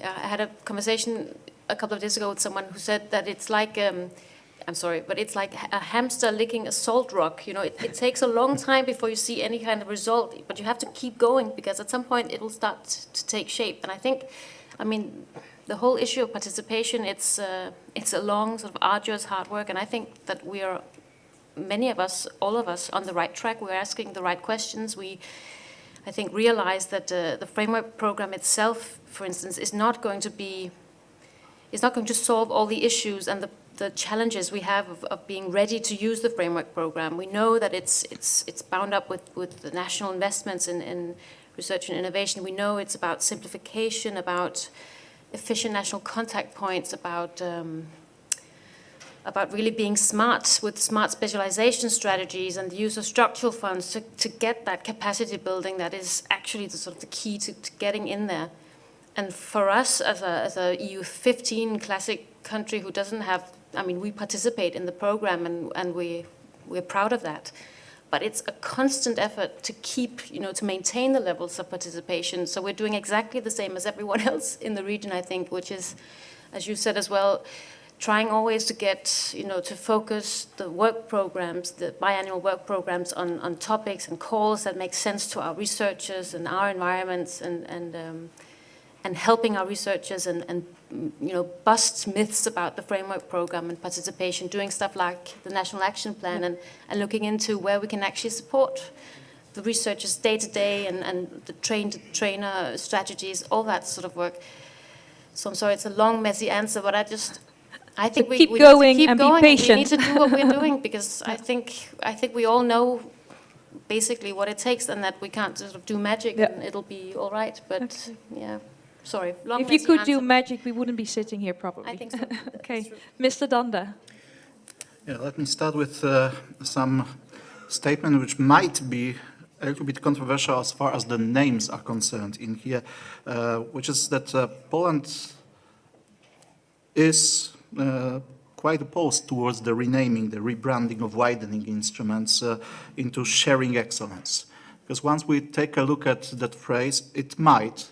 I had a conversation a couple of days ago with someone who said that it's like I'm sorry, but it's like a hamster licking a salt rock. You know, it takes a long time before you see any kind of result, but you have to keep going because at some point it will start to take shape. And I think, I mean, the whole issue of participation, it's a long, sort of arduous, hard work. And I think that we are, many of us, all of us, on the right track. We're asking the right questions. We, I think, realize that the framework program itself, for instance, is not going to solve all the issues and the challenges we have of being ready to use the framework program. We know that it's bound up with the national investments in research and innovation. We know it's about simplification, about efficient national contact points, about really being smart with smart specialization strategies and the use of structural funds to get that capacity building that is actually the sort of the key to getting in there. And for us as a EU 15 classic country who doesn't have, I mean, we participate in the program and we're proud of that. But it's a constant effort to keep, to maintain the levels of participation. So we're doing exactly the same as everyone else in the region, I think, which is, as you said as well, trying always to get, to focus the work programs, the biannual work programs on topics and calls that make sense to our researchers and our environments and helping our researchers and bust myths about the framework program and participation, doing stuff like the National Action Plan and looking into where we can actually support the researchers day to day and the trainer strategies, all that sort of work. So I'm sorry, it's a long, messy answer, but I think we keep need going to keep and be going. patient. We need to do what we're doing because I think we all know basically what it takes and that we can't sort of do magic and it'll be all right. But yeah, sorry. Long, if you messy could answer. do magic, we wouldn't be sitting here probably. I think so. Okay, Mr. Danda. Yeah, let me start with some statement which might be a little bit controversial as far as the names are concerned in here, which is that Poland is quite opposed towards the renaming, the rebranding of widening instruments into sharing excellence. Because once we take a look at that phrase, it might,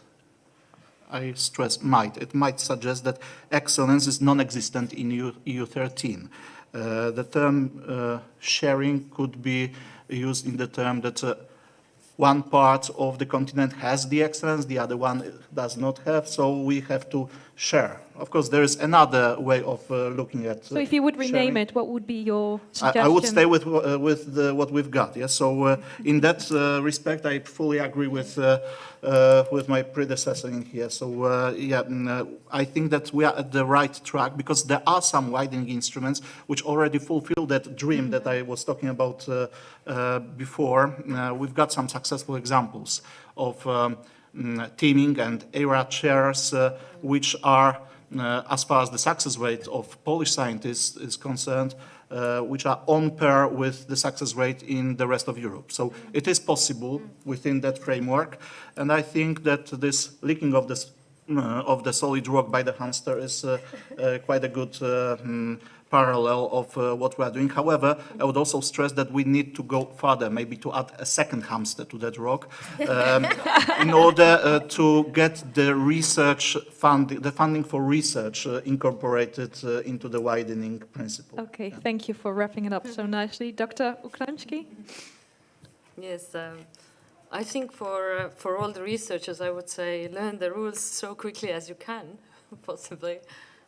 I stress might, it might suggest that excellence is non-existent in EU 13. The term sharing could be used in the term that one part of the continent has the excellence, the other one does not have, so we have to share. Of course, there is another way of looking at So if you would rename sharing. it, what would be your suggestion? I would stay with what we've got. Yes. So in that respect, I fully agree with my predecessor in here. So I think that we are at the right track because there are some widening instruments which already fulfill that dream that I was talking about before. We've got some successful examples of teaming and ERA chairs, which are, as far as the success rate of Polish scientists is concerned, which are on par with the success rate in the rest of Europe. So it is possible within that framework, and I think that this leaking of the solid rock by the hamster is quite a good parallel of what we are doing. However, I would also stress that we need to go further, maybe to add a second hamster to that rock, in order to get the research funding, the funding for research incorporated into the widening principle. Okay, thank you for wrapping it up so nicely. Dr. Ukramski? Yes, I think for all the researchers, I would say learn the rules so quickly as you can, possibly.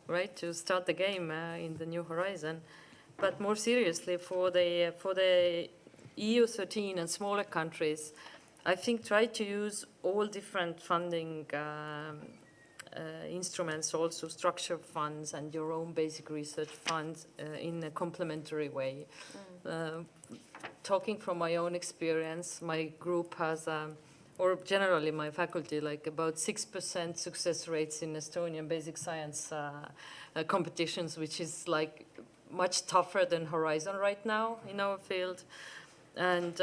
Right, to start the game in the new horizon. But more seriously, for the EU 13 and smaller countries, I think try to use all different funding instruments, also structure funds and your own basic research funds in a complementary way. Talking from my own experience, my group has or generally my faculty, like about 6% success rates in Estonian basic science competitions, which is like much tougher than Horizon right now in our field. And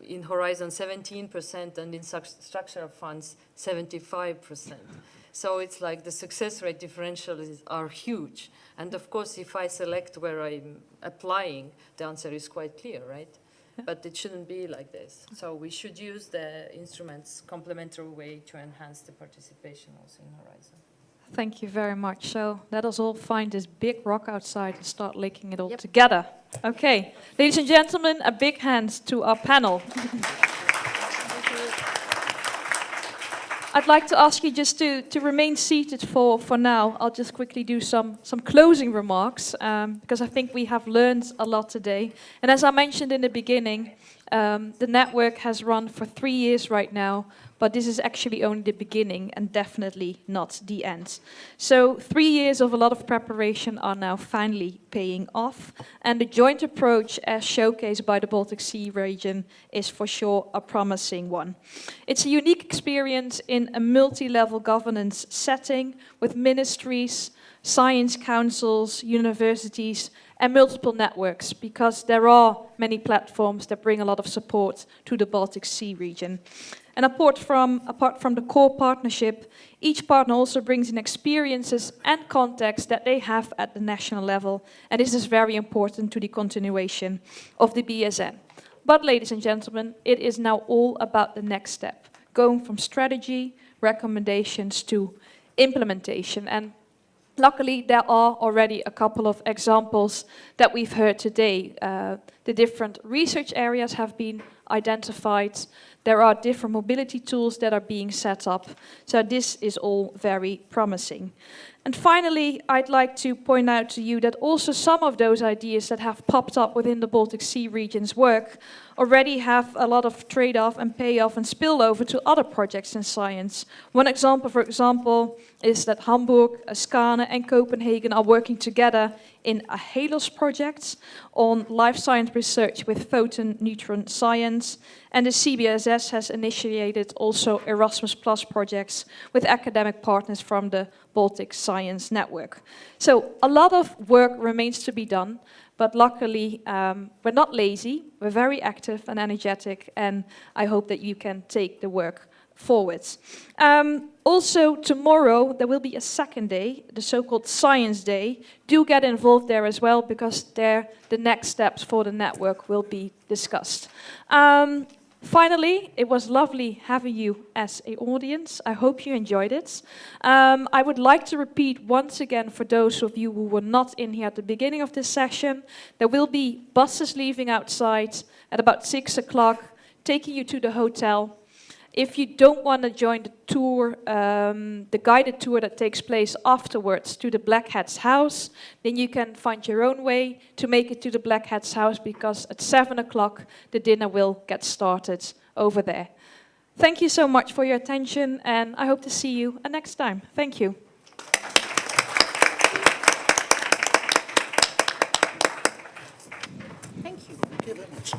in Horizon 17% and in structural funds 75%. So it's like the success rate differentials are huge. And of course, if I select where I'm applying, the answer is quite clear, right? But it shouldn't be like this. So we should use the instruments complementary way to enhance the participation also in Horizon. Thank you very much. So let us all find this big rock outside and start licking it all together. Okay, ladies and gentlemen, a big hand to our panel. I'd like to ask you just to remain seated for now. I'll just quickly do some closing remarks because I think we have learned a lot today. And as I mentioned in the beginning, the network has run for 3 years right now, but this is actually only the beginning and definitely not the end. So 3 years of a lot of preparation are now finally paying off, and the joint approach as showcased by the Baltic Sea region is for sure a promising one. It's a unique experience in a multi-level governance setting with ministries, science councils, universities, and multiple networks, because there are many platforms that bring a lot of support to the Baltic Sea region. And apart from the core partnership, each partner also brings in experiences and contacts that they have at the national level, and this is very important to the continuation of the BSN. But ladies and gentlemen, it is now all about the next step, going from strategy, recommendations to implementation. And luckily, there are already a couple of examples that we've heard today. The different research areas have been identified. There are different mobility tools that are being set up. So this is all very promising. And finally, I'd like to point out to you that also some of those ideas that have popped up within the Baltic Sea region's work already have a lot of trade-off and payoff and spillover to other projects in science. One example, for example, is that Hamburg, Skane and Copenhagen are working together in a HALOS project on life science research with photon neutron science. And the CBSS has initiated also Erasmus Plus projects with academic partners from the Baltic Science Network. So a lot of work remains to be done, but luckily we're not lazy, we're very active and energetic, and I hope that you can take the work forwards. Also tomorrow there will be a second day, the so-called Science Day. Do get involved there as well, because there the next steps for the network will be discussed. Finally, it was lovely having you as an audience. I hope you enjoyed it. I would like to repeat once again for those of you who were not in here at the beginning of this session, there will be buses leaving outside at about 6 o'clock, taking you to the hotel. If you don't want to join the tour, the guided tour that takes place afterwards to the Black Hat's house, then you can find your own way to make it to the Black Hat's house, because at 7 o'clock the dinner will get started over there. Thank you so much for your attention, and I hope to see you next time. Thank you. Thank you very much.